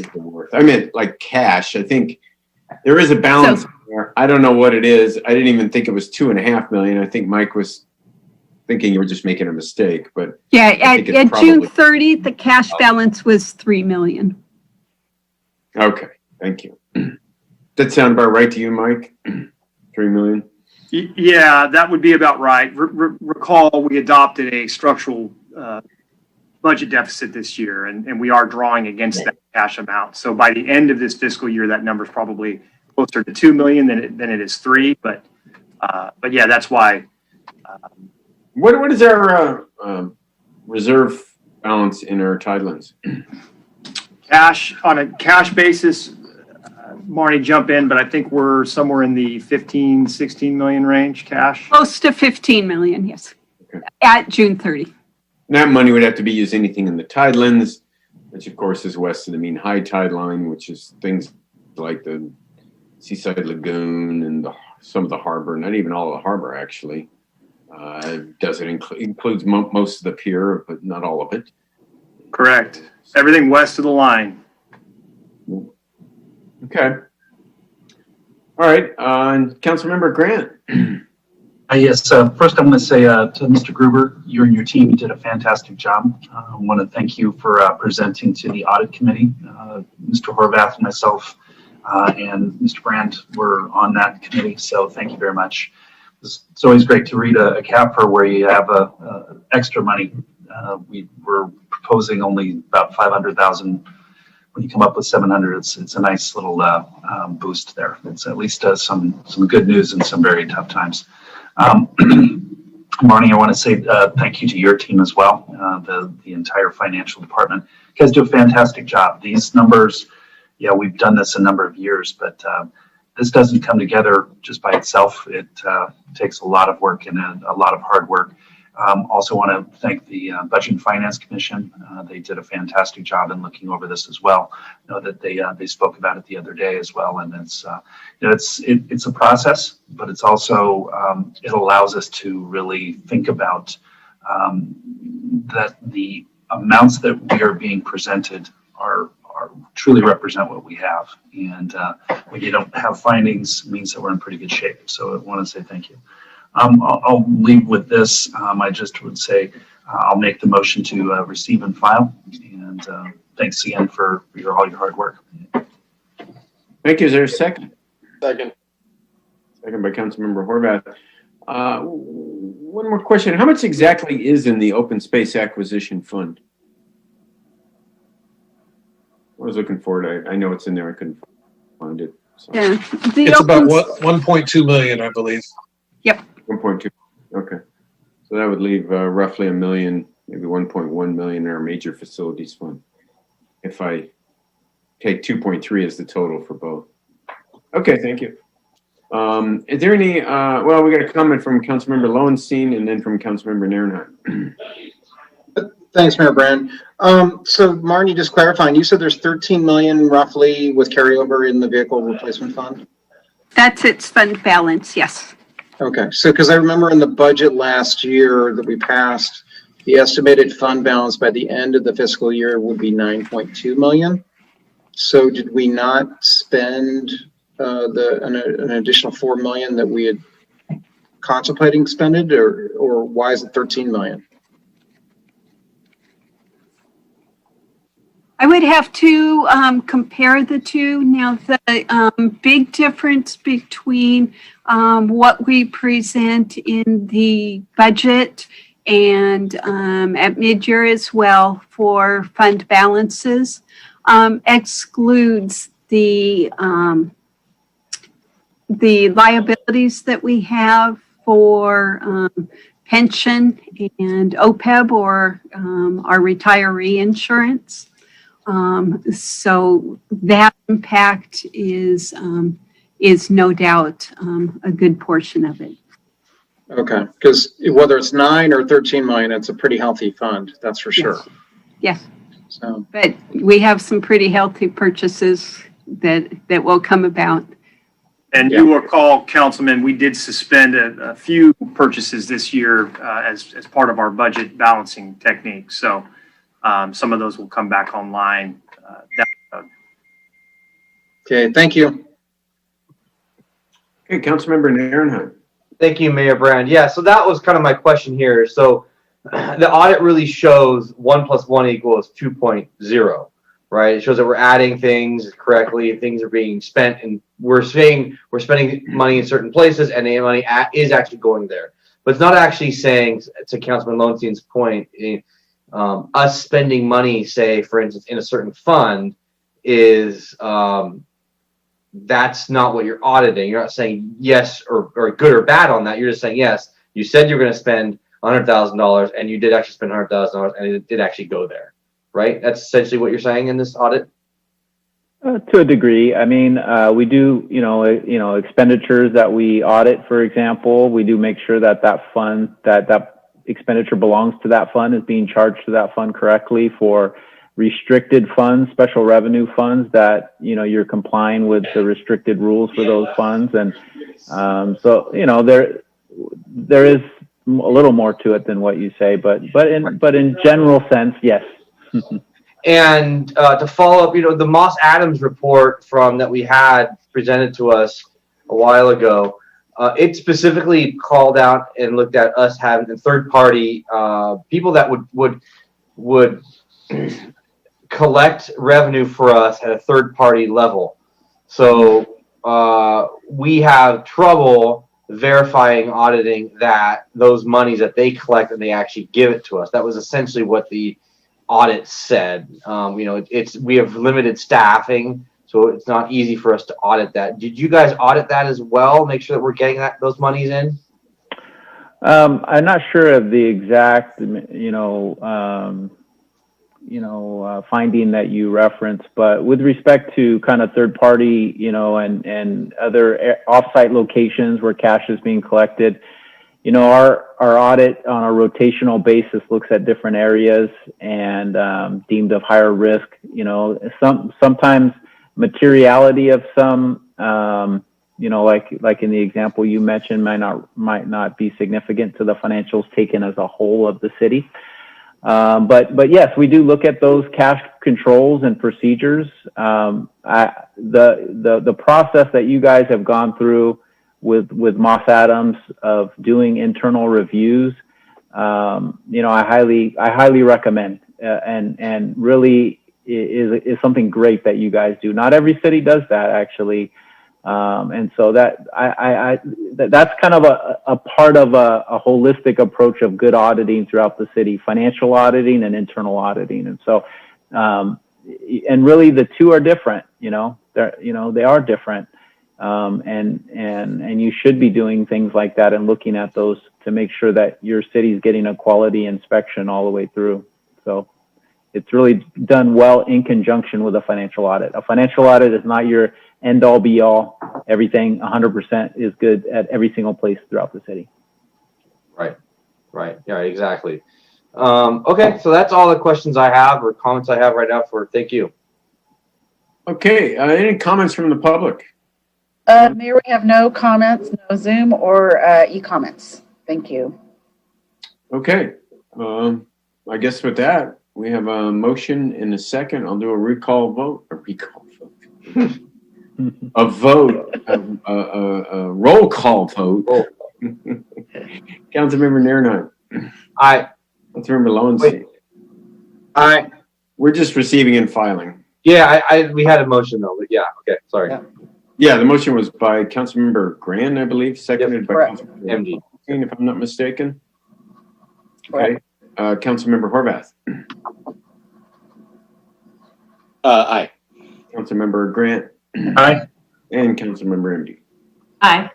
I meant like cash. I think there is a balance there. I don't know what it is. I didn't even think it was 2.5 million. I think Mike was thinking you were just making a mistake, but yeah, at June 30th, the cash balance was 3 million. Okay, thank you. That sound about right to you, Mike? 3 million? Yeah, that would be about right. Recall we adopted a structural budget deficit this year, and we are drawing against that cash amount. So by the end of this fiscal year, that number is probably closer to 2 million than it is 3. But yeah, that's why. What is our reserve balance in our Tidelands? Cash on a cash basis, Marnie, jump in, but I think we're somewhere in the 15, 16 million range cash. Close to 15 million, yes, okay. At June 30. And that money would have to be used anything in the Tidelands, which of course is west of the mean high tide line, which is things like the Seaside Lagoon and some of the harbor, not even all of the harbor actually. Includes most of the pier, but not all of it. Correct. Everything west of the line. Okay. All right. Councilmember Grant. Yes. First, I want to say to Mr. Gruber, you and your team did a fantastic job. I want to thank you for presenting to the audit committee. Mr. Horvath and myself and Mr. Brandt were on that committee. So thank you very much. It's always great to read a CAFR where you have extra money. We were proposing only about 500,000. When you come up with 700, it's a nice little boost there. It's at least some good news in some very tough times. Marnie, I want to say thank you to your team as well, the entire financial department. You guys do a fantastic job. These numbers, yeah, we've done this a number of years, but this doesn't come together just by itself. It takes a lot of work and a lot of hard work. Also want to thank the Budget and Finance Commission. They did a fantastic job in looking over this as well. I know that they spoke about it the other day as well, and it's it's a process, but it's also it allows us to really think about that the amounts that we are being presented are truly represent what we have, and when you don't have findings, it means that we're in pretty good shape. So I want to say thank you. I'll leave with this. I just would say I'll make the motion to receive and file. And thanks again for all your hard work. Thank you. Is there a second? Second. Second by Councilmember Horvath. One more question. How much exactly is in the Open Space Acquisition Fund? I was looking for it. I know it's in there. I couldn't find it. So. Yeah. It's about 1.2 million, I believe. Yep. 1.2. Okay. So that would leave roughly $1 million, maybe 1.1 million in our major facilities fund. If I take 2.3 as the total for both. Okay, thank you. Is there any, well, we got a comment from Councilmember Lowenstein and then from Councilmember Nierenheim. Thanks, Mayor Brand. So Marnie, just clarifying, you said there's 13 million roughly with carryover in the vehicle replacement fund? That's its fund balance, yes. Okay, so because I remember in the budget last year that we passed, the estimated fund balance by the end of the fiscal year would be 9.2 million. So did we not spend an additional 4 million that we had contemplating spending, or why is it 13 million? I would have to compare the two. Now, the big difference between what we present in the budget and at mid-year as well for fund balances excludes the liabilities that we have for pension and OPEB or our retiree insurance. So that impact is no doubt a good portion of it. Okay, because whether it's 9 or 13 million, it's a pretty healthy fund, that's for sure. Yes. So, but we have some pretty healthy purchases that will come about. And you will recall, Councilman, we did suspend a few purchases this year as part of our budget balancing technique. So some of those will come back online down the road. Okay, thank you. Okay, Councilmember Nierenheim. Thank you, Mayor Brand. Yeah, so that was kind of my question here. So the audit really shows 1 + 1 = 2.0, right? It shows that we're adding things correctly, things are being spent, and we're saying we're spending money in certain places, and the money is actually going there. But it's not actually saying, to Councilman Lowenstein's point, us spending money, say, for instance, in a certain fund is that's not what you're auditing. You're not saying yes or good or bad on that. You're just saying, yes, you said you're going to spend $100,000 and you did actually spend $100,000 and it did actually go there, right? That's essentially what you're saying in this audit? To a degree. I mean, we do, expenditures that we audit, for example, we do make sure that that fund, that expenditure belongs to that fund, is being charged to that fund correctly. For restricted funds, special revenue funds, that, you're complying with the restricted rules for those funds. And so, there is a little more to it than what you say, but in general sense, yes. And to follow up, the Moss Adams report that we had presented to us a while ago, it specifically called out and looked at us having a third party people that would collect revenue for us at a third party level. So we have trouble verifying, auditing that those monies that they collect and they actually give it to us. That was essentially what the audit said. We have limited staffing, so it's not easy for us to audit that. Did you guys audit that as well? Make sure that we're getting those monies in? I'm not sure of the exact, finding that you referenced, but with respect to kind of third party, and other offsite locations where cash is being collected, our audit on a rotational basis looks at different areas and deemed of higher risk. Sometimes materiality of some, like in the example you mentioned, might not be significant to the financials taken as a whole of the city. But yes, we do look at those cash controls and procedures. The process that you guys have gone through with Moss Adams of doing internal reviews, I highly recommend, and really is something great that you guys do. Not every city does that, actually. And so that's kind of a part of a holistic approach of good auditing throughout the city, financial auditing and internal auditing. And so, and really the two are different, they are different. And you should be doing things like that and looking at those to make sure that your city's getting a quality inspection all the way through. So it's really done well in conjunction with a financial audit. A financial audit is not your end all be all. Everything 100% is good at every single place throughout the city. Right. Yeah, exactly. Okay, so that's all the questions I have or comments I have right now thank you. Okay, any comments from the public? Mayor, we have no comments, no Zoom or e-comments. Thank you. Okay, I guess with that, we have a motion in a second. I'll do a recall vote. A roll call vote. Councilmember Nairnine. Aye. Councilmember Lowenstein. Aye. We're just receiving and filing. Yeah, we had a motion though, but yeah, okay, sorry. Yeah, the motion was by Councilmember Grand, I believe, seconded by Councilmember MD. If I'm not mistaken. Okay. Councilmember Horvath. Aye. Councilmember Grant. Aye. And Councilmember MD. Aye.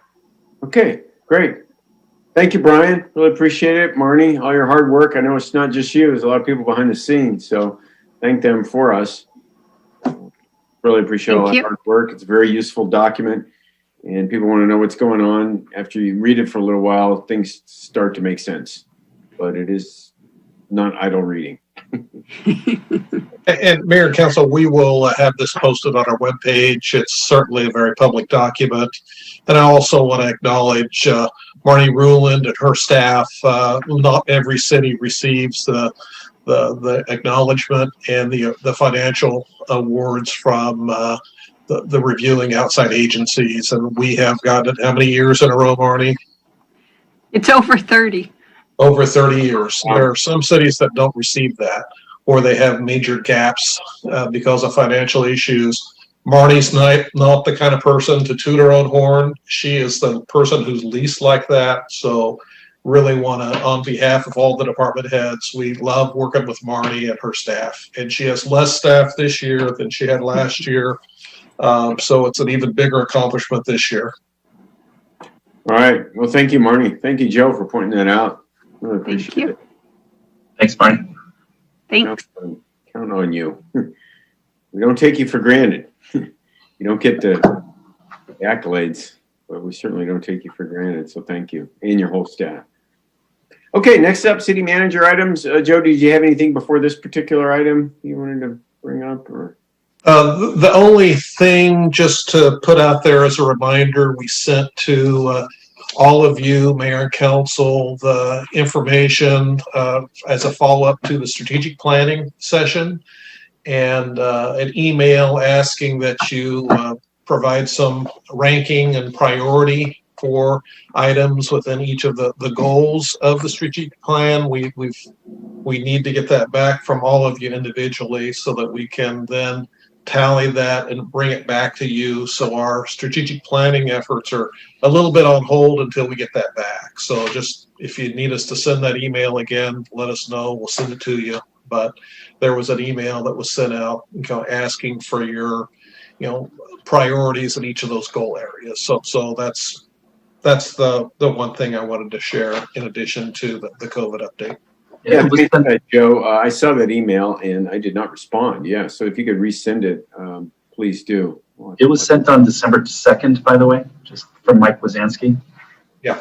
Okay, great. Thank you, Brian. Really appreciate it. Marnie, all your hard work. I know it's not just you. There's a lot of people behind the scenes, so thank them for us. Really appreciate all that hard work. It's a very useful document, and people want to know what's going on. After you read it for a little while, things start to make sense, but it is not idle reading. And Mayor and Council, we will have this posted on our webpage. It's certainly a very public document. And I also want to acknowledge Marnie Ruland and her staff. Not every city receives the acknowledgement and the financial awards from the reviewing outside agencies. And we have gotten it how many years in a row, Marnie? It's over 30. Over 30 years. There are some cities that don't receive that, or they have major gaps because of financial issues. Marnie's not the kind of person to toot her own horn. She is the person who's least like that. So really want to, on behalf of all the department heads, we love working with Marnie and her staff. And she has less staff this year than she had last year. So it's an even bigger accomplishment this year. All right. Well, thank you, Marnie. Thank you, Joe, for pointing that out. Really appreciate it. Thanks, Marnie. Thanks. Count on you. We don't take you for granted. You don't get the accolades, but we certainly don't take you for granted. So thank you and your whole staff. Okay, next up, city manager items. Joe, did you have anything before this particular item you wanted to bring up? Or the only thing just to put out there as a reminder, we sent to all of you, Mayor and Council, the information as a follow-up to the strategic planning session, and an email asking that you provide some ranking and priority for items within each of the goals of the strategic plan. We need to get that back from all of you individually so that we can then tally that and bring it back to you. So our strategic planning efforts are a little bit on hold until we get that back. So just if you need us to send that email again, let us know. We'll send it to you. But there was an email that was sent out, asking for your, priorities in each of those goal areas. So that's the one thing I wanted to share in addition to the COVID update. Yeah, Joe, I saw that email and I did not respond. Yeah, so if you could resend it, please do. It was sent on December 2nd, by the way, just from Mike Wazansky. Yeah.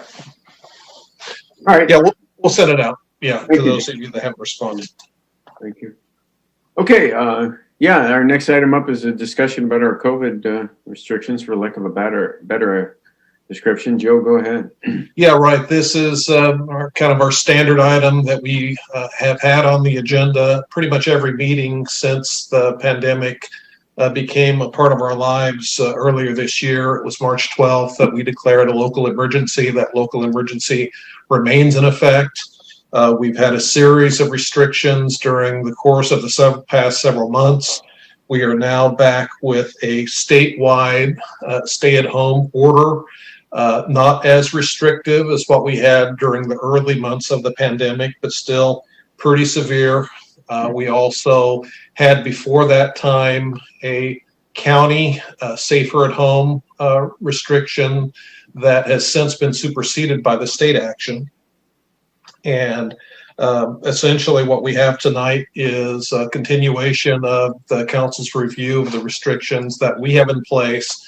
All right. Yeah, we'll send it out. Yeah, Thank to you. those of you that haven't responded. Thank you. Okay, our next item up is a discussion about our COVID restrictions, for lack of a better description. Joe, go ahead. Yeah, right. This is our standard item that we have had on the agenda pretty much every meeting since the pandemic became a part of our lives earlier this year. It was March 12th that we declared a local emergency. That local emergency remains in effect. We've had a series of restrictions during the course of the past several months. We are now back with a statewide stay-at-home order. Not as restrictive as what we had during the early months of the pandemic, but still pretty severe. We also had before that time a county safer at home restriction that has since been superseded by the state action. And essentially what we have tonight is a continuation of the council's review of the restrictions that we have in place.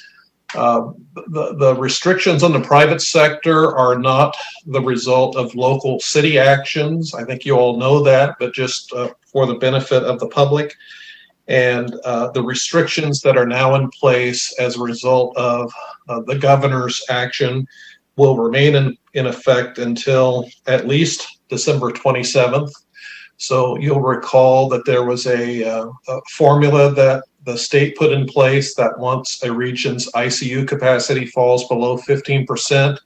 The restrictions on the private sector are not the result of local city actions. I think you all know that, but just for the benefit of the public. And the restrictions that are now in place as a result of the governor's action will remain in effect until at least December 27th. So you'll recall that there was a formula that the state put in place that once a region's ICU capacity falls below 15%,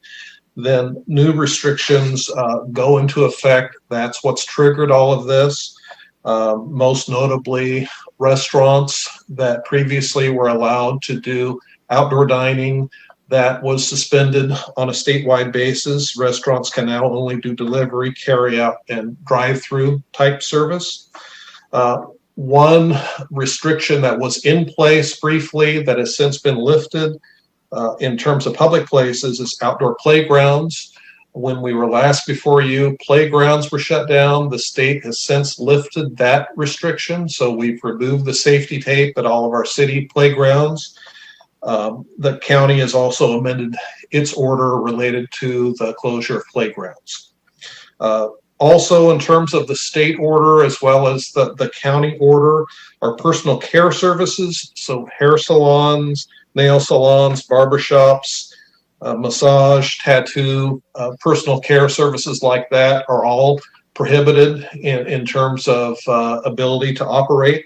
then new restrictions go into effect. That's what's triggered all of this. Most notably, restaurants that previously were allowed to do outdoor dining, that was suspended on a statewide basis. Restaurants can now only do delivery, carry out, and drive-through type service. One restriction that was in place briefly that has since been lifted in terms of public places is outdoor playgrounds. When we were last before you, playgrounds were shut down. The state has since lifted that restriction. So we've removed the safety tape at all of our city playgrounds. The county has also amended its order related to the closure of playgrounds. Also, in terms of the state order as well as the county order, are personal care services, so hair salons, nail salons, barbershops, massage, tattoo, personal care services like that are all prohibited in terms of ability to operate.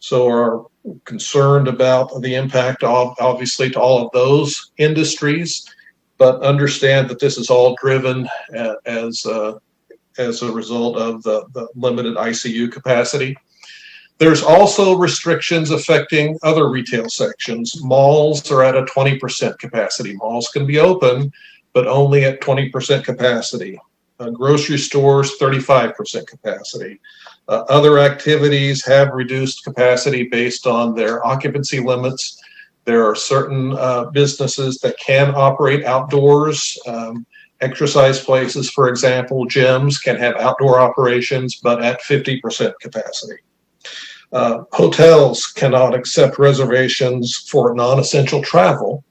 So are concerned about the impact obviously to all of those industries, but understand that this is all driven as a result of the limited ICU capacity. There's also restrictions affecting other retail sections. Malls are at a 20% capacity. Malls can be open, but only at 20% capacity. Grocery stores, 35% capacity. Other activities have reduced capacity based on their occupancy limits. There are certain businesses that can operate outdoors. Exercise places, for example, gyms can have outdoor operations, but at 50% capacity. Hotels cannot accept reservations for non-essential travel.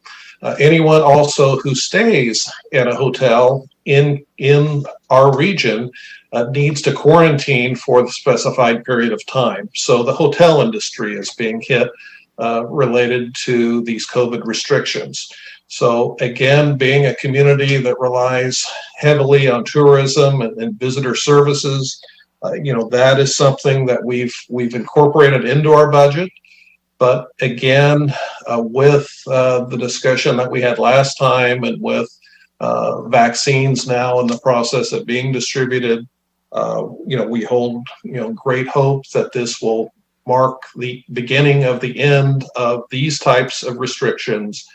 Anyone also who stays at a hotel in our region needs to quarantine for the specified period of time. So the hotel industry is being hit related to these COVID restrictions. So again, being a community that relies heavily on tourism and visitor services, that is something that we've incorporated into our budget. But again, with the discussion that we had last time and with vaccines now in the process of being distributed, we hold great hope that this will mark the beginning of the end of these types of restrictions.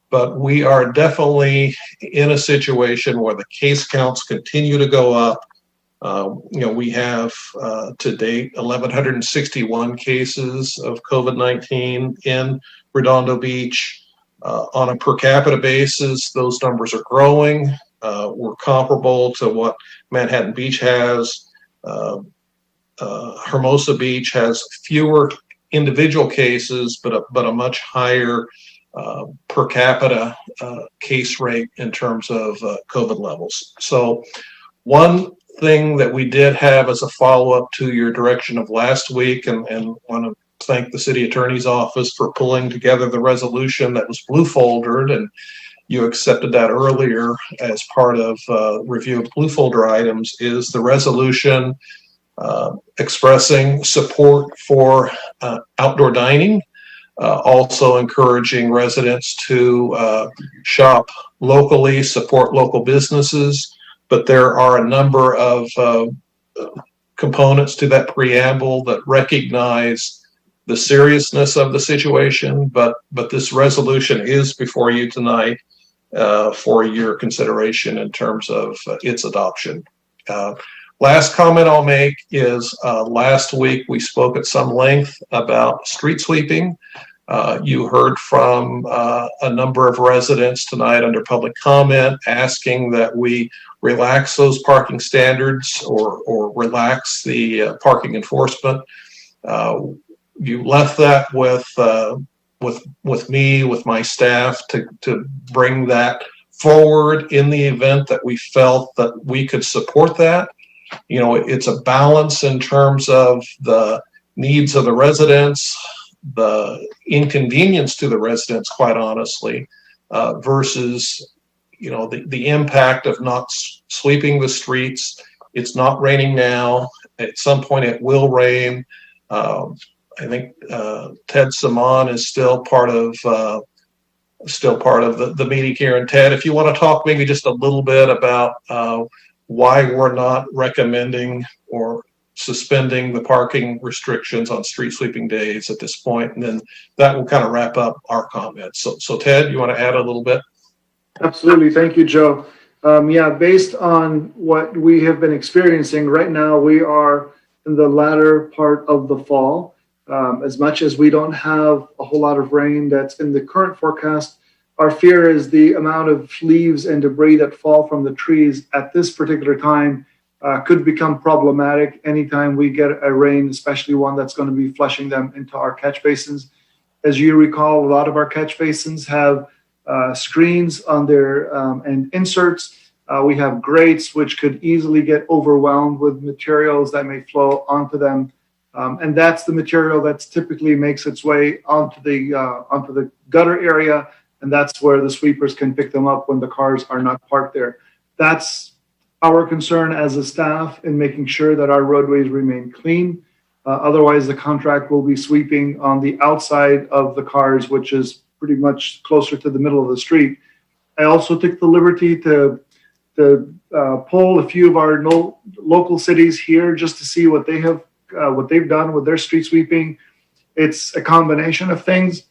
But we are definitely in a situation where the case counts continue to go up. We have to date 1,161 cases of COVID-19 in Redondo Beach. On a per capita basis, those numbers are growing. We're comparable to what Manhattan Beach has. Hermosa Beach has fewer individual cases, but a much higher per capita case rate in terms of COVID levels. So one thing that we did have as a follow-up to your direction of last week, and want to thank the city attorney's office for pulling together the resolution that was blue foldered, and you accepted that earlier as part of review of blue folder items, is the resolution expressing support for outdoor dining, also encouraging residents to shop locally, support local businesses. But there are a number of components to that preamble that recognize the seriousness of the situation, but this resolution is before you tonight for your consideration in terms of its adoption. Last comment I'll make is last week we spoke at some length about street sweeping. You heard from a number of residents tonight under public comment asking that we relax those parking standards or relax the parking enforcement. You left that with me, with my staff, to bring that forward in the event that we felt that we could support that. It's a balance in terms of the needs of the residents, the inconvenience to the residents, quite honestly, versus the impact of not sweeping the streets. It's not raining now. At some point it will rain. I think Ted Simon is still part of the meeting here. And Ted, if you want to talk maybe just a little bit about why we're not recommending or suspending the parking restrictions on street sweeping days at this point, and then that will kind of wrap up our comments. So Ted, you want to add a little bit? Absolutely. Thank you, Joe. Based on what we have been experiencing right now, we are in the latter part of the fall. As much as we don't have a whole lot of rain that's in the current forecast, our fear is the amount of leaves and debris that fall from the trees at this particular time could become problematic anytime we get a rain, especially one that's going to be flushing them into our catch basins. As you recall, a lot of our catch basins have screens on there and inserts. We have grates which could easily get overwhelmed with materials that may flow onto them. And that's the material that typically makes its way onto the gutter area, and that's where the sweepers can pick them up when the cars are not parked there. That's our concern as a staff in making sure that our roadways remain clean. Otherwise, the contract will be sweeping on the outside of the cars, which is pretty much closer to the middle of the street. I also took the liberty to poll a few of our local cities here just to see what they've done with their street sweeping. It's a combination of things.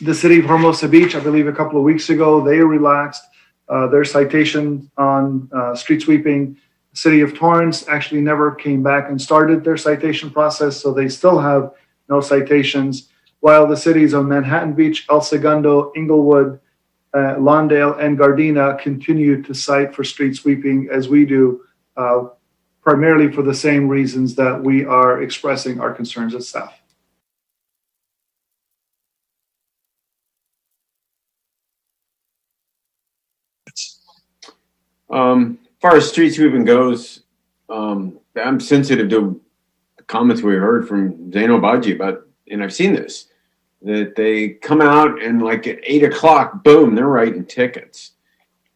The city of Hermosa Beach, I believe a couple of weeks ago, they relaxed their citation on street sweeping. The city of Torrance actually never came back and started their citation process, so they still have no citations, while the cities of Manhattan Beach, El Segundo, Inglewood, Lawndale, and Gardena continue to cite for street sweeping as we do, primarily for the same reasons that we are expressing our concerns as staff. As far as street sweeping goes, I'm sensitive to the comments we heard from Zaino Baji about, and I've seen this, that they come out and like at 8 o'clock, boom, they're writing tickets.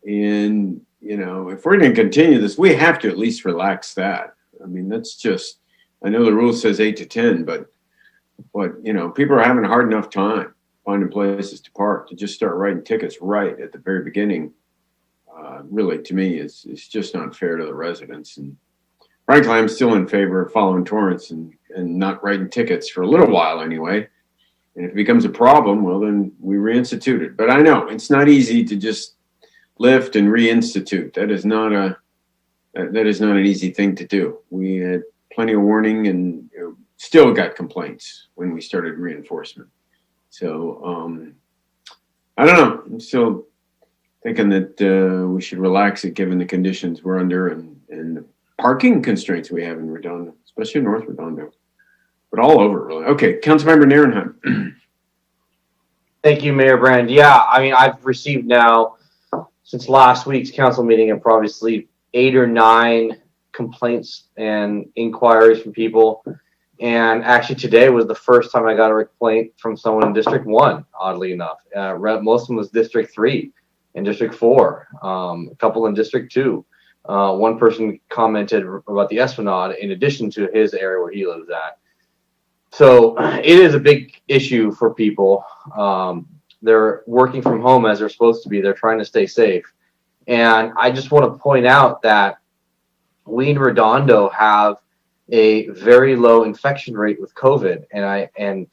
And, if we're going to continue this, we have to at least relax that. I mean, that's just, I know the rule says 8 to 10, but people are having a hard enough time finding places to park. To just start writing tickets right at the very beginning, really, to me, is just not fair to the residents. And frankly, I'm still in favor of following Torrance and and not writing tickets for a little while anyway. And if it becomes a problem, well, then we reinstitute it. But I know it's not easy to just lift and reinstitute. That is not an easy thing to do. We had plenty of warning and still got complaints when we started reinforcement. So I don't know. I'm still thinking that we should relax it given the conditions we're under and the parking constraints we have in Redondo, especially in North Redondo, but all over really. Okay, Councilmember Narenheim. Thank you, Mayor Brand. Yeah, I mean, I've received now, since last week's council meeting, I've probably received 8 or 9 complaints and inquiries from people. And actually today was the first time I got a complaint from someone in District 1, oddly enough. Most of them was District 3 and District 4, a couple in District 2. One person commented about the Esplanade in addition to his area where he lives at. So it is a big issue for people. They're working from home as they're supposed to be. They're trying to stay safe. And I just want to point out that we in Redondo have a very low infection rate with COVID. And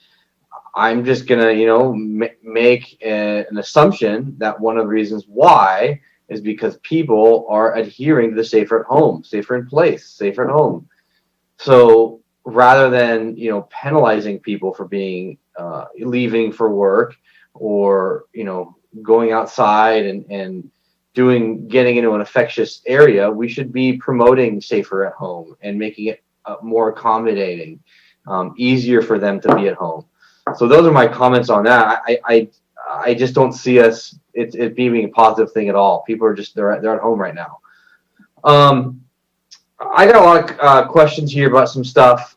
I'm just gonna, make an assumption that one of the reasons why is because people are adhering to the safer at home, safer in place, safer at home. So rather than, penalizing people for being, leaving for work or, going outside and getting into an infectious area, we should be promoting safer at home and making it more accommodating, easier for them to be at home. So those are my comments on that. I just don't see it being a positive thing at all. People are they're at home right now. I got a lot of questions here about some stuff.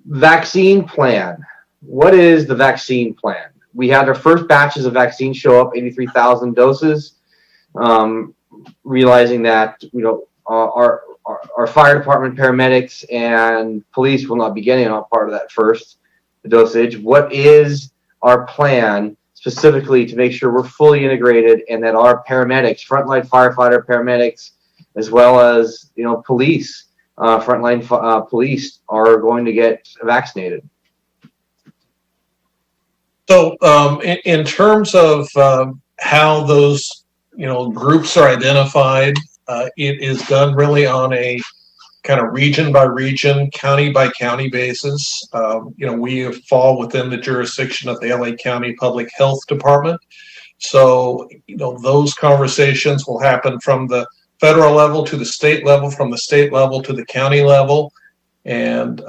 Vaccine plan. What is the vaccine plan? We had our first batches of vaccine show up, 83,000 doses. Realizing that our fire department, paramedics, and police will not be getting a part of that first dosage. What is our plan specifically to make sure we're fully integrated and that our paramedics, frontline firefighter paramedics, as well as police, frontline police are going to get vaccinated? So in terms of how those groups are identified, it is done really on a kind of region by region, county by county basis. We fall within the jurisdiction of the LA County Public Health Department. So, those conversations will happen from the federal level to the state level, from the state level to the county level. And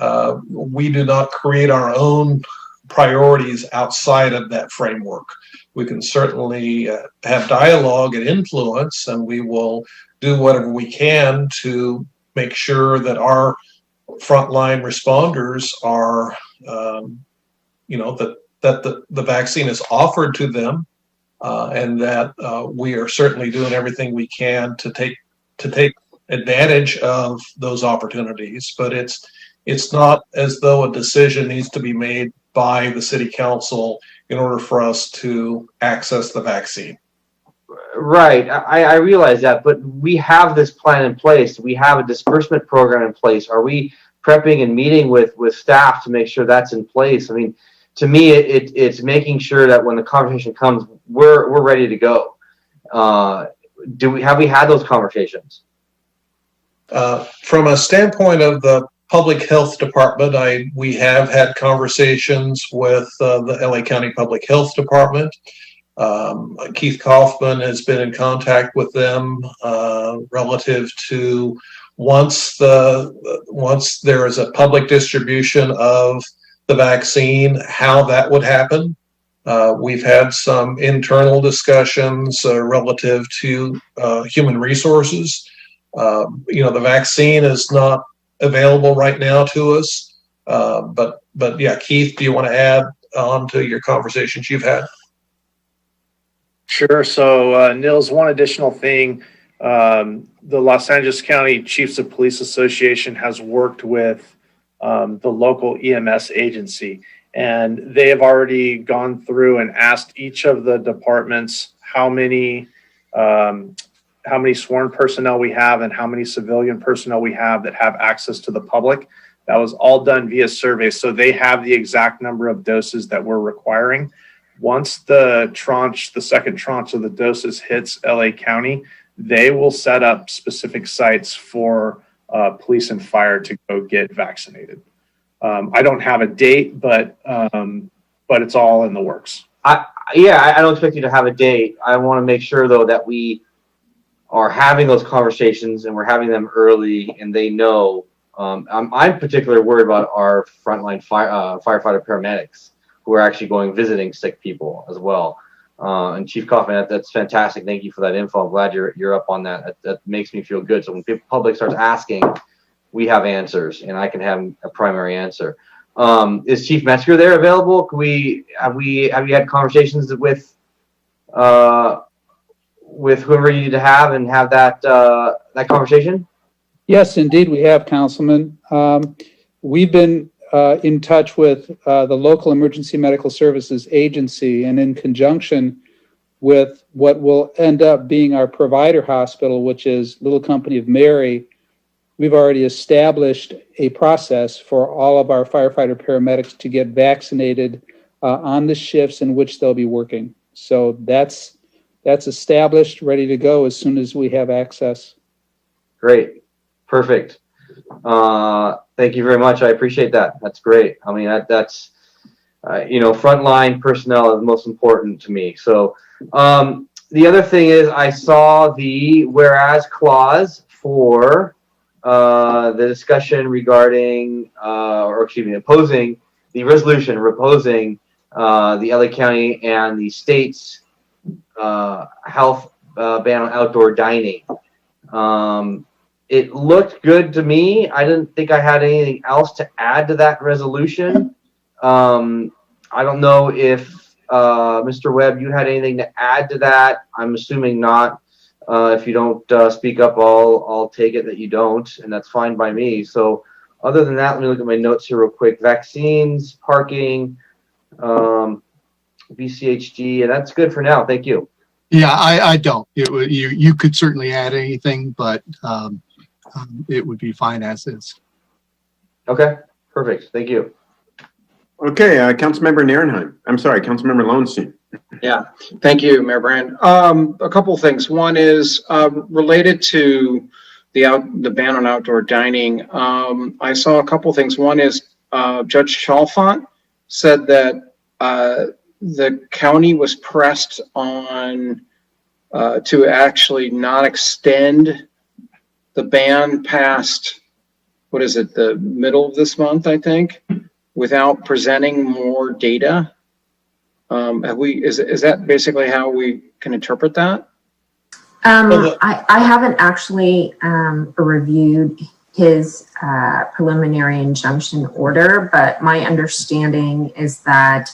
we do not create our own priorities outside of that framework. We can certainly have dialogue and influence, and we will do whatever we can to make sure that our frontline responders are, that the vaccine is offered to them, and that we are certainly doing everything we can to take advantage of those opportunities. But it's not as though a decision needs to be made by the city council in order for us to access the vaccine. Right, I realize that, but we have this plan in place. We have a disbursement program in place. Are we prepping and meeting with staff to make sure that's in place? I mean, to me, it's making sure that when the conversation comes, we're ready to go. Have we had those conversations? From a standpoint of the Public Health Department, we have had conversations with the LA County Public Health Department. Keith Kaufman has been in contact with them relative to once there is a public distribution of the vaccine, how that would happen. We've had some internal discussions relative to human resources. The vaccine is not available right now to us, but yeah, Keith, do you want to add on to your conversations you've had? Sure. So, Nils, one additional thing, the Los Angeles County Chiefs of Police Association has worked with the local EMS agency, and they have already gone through and asked each of the departments how many sworn personnel we have and how many civilian personnel we have that have access to the public. That was all done via survey. So they have the exact number of doses that we're requiring. Once the second tranche of the doses hits LA County, they will set up specific sites for police and fire to go get vaccinated. I don't have a date, but it's all in the works. I don't expect you to have a date. I want to make sure though that we are having those conversations and we're having them early and they know. I'm particularly worried about our frontline firefighter paramedics who are actually going visiting sick people as well. And Chief Kaufman, that's fantastic. Thank you for that info. I'm glad you're up on that. That makes me feel good. So when the public starts asking, we have answers, and I can have a primary answer. Is Chief Metzger there available? Have you had conversations with whoever you need to have and have that conversation? Yes, indeed, we have, Councilman. We've been in touch with the local emergency medical services agency, and in conjunction with what will end up being our provider hospital, which is Little Company of Mary, we've already established a process for all of our firefighter paramedics to get vaccinated on the shifts in which they'll be working. So that's established, ready to go as soon as we have access. Great. Perfect. Thank you very much. I appreciate that. That's great. I mean, that's frontline personnel is most important to me. So the other thing is I saw the whereas clause for the discussion regarding, opposing the resolution opposing the LA County and the state's health ban on outdoor dining. It looked good to me. I didn't think I had anything else to add to that resolution. I don't know if Mr. Webb, you had anything to add to that. I'm assuming not. If you don't speak up, I'll take it that you don't, and that's fine by me. So other than that, let me look at my notes here real quick. Vaccines, parking, BCHD, and that's good for now. Thank you. Yeah, I don't. You could certainly add anything, but it would be fine as is. Okay, perfect. Thank you. Okay, Councilmember Nierenheim. I'm sorry, Councilmember Lowenstein. Yeah, thank you, Mayor Brand. A couple of things. One is related to the ban on outdoor dining. I saw a couple of things. One is Judge Chalfant said that the county was pressed on to actually not extend the ban past, what is it, the middle of this month, I think, without presenting more data. Is that basically how we can interpret that? I haven't actually reviewed his preliminary injunction order, but my understanding is that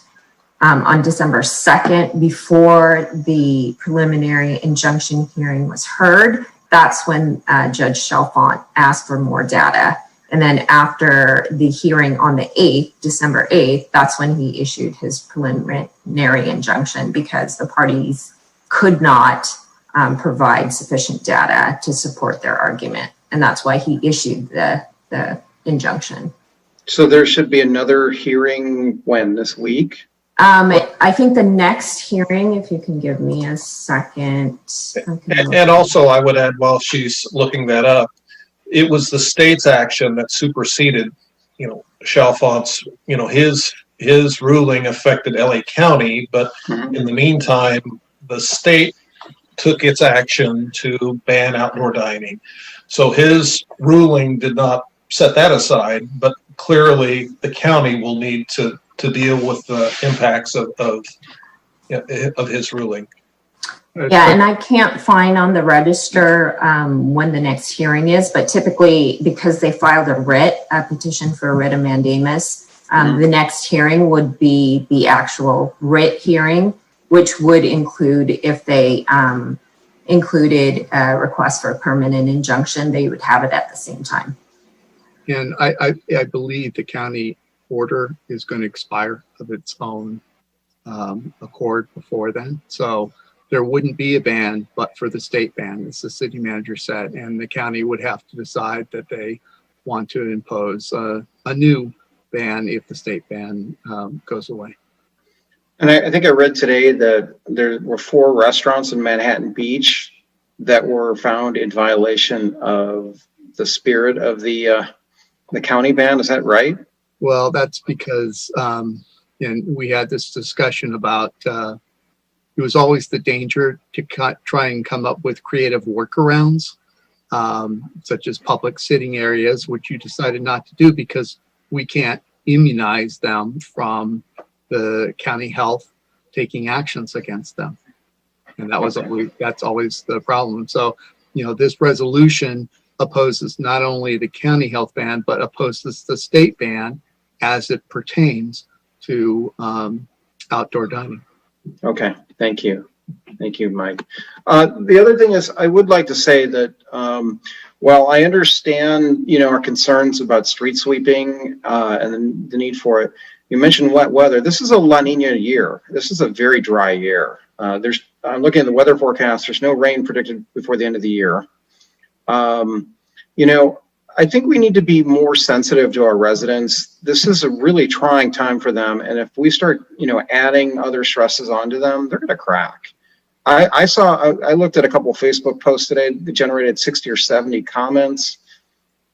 on December 2nd, before the preliminary injunction hearing was heard, that's when Judge Chalfant asked for more data. And then after the hearing on the 8th, December 8th, that's when he issued his preliminary injunction because the parties could not provide sufficient data to support their argument. And that's why he issued the injunction. So there should be another hearing when, this week? I think the next hearing, if you can give me a second. And also I would add, while she's looking that up, it was the state's action that superseded, Chalfant's, his ruling affected LA County, but in the meantime, the state took its action to ban outdoor dining. So his ruling did not set that aside, but clearly the county will need to deal with the impacts of his ruling. Yeah, and I can't find on the register when the next hearing is, but typically because they filed a petition for a writ of mandamus, the next hearing would be the actual writ hearing, which would include, if they included a request for a permanent injunction, they would have it at the same time. And I believe the county order is going to expire of its own accord before then. So there wouldn't be a ban but for the state ban, as the city manager said, and the county would have to decide that they want to impose a new ban if the state ban goes away. And I think I read today that there were 4 restaurants in Manhattan Beach that were found in violation of the spirit of the county ban. Is that right? Well, that's because, and we had this discussion about, it was always the danger to try and come up with creative workarounds, such as public sitting areas, which you decided not to do because we can't immunize them from the county health taking actions against them. And that's always the problem. So, this resolution opposes not only the county health ban, but opposes the state ban as it pertains to outdoor dining. Okay, thank you. Thank you, Mike. The other thing is, I would like to say that while I understand, our concerns about street sweeping and the need for it, you mentioned wet weather. This is a La Nina year. This is a very dry year. I'm looking at the weather forecast. There's no rain predicted before the end of the year. I think we need to be more sensitive to our residents. This is a really trying time for them. And if we start, adding other stresses onto them, they're going to crack. I looked at a couple of Facebook posts today that generated 60 or 70 comments,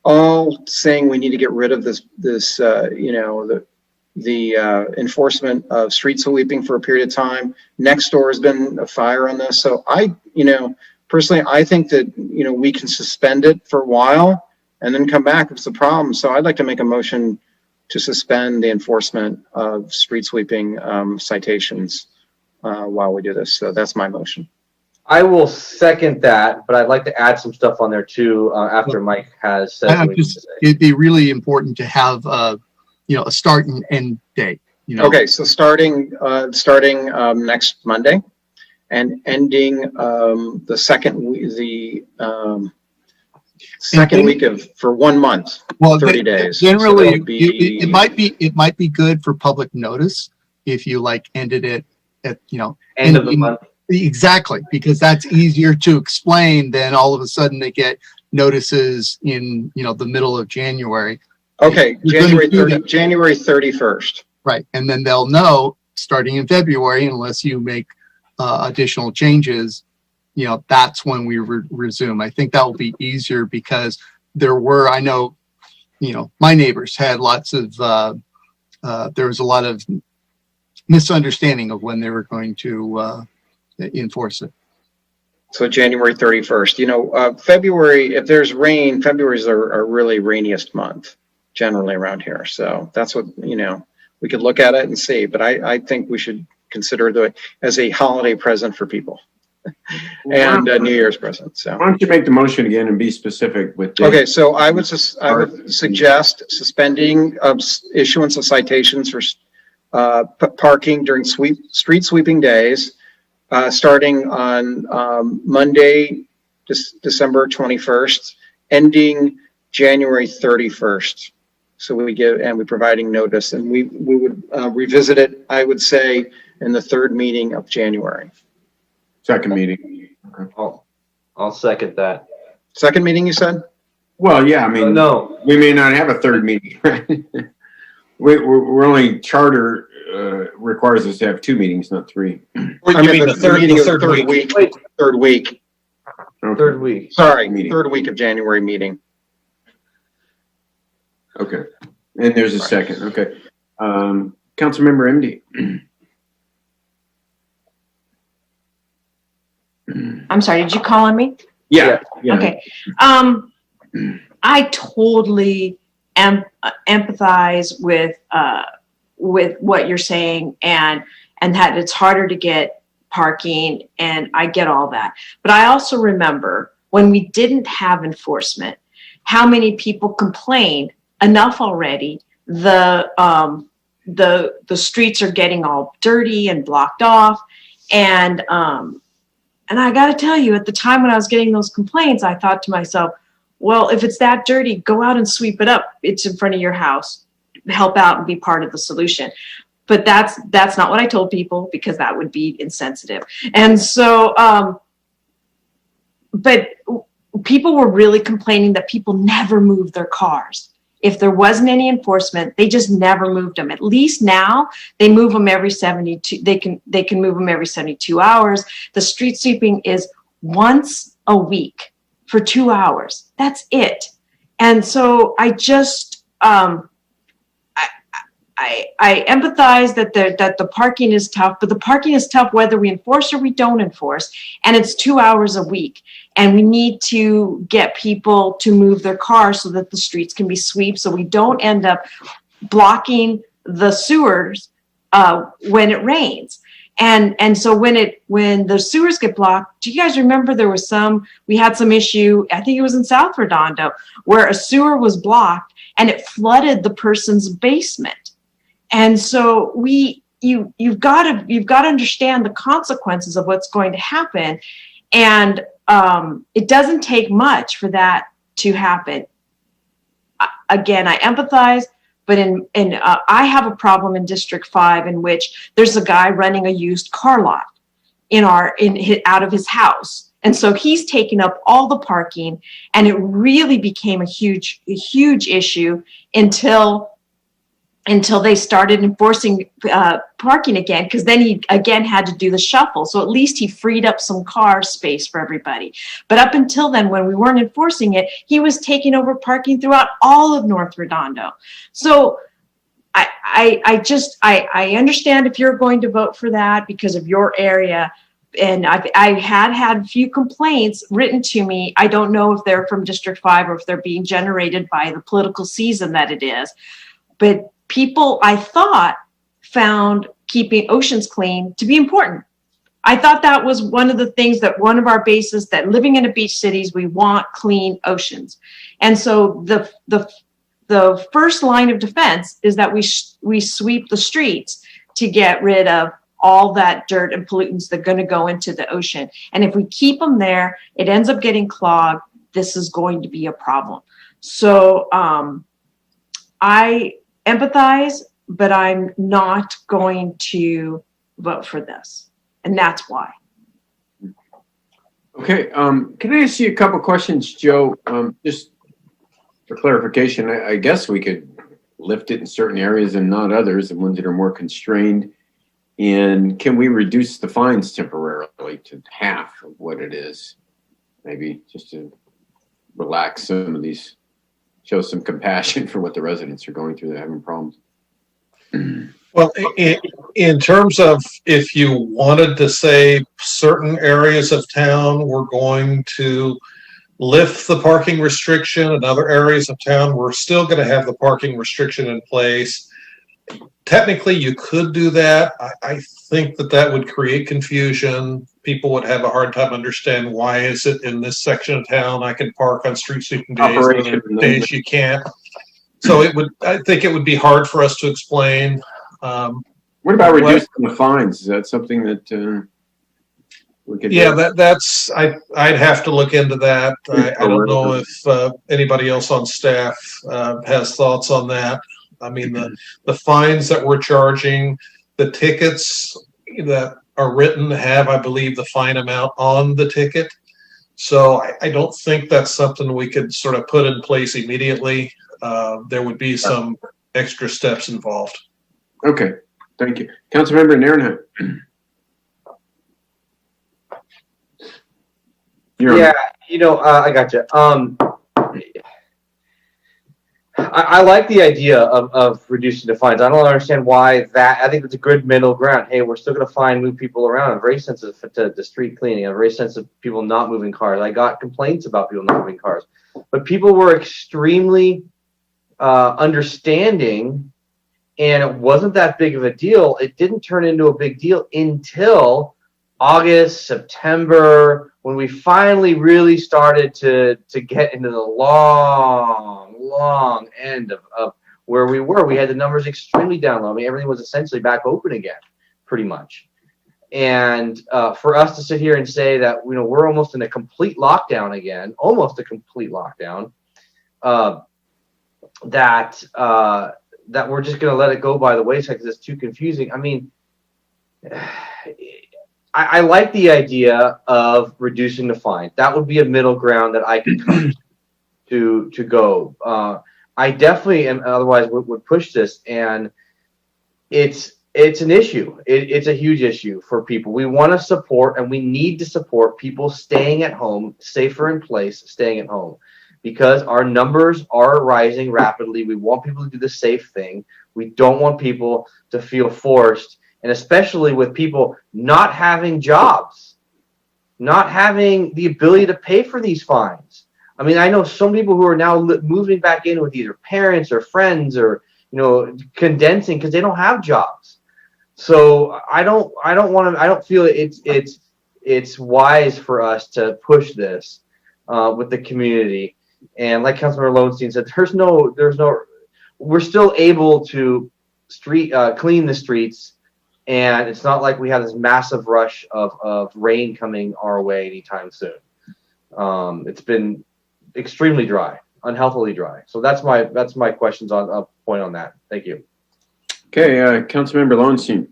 all saying we need to get rid of the enforcement of street sweeping for a period of time. Next door has been a fire on this. So personally, I think that, we can suspend it for a while and then come back if it's a problem. So I'd like to make a motion to suspend the enforcement of street sweeping citations while we do this. So that's my motion. I will second that, but I'd like to add some stuff on there too after Mike has said. It'd be really important to have a start and end date. Okay, so starting next Monday and ending the second week for 1 month, 30 days. Generally, so it might be good for public notice if you ended it at end of the month. Exactly, because that's easier to explain than all of a sudden they get notices in the middle of January. Okay, January 31st. Right, and then they'll know starting in February, unless you make additional changes, that's when we resume. I think that will be easier because I know, my neighbors had lots of, there was a lot of misunderstanding of when they were going to enforce it. So January 31st, February, if there's rain, February is our really rainiest month generally around here. So that's what, we could look at it and see, but I think we should consider it as a holiday present for people and a New Year's present. So why don't you make the motion again and be specific with the Okay, so I would suggest suspending issuance of citations for parking during street sweeping days, starting on Monday, December 21st, ending January 31st. So we're providing notice, and we would revisit it, I would say, in the 3rd meeting of January. Second meeting. Okay. I'll second that. Second meeting, you said? Well, yeah, I mean, no, we may not have a 3rd meeting. We're only charter requires us to have 2 meetings, not 3. I mean, the third meeting of the 3rd week. Third week. Okay. 3rd week. Sorry, 3rd week of January meeting. Okay, and there's a second. Okay, Councilmember MD. I'm sorry, did you call on me? Yeah. Okay. I totally empathize with what you're saying and that it's harder to get parking, and I get all that. But I also remember when we didn't have enforcement, how many people complained, enough already, the streets are getting all dirty and blocked off, and I got to tell you, at the time when I was getting those complaints, I thought to myself, well, if it's that dirty, go out and sweep it up. It's in front of your house. Help out and be part of the solution. But that's not what I told people, because that would be insensitive. And so, but people were really complaining that people never moved their cars. If there wasn't any enforcement, they just never moved them. At least now they move them every 72. They can move them every 72 hours. The street sweeping is once a week for 2 hours. That's it. And so I just I empathize that the parking is tough, but the parking is tough whether we enforce or we don't enforce, and it's 2 hours a week. And we need to get people to move their cars so that the streets can be swept, so we don't end up blocking the sewers when it rains. And so when the sewers get blocked, do you guys remember we had some issue, I think it was in South Redondo, where a sewer was blocked and it flooded the person's basement. And so you've got to understand the consequences of what's going to happen. And it doesn't take much for that to happen. Again, I empathize, but I have a problem in District 5 in which there's a guy running a used car lot out of his house. And so he's taking up all the parking, and it really became a huge issue until they started enforcing parking again, because then he again had to do the shuffle. So at least he freed up some car space for everybody. But up until then, when we weren't enforcing it, he was taking over parking throughout all of North Redondo. So I understand if you're going to vote for that because of your area. And I had a few complaints written to me. I don't know if they're from District 5 or if they're being generated by the political season that it is. But people, I thought, found keeping oceans clean to be important. I thought that was one of the things, that one of our bases, that living in a beach cities, we want clean oceans. And so the first line of defense is that we sweep the streets to get rid of all that dirt and pollutants that are going to go into the ocean. And if we keep them there, it ends up getting clogged. This is going to be a problem. So I empathize, but I'm not going to vote for this. And that's why. Okay, can I ask you a couple questions, Joe? Just for clarification, I guess we could lift it in certain areas and not others, the ones that are more constrained. And can we reduce the fines temporarily to half of what it is? Maybe just to relax some of these, show some compassion for what the residents are going through. They're having problems. Well, in terms of if you wanted to say certain areas of town we're going to lift the parking restriction, and other areas of town we're still going to have the parking restriction in place, technically you could do that. I think that would create confusion. People would have a hard time understanding why is it in this section of town I can park on street sweeping days, and other days you can't. So I think it would be hard for us to explain. What about reducing the fines? Is that something that we could? Yeah, I'd have to look into that. I don't know if anybody else on staff has thoughts on that. I mean, the fines that we're charging, the tickets that are written have, I believe, the fine amount on the ticket. So I don't think that's something we could sort of put in place immediately. There would be some extra steps involved. Okay, thank you. Councilmember Nairnheim. Yeah, I got you. I like the idea of reducing the fines. I don't understand why that. I think it's a good middle ground. Hey, we're still going to move people around. I'm very sensitive to the street cleaning. I'm very sensitive to people not moving cars. I got complaints about people not moving cars, but people were extremely understanding, and it wasn't that big of a deal. It didn't turn into a big deal until August, September, when we finally really started to get into the long end of where we were. We had the numbers extremely down low. I mean, everything was essentially back open again, pretty much. And for us to sit here and say that, we're almost in a complete lockdown again, that we're just going to let it go by the wayside because it's too confusing. I mean, I like the idea of reducing the fine. That would be a middle ground that I could come to go. I definitely, and otherwise would push this, and it's an issue. It's a huge issue for people. We want to support, and we need to support people staying at home, safer in place, staying at home, because our numbers are rising rapidly. We want people to do the safe thing. We don't want people to feel forced, and especially with people not having jobs, not having the ability to pay for these fines. I mean, I know some people who are now moving back in with either parents or friends or, condensing because they don't have jobs. So I don't feel it's wise for us to push this with the community. And like Councilmember Lowenstein said, we're still able to clean the streets, and it's not like we have this massive rush of rain coming our way anytime soon. It's been extremely dry, unhealthily dry. So that's my questions on point on that. Thank you. Okay, Councilmember Lowenstein.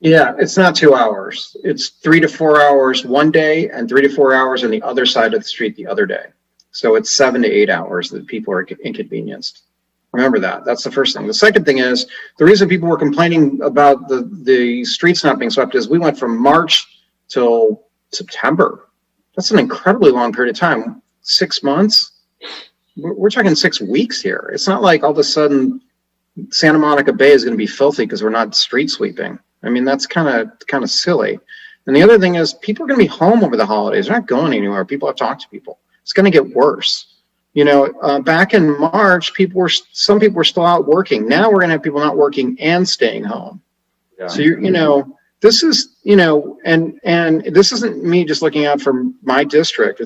Yeah, it's not 2 hours. It's 3 to 4 hours one day and 3 to 4 hours on the other side of the street the other day. So it's 7 to 8 hours that people are inconvenienced. Remember that. That's the first thing. The second thing is, the reason people were complaining about the streets not being swept is we went from March till September. That's an incredibly long period of time. 6 months? We're talking 6 weeks here. It's not like all of a sudden Santa Monica Bay is going to be filthy because we're not street sweeping. I mean, that's kind of silly. And the other thing is, people are going to be home over the holidays. They're not going anywhere. People have talked to people. It's going to get worse. Back in March, some people were still out working. Now we're going to have people not working and staying home. Yeah. So this is and this isn't me just looking out for my district.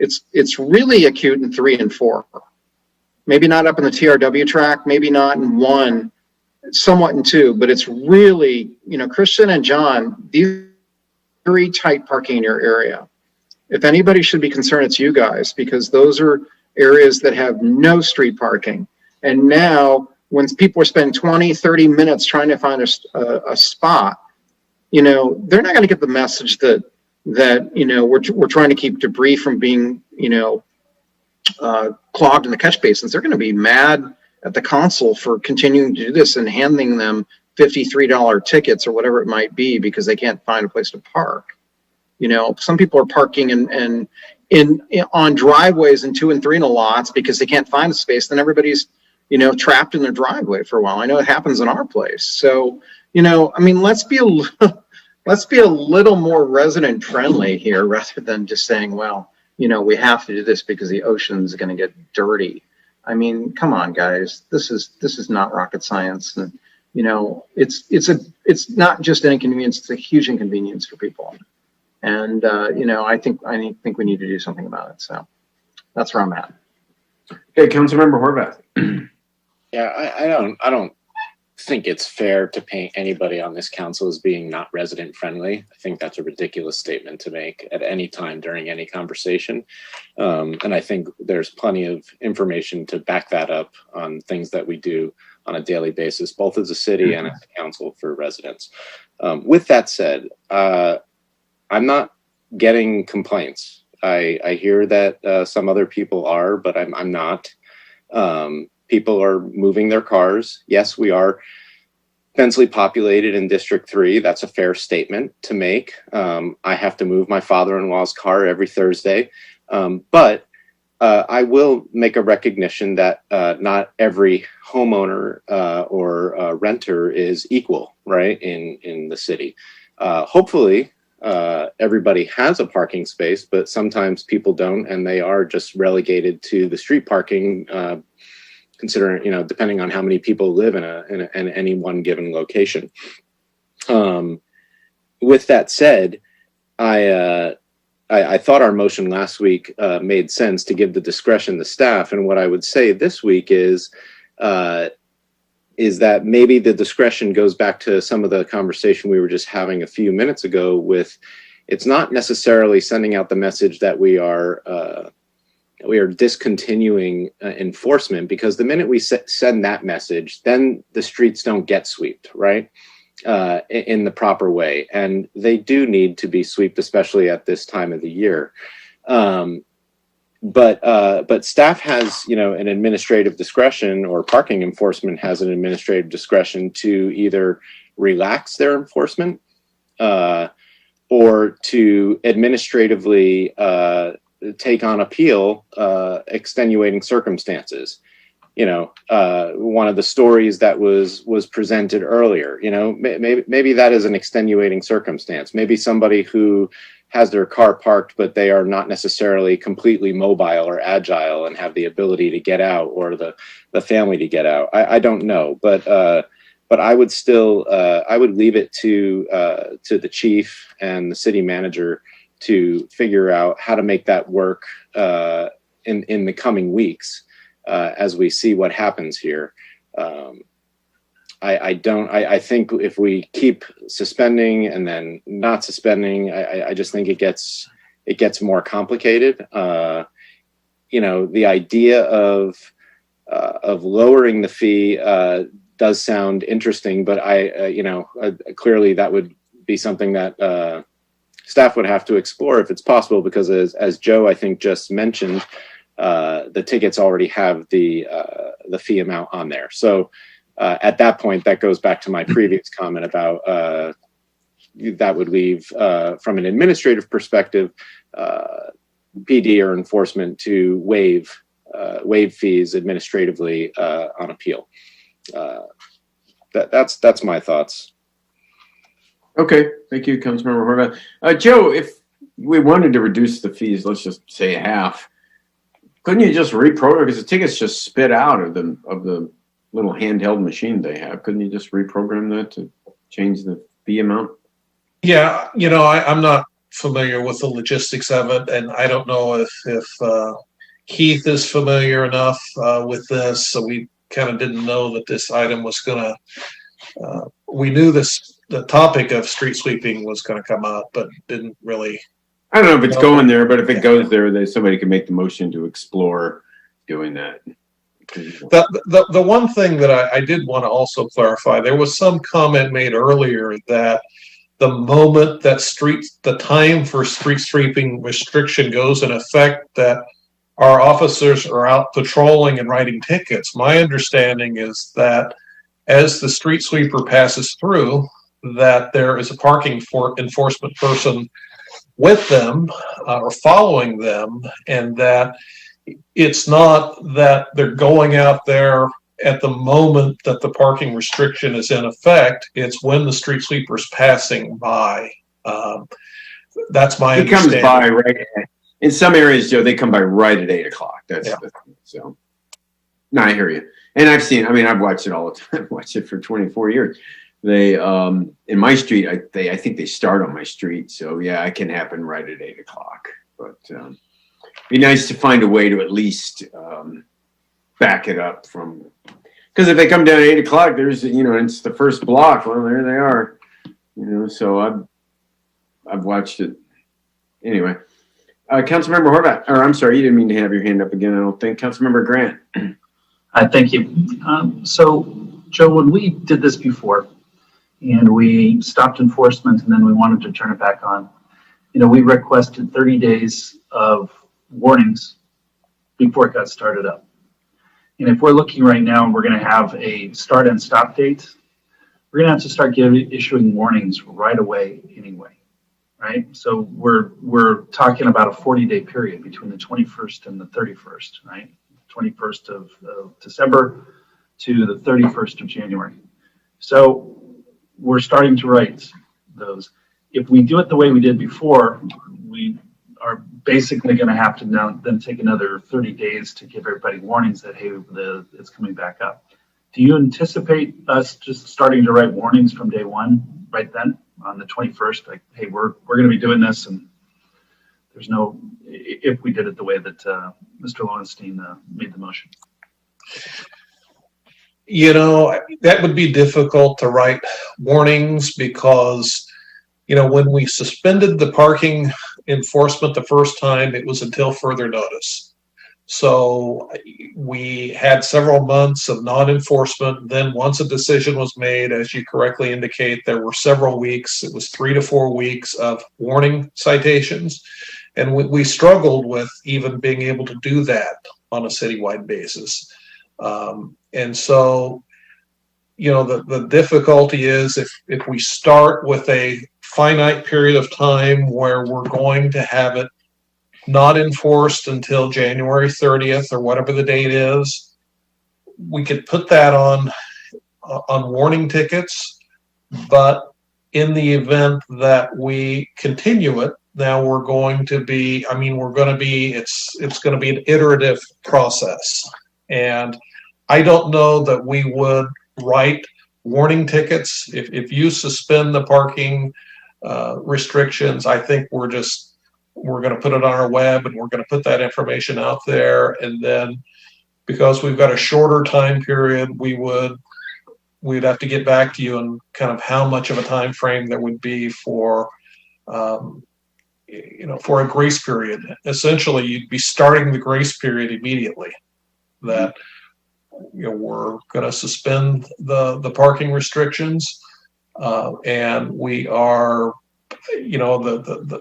It's really acute in 3 and 4. Maybe not up in the TRW track, maybe not in 1, somewhat in 2, but it's really, Christian and John, these very tight parking in your area. If anybody should be concerned, it's you guys, because those are areas that have no street parking. And now when people are spending 20, 30 minutes trying to find a spot, they're not going to get the message that we're trying to keep debris from being, clogged in the catch basins. They're going to be mad at the council for continuing to do this and handing them $53 tickets or whatever it might be because they can't find a place to park. Some people are parking on driveways in 2 and 3 lots because they can't find a space. Then everybody's, trapped in their driveway for a while. I know it happens in our place. So, let's be a little more resident friendly here rather than just saying, well, we have to do this because the ocean's going to get dirty. I mean, come on, guys. This is not rocket science. And, it's not just an inconvenience. It's a huge inconvenience for people. And, I think we need to do something about it. So that's where I'm at. Okay, Councilmember Horvath. Yeah, I don't think it's fair to paint anybody on this council as being not resident friendly. I think that's a ridiculous statement to make at any time during any conversation. And I think there's plenty of information to back that up on things that we do on a daily basis, both as a city and as a council for residents. With that said, I'm not getting complaints. I hear that some other people are, but I'm not. People are moving their cars. Yes, we are densely populated in District 3. That's a fair statement to make. I have to move my father-in-law's car every Thursday. But I will make a recognition that not every homeowner or renter is equal, right, in the city. Hopefully, everybody has a parking space, but sometimes people don't, and they are just relegated to the street parking, considering, depending on how many people live in any one given location. With that said, I thought our motion last week made sense to give the discretion to staff, and what I would say this week is that maybe the discretion goes back to some of the conversation we were just having a few minutes ago with, it's not necessarily sending out the message that we are discontinuing enforcement, because the minute we send that message, then the streets don't get swept, right? In the proper way. And they do need to be swept, especially at this time of the year. But staff has, an administrative discretion, or parking enforcement has an administrative discretion to either relax their enforcement or to administratively take on appeal extenuating circumstances. One of the stories that was presented earlier, maybe that is an extenuating circumstance. Maybe somebody who has their car parked, but they are not necessarily completely mobile or agile and have the ability to get out, or the family to get out. I don't know, but I would still I would leave it to the chief and the city manager to figure out how to make that work in the coming weeks as we see what happens here. I think if we keep suspending and then not suspending, I just think it gets more complicated. The idea of lowering the fee does sound interesting, but clearly that would be something that staff would have to explore if it's possible, because as Joe, I think, just mentioned, the tickets already have the fee amount on there. So at that point, that goes back to my previous comment about that would leave, from an administrative perspective, PD or enforcement to waive fees administratively on appeal. That's my thoughts. Okay, thank you, Councilmember Horvath. Joe, if we wanted to reduce the fees, let's just say half, couldn't you just reprogram, because the tickets just spit out of the little handheld machine they have? Couldn't you just reprogram that to change the fee amount? Yeah, I'm not familiar with the logistics of it, and I don't know if Keith is familiar enough with this, so we kind of didn't know that this item was going to, we knew the topic of street sweeping was going to come up, but didn't really. I don't know if it's going there, but if it goes there, somebody can make the motion to explore doing that. The one thing that I did want to also clarify, there was some comment made earlier that the moment that the time for street sweeping restriction goes in effect, that our officers are out patrolling and writing tickets. My understanding is that as the street sweeper passes through, that there is a parking enforcement person with them or following them, and that it's not that they're going out there at the moment that the parking restriction is in effect. It's when the street sweeper is passing by. That's my understanding. He comes by right in some areas, Joe. They come by right at 8 o'clock. That's the thing. So. No, I hear you, and I've watched it all the time. I've watched it for 24 years. They in my street, I think they start on my street, so yeah, it can happen right at 8 o'clock. But be nice to find a way to at least back it up from, because if they come down at 8 o'clock, there's it's the first block. Well, there they are, So I've watched it anyway. Councilmember Horvath, or I'm sorry, you didn't mean to have your hand up again. I don't think. Councilmember Grant. Thank you. So, Joe, when we did this before, and we stopped enforcement, and then we wanted to turn it back on, we requested 30 days of warnings before it got started up. And if we're looking right now and we're going to have a start and stop date, we're going to have to start issuing warnings right away anyway, right? So we're talking about a 40-day period between the 21st and the 31st, right? 21st of December to the 31st of January. So we're starting to write those. If we do it the way we did before, we are basically going to have to now then take another 30 days to give everybody warnings that, hey, it's coming back up. Do you anticipate us just starting to write warnings from day one, right then, on the 21st? Like, hey, we're going to be doing this, and there's no, if we did it the way that Mr. Lowenstein made the motion. That would be difficult to write warnings because, when we suspended the parking enforcement the first time, it was until further notice. So we had several months of non-enforcement. Then once a decision was made, as you correctly indicate, there were several weeks. It was 3 to 4 weeks of warning citations. And we struggled with even being able to do that on a citywide basis. And so, you know, the difficulty is if we start with a finite period of time where we're going to have it not enforced until January 30th or whatever the date is, we could put that on warning tickets. But in the event that we continue it, now we're going to be, it's going to be an iterative process. And I don't know that we would write warning tickets. If you suspend the parking restrictions, I think we're going to put it on our web and we're going to put that information out there. And then because we've got a shorter time period, we'd have to get back to you on kind of how much of a time frame there would be for, for a grace period. Essentially, you'd be starting the grace period immediately. That, we're going to suspend the parking restrictions, and we are, the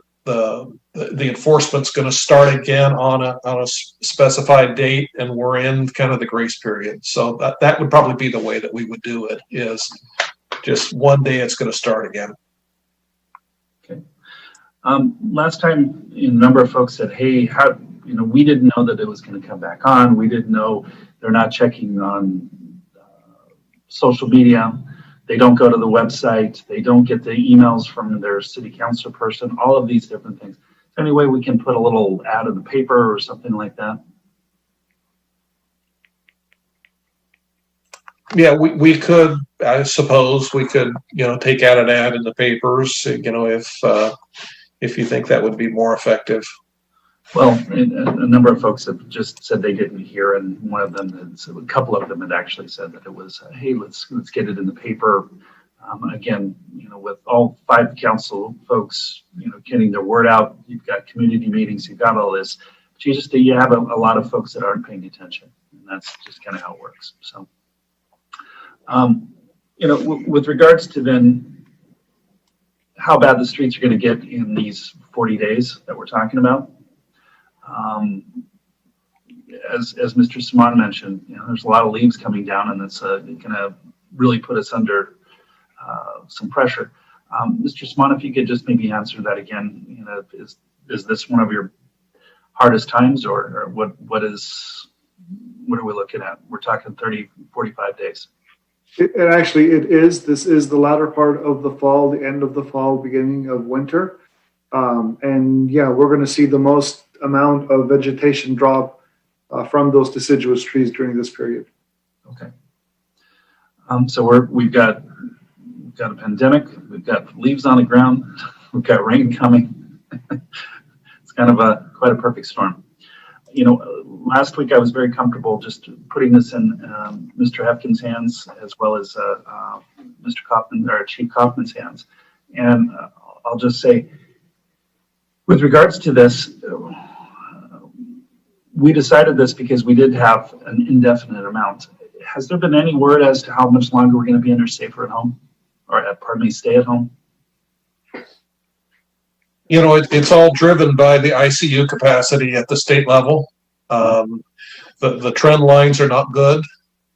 enforcement's going to start again on a specified date, and we're in kind of the grace period. So that would probably be the way that we would do it, is just one day it's going to start again. Okay. Last time, a number of folks said, hey, we didn't know that it was going to come back on. We didn't know they're not checking on social media. They don't go to the website. They don't get the emails from their city council person, all of these different things. Is there any way we can put a little ad in the paper or something like that? Yeah, we could, I suppose we could, take out an ad in the papers, if you think that would be more effective. Well, a number of folks have just said they didn't hear, and one of them, a couple of them had actually said that it was, hey, let's get it in the paper. Again, with all 5 council folks, getting their word out, you've got community meetings, you've got all this, but you have a lot of folks that aren't paying attention, and that's just kind of how it works. So, with regards to then how bad the streets are going to get in these 40 days that we're talking about. As Mr. Simon mentioned, there's a lot of leaves coming down, and it's going to really put us under some pressure. Mr. Simon, if you could just maybe answer that again, is this one of your hardest times, or what are we looking at? We're talking 30, 45 days. It is. This is the latter part of the fall, the end of the fall, beginning of winter. And yeah, we're going to see the most amount of vegetation drop from those deciduous trees during this period. Okay. So we've got a pandemic, we've got leaves on the ground, we've got rain coming. It's kind of quite a perfect storm. Last week I was very comfortable just putting this in Mr. Hefkin's hands, as well as Mr. Kaufman, or Chief Kaufman's hands. And I'll just say, with regards to this, we decided this because we did have an indefinite amount. Has there been any word as to how much longer we're going to be under safer at home, or stay at home? It's all driven by the ICU capacity at the state level. The trend lines are not good.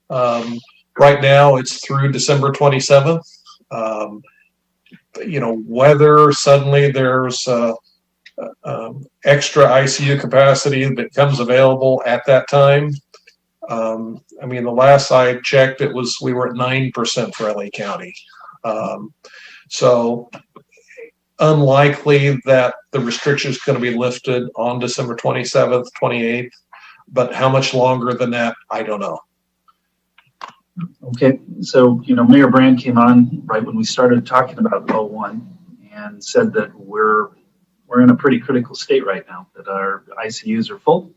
Right now it's through December 27th. Whether suddenly there's extra ICU capacity that becomes available at that time. The last I checked, we were at 9% for LA County. So unlikely that the restriction is going to be lifted on December 27th, 28th, but how much longer than that, I don't know. Okay, so, Mayor Brand came on right when we started talking about 01 and said that we're in a pretty critical state right now, that our ICUs are full,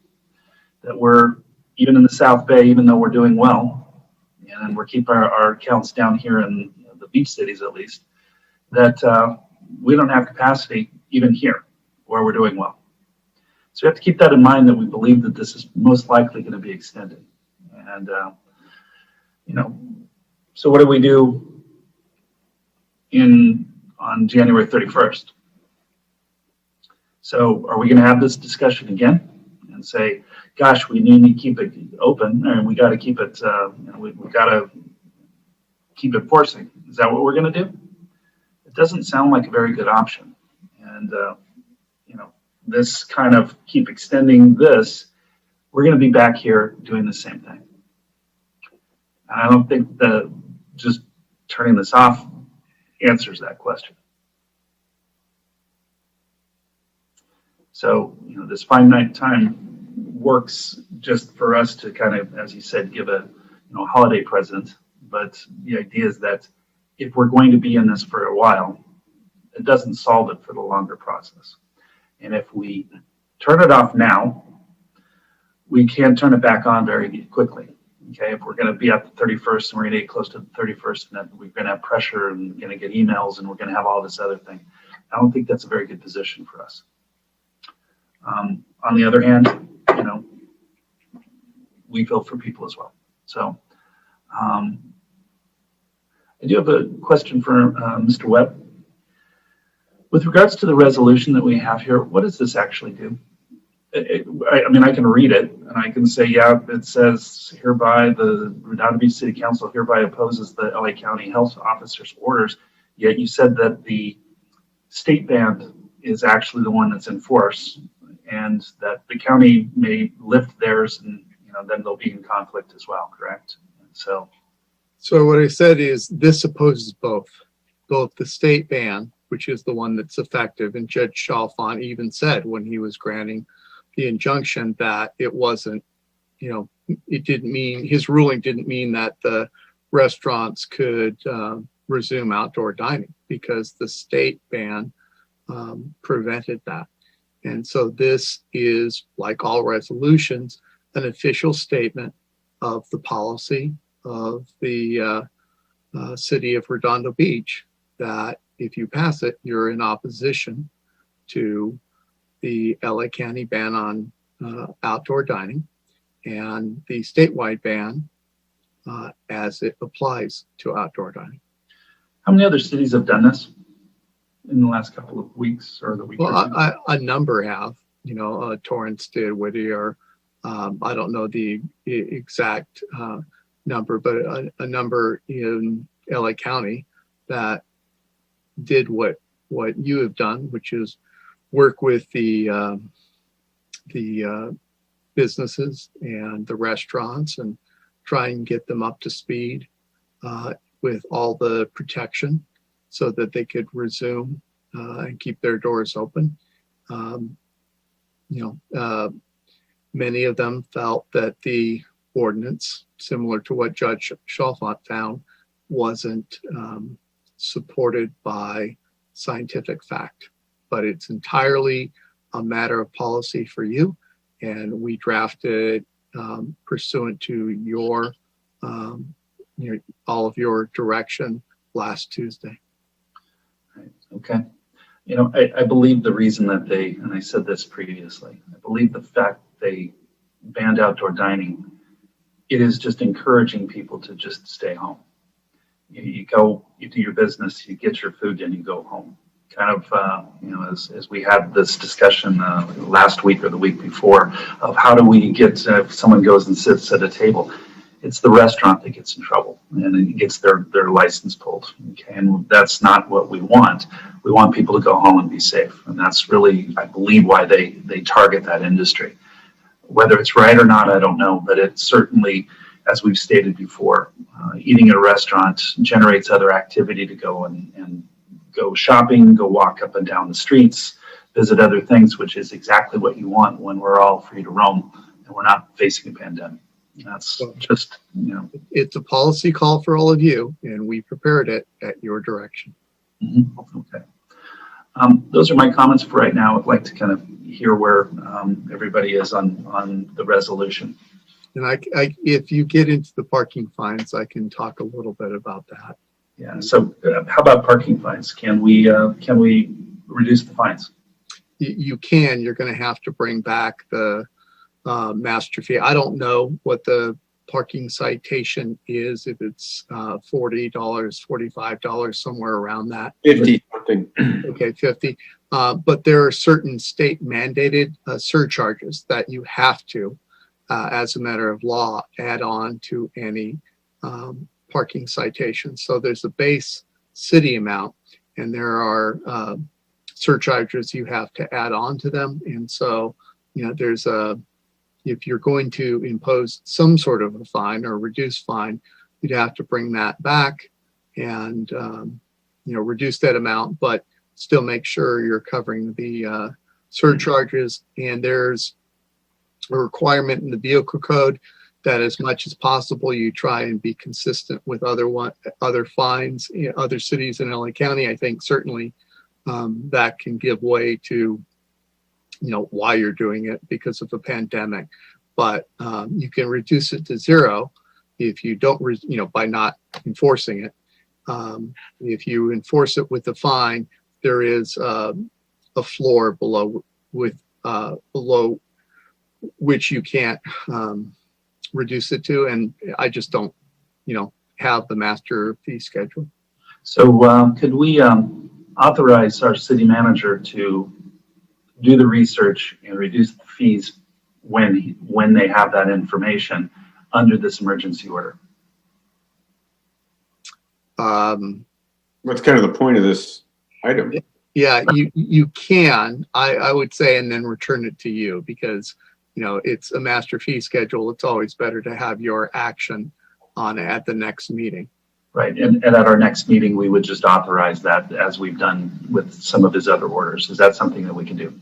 that we're, even in the South Bay, even though we're doing well, and we're keeping our counts down here in the beach cities at least, that we don't have capacity even here where we're doing well. So we have to keep that in mind, that we believe that this is most likely going to be extended. And, so what do we do on January 31st? So are we going to have this discussion again and say, gosh, we need to keep it open, and we got to keep it, we got to keep it forcing? Is that what we're going to do? It doesn't sound like a very good option. And, this kind of keep extending this, we're going to be back here doing the same thing. And I don't think that just turning this off answers that question. So, this finite time works just for us to kind of, as you said, give a holiday present. But the idea is that if we're going to be in this for a while, it doesn't solve it for the longer process. And if we turn it off now, we can't turn it back on very quickly. Okay, if we're going to be at the 31st and we're going to get close to the 31st, and then we're going to have pressure and going to get emails and we're going to have all this other thing, I don't think that's a very good position for us. On the other hand, we feel for people as well. So I do have a question for Mr. Webb. With regards to the resolution that we have here, what does this actually do? I mean, I can read it and I can say, yeah, it says hereby the Redondo Beach City Council hereby opposes the LA County Health Officer's orders. Yet you said that the state ban is actually the one that's in force, and that the county may lift theirs, and then they'll be in conflict as well, correct? So what I said is this opposes both the state ban, which is the one that's effective, and Judge Chalfant even said when he was granting the injunction that it wasn't, it didn't mean, his ruling didn't mean that the restaurants could resume outdoor dining, because the state ban prevented that. And so this is, like all resolutions, an official statement of the policy of the city of Redondo Beach, that if you pass it, you're in opposition to the LA County ban on outdoor dining and the statewide ban as it applies to outdoor dining. how many other cities have done this in the last couple of weeks or the week? Well, a number have, Torrance did, Whittier. I don't know the exact number, but a number in LA County that did what you have done, which is work with the businesses and the restaurants and try and get them up to speed with all the protection so that they could resume and keep their doors open. Many of them felt that the ordinance, similar to what Judge Chalfant found, wasn't supported by scientific fact, but it's entirely a matter of policy for you. And we drafted pursuant to your, all of your direction last Tuesday. Right. Okay. I believe the reason that they, and I said this previously, I believe the fact they banned outdoor dining, it is just encouraging people to just stay home. You go, you do your business, you get your food, and you go home. Kind of, as we had this discussion last week or the week before of how do we get, if someone goes and sits at a table, it's the restaurant that gets in trouble and it gets their license pulled. Okay, and that's not what we want. We want people to go home and be safe, and that's really, I believe, why they target that industry. Whether it's right or not, I don't know, but it certainly, as we've stated before, eating at a restaurant generates other activity to go and go shopping, go walk up and down the streets, visit other things, which is exactly what you want when we're all free to roam and we're not facing a pandemic. That's just, It's a policy call for all of you, and we prepared it at your direction. Mm-hmm. Okay. Those are my comments for right now. I'd like to kind of hear where everybody is on the resolution. And if you get into the parking fines, I can talk a little bit about that. Yeah. So how about parking fines? Can we reduce the fines? you can, you're going to have to bring back the master fee. I don't know what the parking citation is, if it's $40, $45, somewhere around that. 50 something. Okay, 50. But there are certain state mandated surcharges that you have to, as a matter of law, add on to any parking citation. So there's a base city amount, and there are surcharges you have to add on to them. And so, there's if you're going to impose some sort of a fine or reduced fine, you'd have to bring that back and, reduce that amount, but still make sure you're covering the surcharges. And there's a requirement in the vehicle code that as much as possible, you try and be consistent with other fines, other cities in LA County. I think certainly that can give way to, why you're doing it because of a pandemic, but you can reduce it to zero if you don't, by not enforcing it. If you enforce it with a fine, there is a floor below which you can't reduce it to, and I just don't, have the master fee schedule. So could we authorize our city manager to do the research and reduce the fees when they have that information under this emergency order? What's kind of the point of this item? Yeah, you can, I would say, and then return it to you, because it's a master fee schedule. It's always better to have your action on it at the next meeting. Right, and at our next meeting, we would just authorize that, as we've done with some of his other orders. Is that something that we can do?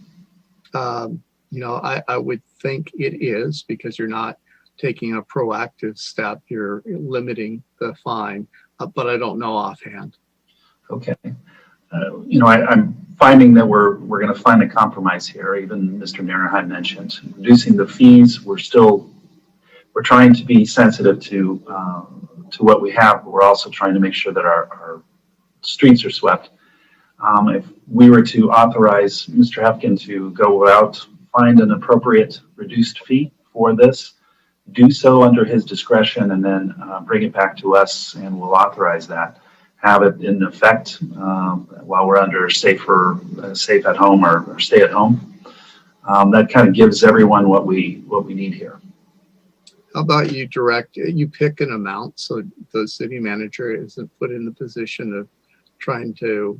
I would think it is, because you're not taking a proactive step. You're limiting the fine, but I don't know offhand. Okay. I'm finding that we're going to find a compromise here. Even Mr. Narenheim mentioned reducing the fees. We're trying to be sensitive to what we have, but we're also trying to make sure that our streets are swept. If we were to authorize Mr. Hefkin to go out, find an appropriate reduced fee for this, do so under his discretion, and then bring it back to us, and we'll authorize that. Have it in effect while we're under safe at home or stay at home. That kind of gives everyone what we need here. How about you pick an amount so the city manager isn't put in the position of trying to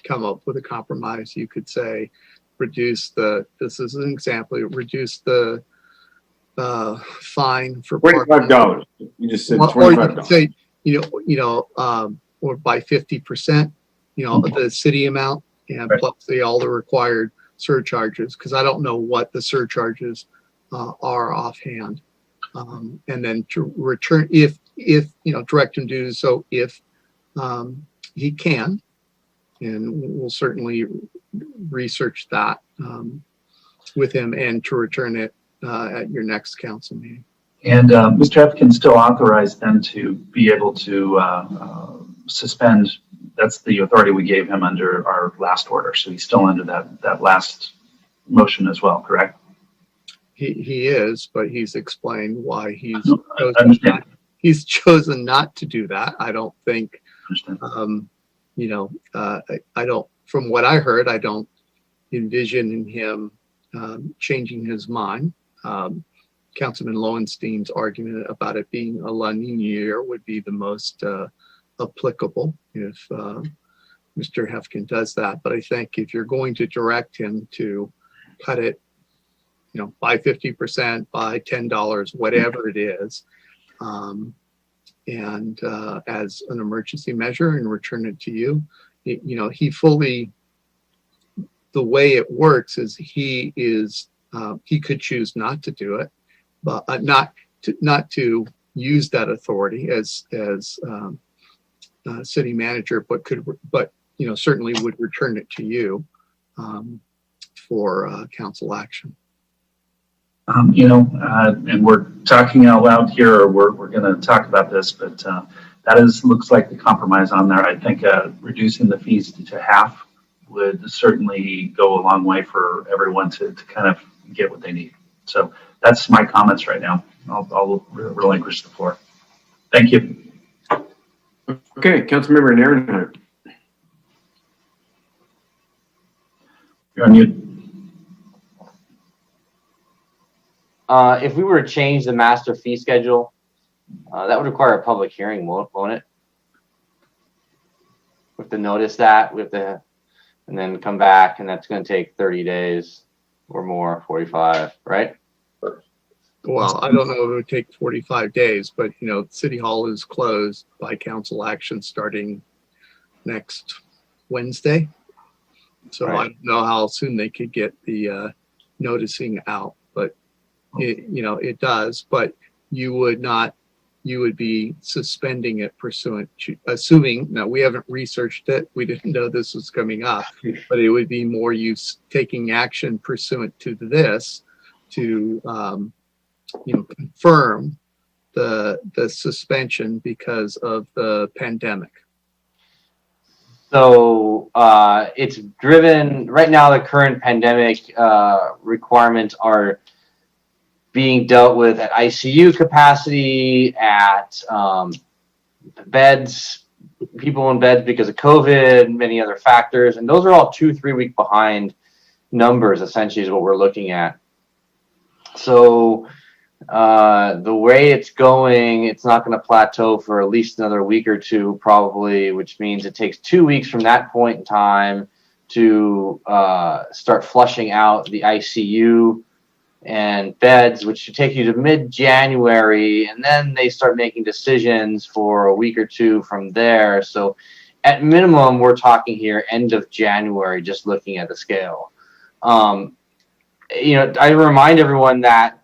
come up with a compromise. You could say, this is an example, reduce the fine for $25. You just said $25. Or you could say, or by 50%, the city amount, and right, plus all the required surcharges, because I don't know what the surcharges are offhand. And then to return, if direct him to do so if he can, and we'll certainly research that with him, and to return it at your next council meeting. And Mr. Hefkin still authorized then to be able to suspend. That's the authority we gave him under our last order. So he's still under that last motion as well, correct? He is, but he's explained why he's chosen not to do that. I don't think, I don't, from what I heard, I don't envision in him changing his mind. Councilman Lowenstein's argument about it being a La Nina year would be the most applicable if Mr. Hefkin does that. But I think if you're going to direct him to cut it, by 50%, by $10, whatever it is, and as an emergency measure, and return it to you, the way it works is he could choose not to do it, but not to use that authority as city manager, but certainly would return it to you for council action. And we're talking out loud here, or we're going to talk about this, but that looks like the compromise on there. I think reducing the fees to half would certainly go a long way for everyone to kind of get what they need. So that's my comments right now. I'll relinquish the floor. Thank you. Okay, Councilmember Narenheimer. You're on mute. If we were to change the master fee schedule, that would require a public hearing, won't it? We have to notice that, and then come back, and that's going to take 30 days or more, 45, right? Well, I don't know if it would take 45 days, but City Hall is closed by council action starting next Wednesday. So Right. I don't know how soon they could get the noticing out, but it does, but you would be suspending it pursuant to, assuming, now we haven't researched it, we didn't know this was coming up, but it would be more use taking action pursuant to this to, confirm the suspension because of the pandemic. So it's driven, right now the current pandemic requirements are being dealt with at ICU capacity, at beds, people in beds because of COVID, and many other factors. And those are all 2-3 week behind numbers, essentially, is what we're looking at. So the way it's going, it's not going to plateau for at least another week or two, probably, which means it takes 2 weeks from that point in time to start flushing out the ICU and beds, which should take you to mid-January, and then they start making decisions for a week or two from there. So at minimum, we're talking here end of January, just looking at the scale. I remind everyone that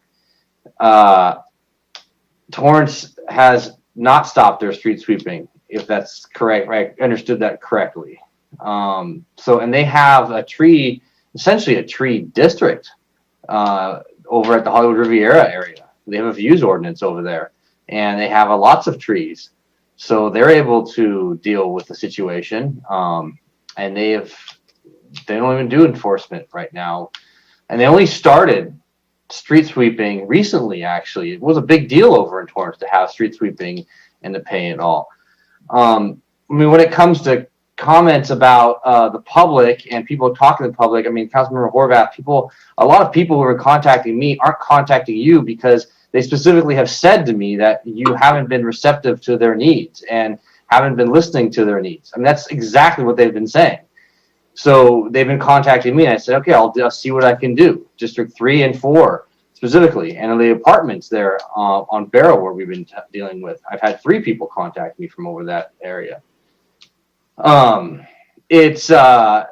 Torrance has not stopped their street sweeping, if that's correct, right? I understood that correctly. And they have essentially a tree district over at the Hollywood Riviera area. They have a views ordinance over there, and they have lots of trees. So they're able to deal with the situation. And they don't even do enforcement right now. And they only started street sweeping recently, actually. It was a big deal over in Torrance to have street sweeping and to pay it all. When it comes to comments about the public and people talking to the public, Councilmember Horvath, a lot of people who are contacting me aren't contacting you because they specifically have said to me that you haven't been receptive to their needs and haven't been listening to their needs. That's exactly what they've been saying. So they've been contacting me, and I said, okay, I'll see what I can do. District 3 and 4 specifically, and in the apartments there on Barrow where we've been dealing with, I've had 3 people contact me from over that area. It's I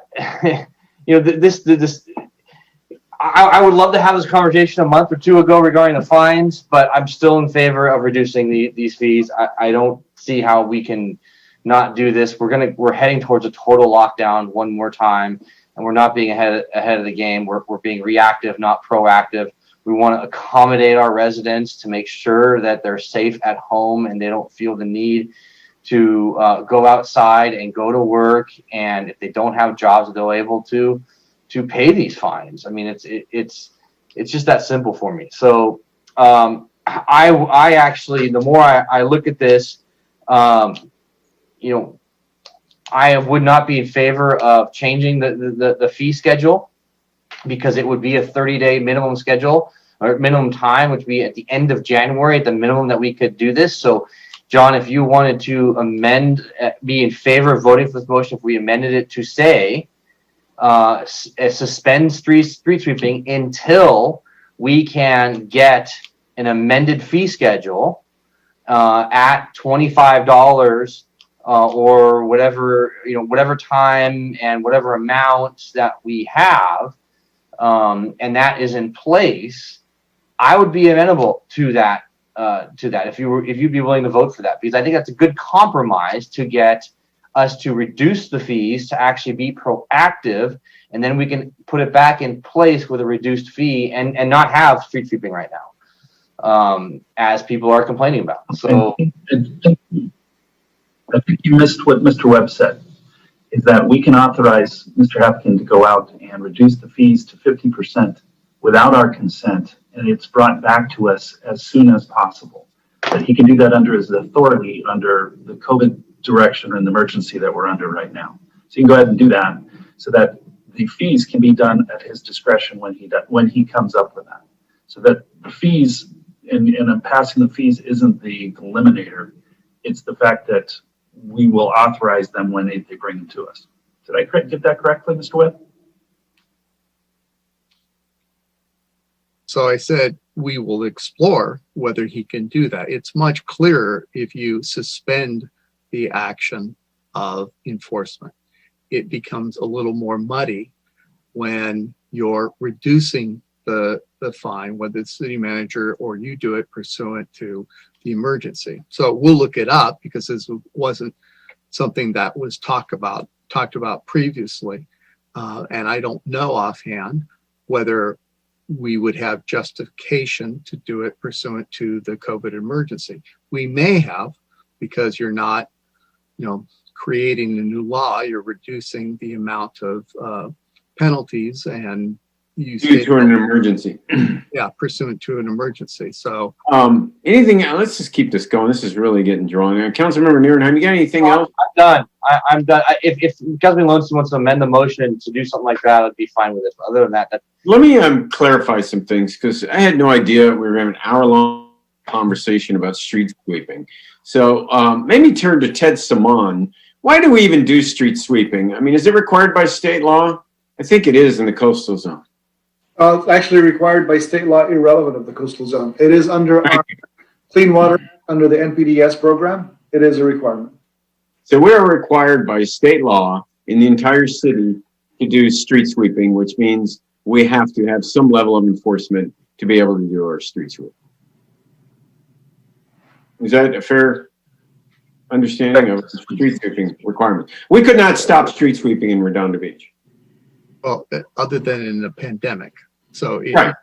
would love to have this conversation a month or 2 ago regarding the fines, but I'm still in favor of reducing these fees. I don't see how we can not do this. We're heading towards a total lockdown one more time, and we're not being ahead of the game. We're being reactive, not proactive. We want to accommodate our residents to make sure that they're safe at home and they don't feel the need to go outside and go to work, and if they don't have jobs, they're able to pay these fines. It's just that simple for me. So I actually, the more I look at this, I would not be in favor of changing the fee schedule, because it would be a 30-day minimum schedule or minimum time, which would be at the end of January at the minimum that we could do this. So John, if you wanted to be in favor of voting for this motion, if we amended it to say, suspend street sweeping until we can get an amended fee schedule at $25 or whatever time and whatever amount that we have, and that is in place, I would be amenable to that. If you'd be willing to vote for that, because I think that's a good compromise to get us to reduce the fees, to actually be proactive, and then we can put it back in place with a reduced fee and not have street sweeping right now, as people are complaining about. So I think you missed what Mr. Webb said. is that we can authorize Mr. Hapkin to go out and reduce the fees to 50% without our consent, and it's brought back to us as soon as possible. But he can do that under his authority under the COVID direction and the emergency that we're under right now. So you can go ahead and do that so that the fees can be done at his discretion when he comes up with that. So that the fees and passing the fees isn't the eliminator. It's the fact that we will authorize them when they bring them to us. Did I get that correctly, Mr. Webb? So I said we will explore whether he can do that. It's much clearer if you suspend the action of enforcement. It becomes a little more muddy when you're reducing the fine, whether it's city manager or you do it pursuant to the emergency. So we'll look it up because this wasn't something that was talked about previously. And I don't know offhand whether we would have justification to do it pursuant to the COVID emergency. We may have, because you're not, creating a new law, you're reducing the amount of penalties and due to an emergency. Yeah, pursuant to an emergency. So anything else? Let's just keep this going. This is really getting drawn. Councilmember Nierenheim, you got anything else? I'm done. I'm done. If Councilman Lonesome wants to amend the motion to do something like that, I'd be fine with it. But other than that, let me clarify some things because I had no idea we were having an hour-long conversation about street sweeping. So maybe turn to Ted Simon. Why do we even do street sweeping? I mean, is it required by state law? I think it is in the coastal zone. It's actually required by state law, irrelevant of the coastal zone. It is under our clean water, under the NPDES program. It is a requirement. So we are required by state law in the entire city to do street sweeping, which means we have to have some level of enforcement to be able to do our street sweeping. Is that a fair understanding of the street sweeping requirements? We could not stop street sweeping in Redondo Beach. Well, other than in the pandemic. So right.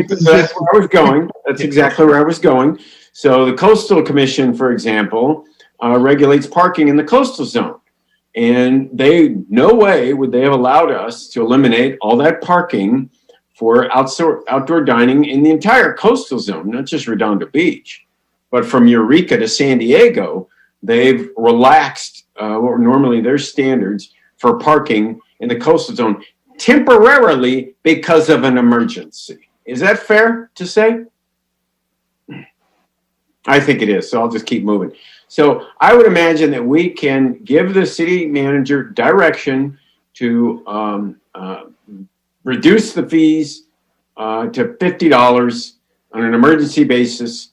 That's where I was going. That's exactly where I was going. So the Coastal Commission, for example, regulates parking in the coastal zone. And no way would they have allowed us to eliminate all that parking for outdoor dining in the entire coastal zone, not just Redondo Beach. But from Eureka to San Diego, they've relaxed what were normally their standards for parking in the coastal zone temporarily because of an emergency. Is that fair to say? I think it is, so I'll just keep moving. So I would imagine that we can give the city manager direction to reduce the fees to $50 on an emergency basis.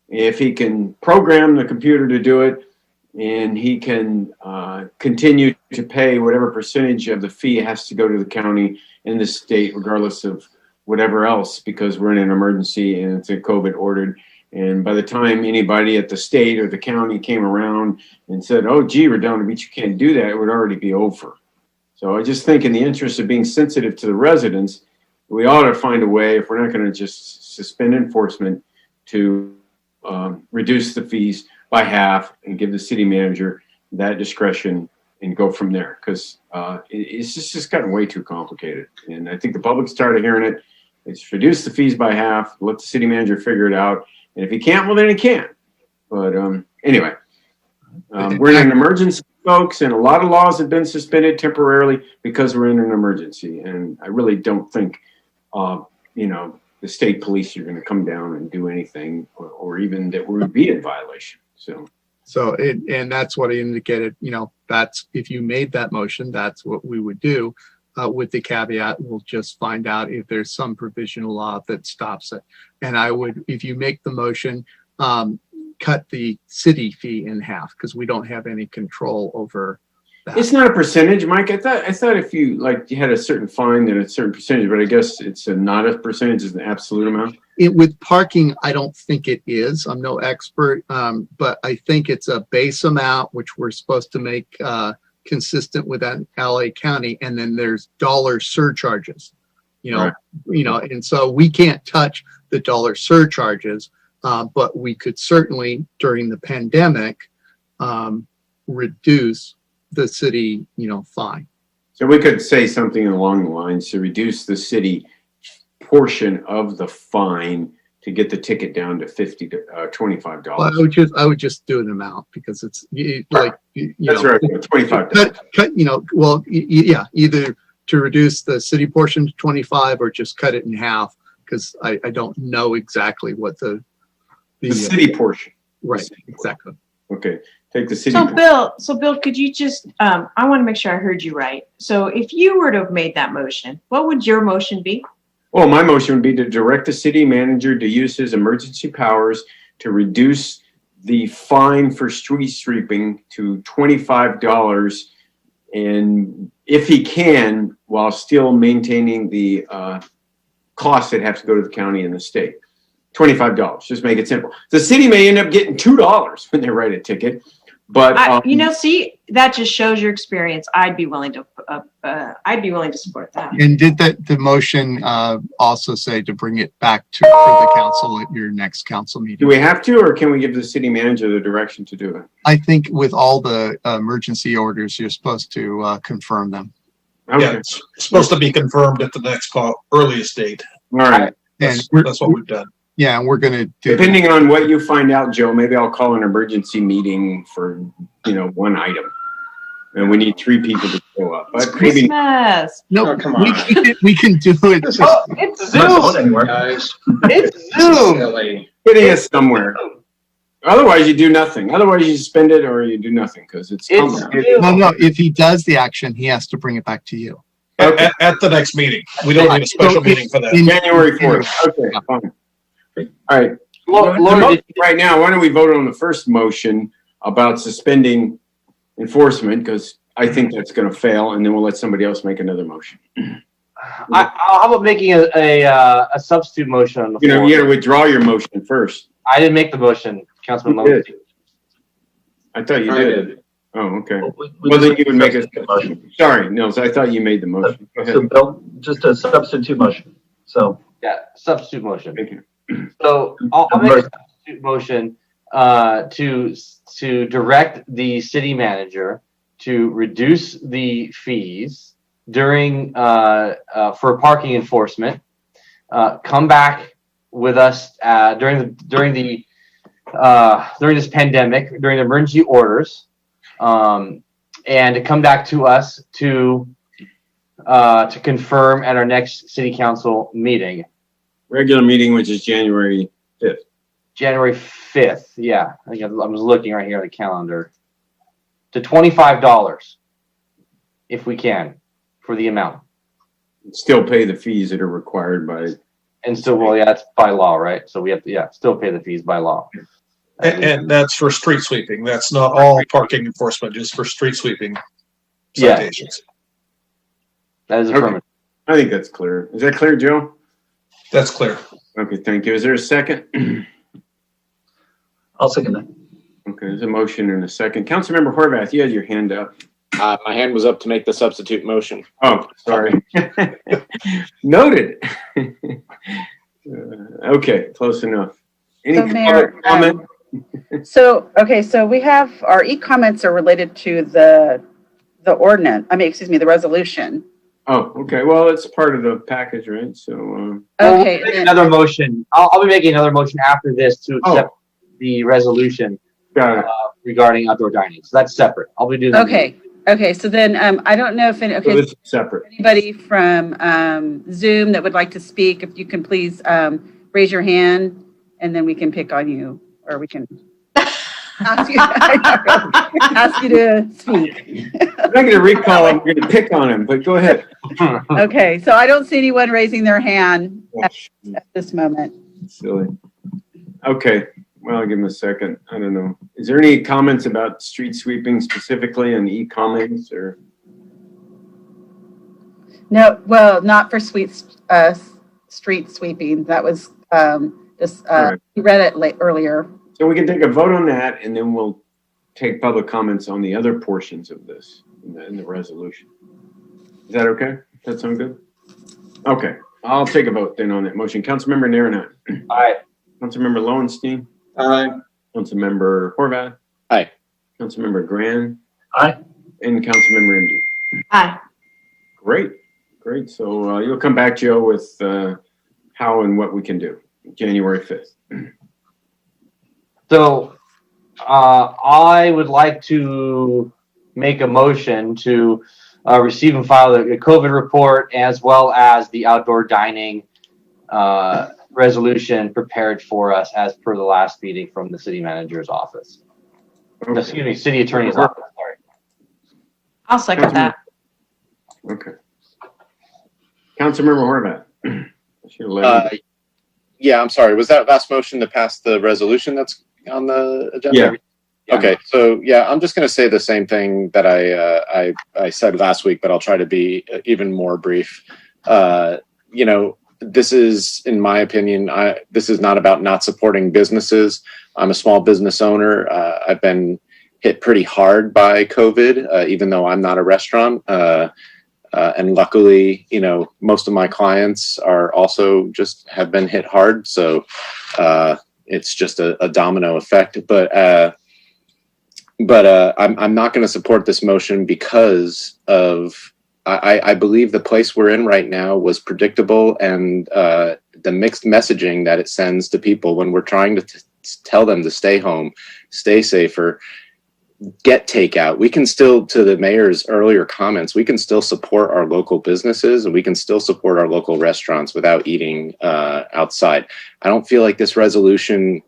If he can program the computer to do it, and he can continue to pay whatever percentage of the fee has to go to the county and the state, regardless of whatever else, because we're in an emergency and it's a COVID ordered. And by the time anybody at the state or the county came around and said, oh, gee, Redondo Beach, you can't do that, it would already be over. So I just think in the interest of being sensitive to the residents, we ought to find a way, if we're not going to just suspend enforcement, to reduce the fees by half and give the city manager that discretion and go from there, because it's just gotten way too complicated. And I think the public's tired of hearing it. It's reduce the fees by half, let the city manager figure it out. And if he can't, well, then he can't. But anyway, we're in an emergency, folks, and a lot of laws have been suspended temporarily because we're in an emergency. And I really don't think, the state police are going to come down and do anything, or even that we would be in violation. And that's what I indicated. That's, if you made that motion, that's what we would do. With the caveat, we'll just find out if there's some provisional law that stops it. And I would, if you make the motion, cut the city fee in half, because we don't have any control over that. It's not a percentage, Mike. I thought if you you had a certain fine, then a certain percentage, but I guess it's not a percentage, it's an absolute amount. With parking, I don't think it is. I'm no expert, but I think it's a base amount, which we're supposed to make consistent with that LA County, and then there's dollar surcharges. Right. And so we can't touch the dollar surcharges, but we could certainly during the pandemic reduce the city, fine. So we could say something along the lines to reduce the city portion of the fine to get the ticket down to $50 to $25. Well, I would just do an amount because it's like, That's right, $25. Cut, yeah, either to reduce the city portion to 25 or just cut it in half because I don't know exactly what the city portion. Right, exactly. Okay, take the city. So Bill, could you just, I want to make sure I heard you right. So if you were to have made that motion, what would your motion be? Well, my motion would be to direct the city manager to use his emergency powers to reduce the fine for street sweeping to $25, and if he can, while still maintaining the costs that have to go to the county and the state. $25. Just make it simple. The city may end up getting $2 when they write a ticket, but see, that just shows your experience. I'd be willing to support that. And did the motion also say to bring it back for the council at your next council meeting? Do we have to, or can we give the city manager the direction to do it? I think with all the emergency orders, you're supposed to confirm them. Okay. Yeah, it's supposed to be confirmed at the next earliest date. All right. That's what we've done. Yeah, and we're going to do. Depending on what you find out, Joe, maybe I'll call an emergency meeting for, one item. And we need 3 people to show up. It's But maybe Christmas. No, come on. we can do it. It's Zoom. Guys, It's Zoom. silly. getting us somewhere. Otherwise, you do nothing. Otherwise, you spend it or you do nothing because it's coming. No. If he does the action, he has to bring it back to you. At the next meeting. We don't need a special meeting for that. January 4th. Okay, fine. All right. Right now, why don't we vote on the first motion about suspending enforcement, because I think that's going to fail, and then we'll let somebody else make another motion. How about making a substitute motion on the floor? You got to withdraw your motion first. I didn't make the motion, Councilman You Lowenstein. did. I thought you I did. did. Oh, okay. We Well, then just you would make a motion. Sorry, Nils, I thought you made the motion. Go ahead. So Bill, just a substitute motion. So Yeah, substitute motion. Thank you. So I'll make a substitute motion to direct the city manager to reduce the fees during for parking enforcement. Come back with us during this pandemic, during the emergency orders, and to come back to us to confirm at our next city council meeting. Regular meeting, which is January 5th. January 5th, yeah. I was looking right here on the calendar. To $25, if we can, for the amount. Still pay the fees that are required by. And so, well, yeah, that's by law, right? So we have to, still pay the fees by law. And that's for street sweeping. That's not all parking enforcement, just for street sweeping citations. That is affirmative. I think that's clear. Is that clear, Joe? That's clear. Okay, thank you. Is there a second? I'll second that. Okay, there's a motion and a second. Councilmember Horvath, you had your hand up. My hand was up to make the substitute motion. Oh, sorry. Noted. Okay, close enough. Any So, Mayor, comment? So we have, our e-comments are related to the ordinance, the resolution. Oh, okay. Well, it's part of the package, right? So, Okay. We'll make another motion. I'll be making another motion after this to accept the resolution regarding outdoor dining. So that's separate. I'll be doing that. Okay. So then, I don't know if so this is separate. anybody from Zoom that would like to speak, if you can please raise your hand, and then we can pick on you, or we can ask you to speak. I'm not going to recall him. I'm going to pick on him, but go ahead. Okay, so I don't see anyone raising their hand at this moment. Silly. Okay. Well, I'll give him a second. I don't know. Is there any comments about street sweeping specifically and e-comments or? No, well, not for street sweeping. That was just right. you read it earlier. So we can take a vote on that, and then we'll take public comments on the other portions of this in the resolution. Is that okay? That sound good? Okay. I'll take a vote then on that motion. Councilmember Naranat. Aye. Councilmember Lowenstein. Aye. Councilmember Horvath. Aye. Councilmember Gran. Aye. and Councilmember MD. Aye. Great. So you'll come back, Joe, with how and what we can do January 5th. So I would like to make a motion to receive and file the COVID report as well as the outdoor dining resolution prepared for us as per the last meeting from the city manager's office. Okay. Excuse me, city attorney's office. Sorry. I'll second that. Okay. Councilmember Horvath. Yeah, I'm sorry. Was that last motion to pass the resolution that's on the agenda? Yeah. Okay, so yeah, I'm just going to say the same thing that I said last week, but I'll try to be even more brief. This is, in my opinion, this is not about not supporting businesses. I'm a small business owner. I've been hit pretty hard by COVID, even though I'm not a restaurant. And luckily, most of my clients are also just have been hit hard. So it's just a domino effect. But I'm not going to support this motion because of I believe the place we're in right now was predictable, and the mixed messaging that it sends to people when we're trying to tell them to stay home, stay safer, get takeout. We can still, to the mayor's earlier comments, we can still support our local businesses and we can still support our local restaurants without eating outside. I don't feel like this resolution,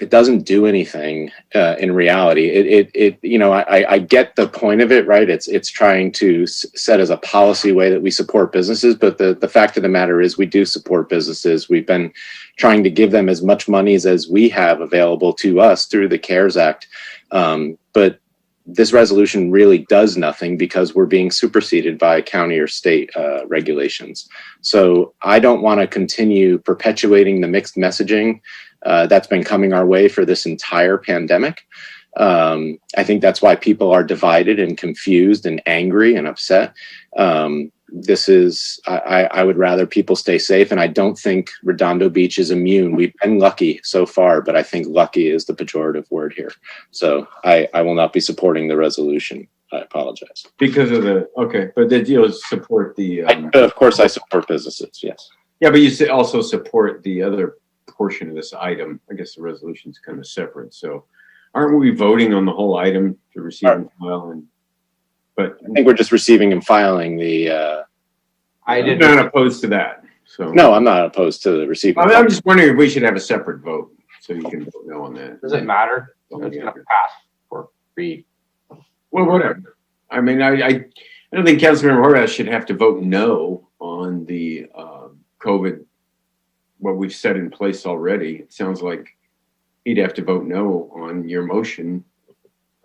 it doesn't do anything in reality. I get the point of it, right? It's trying to set as a policy way that we support businesses, but the fact of the matter is we do support businesses. We've been trying to give them as much money as we have available to us through the CARES Act. But this resolution really does nothing because we're being superseded by county or state regulations. So I don't want to continue perpetuating the mixed messaging that's been coming our way for this entire pandemic. I think that's why people are divided and confused and angry and upset. I would rather people stay safe, and I don't think Redondo Beach is immune. We've been lucky so far, but I think lucky is the pejorative word here. So I will not be supporting the resolution. I apologize. Because of but did you support the? Of course, I support businesses. Yes. Yeah, but you also support the other portion of this item. I guess the resolution is kind of separate. So, aren't we voting on the whole item to receive and file? But I think we're just receiving and filing the. I'm not opposed to that. So no, I'm not opposed to the receiving. I'm just wondering if we should have a separate vote so you can vote no on that. Does it matter? It's going to pass for free. Well, whatever. I mean, I don't think Councilmember Horvath should have to vote no on the COVID, what we've set in place already. It sounds like he'd have to vote no on your motion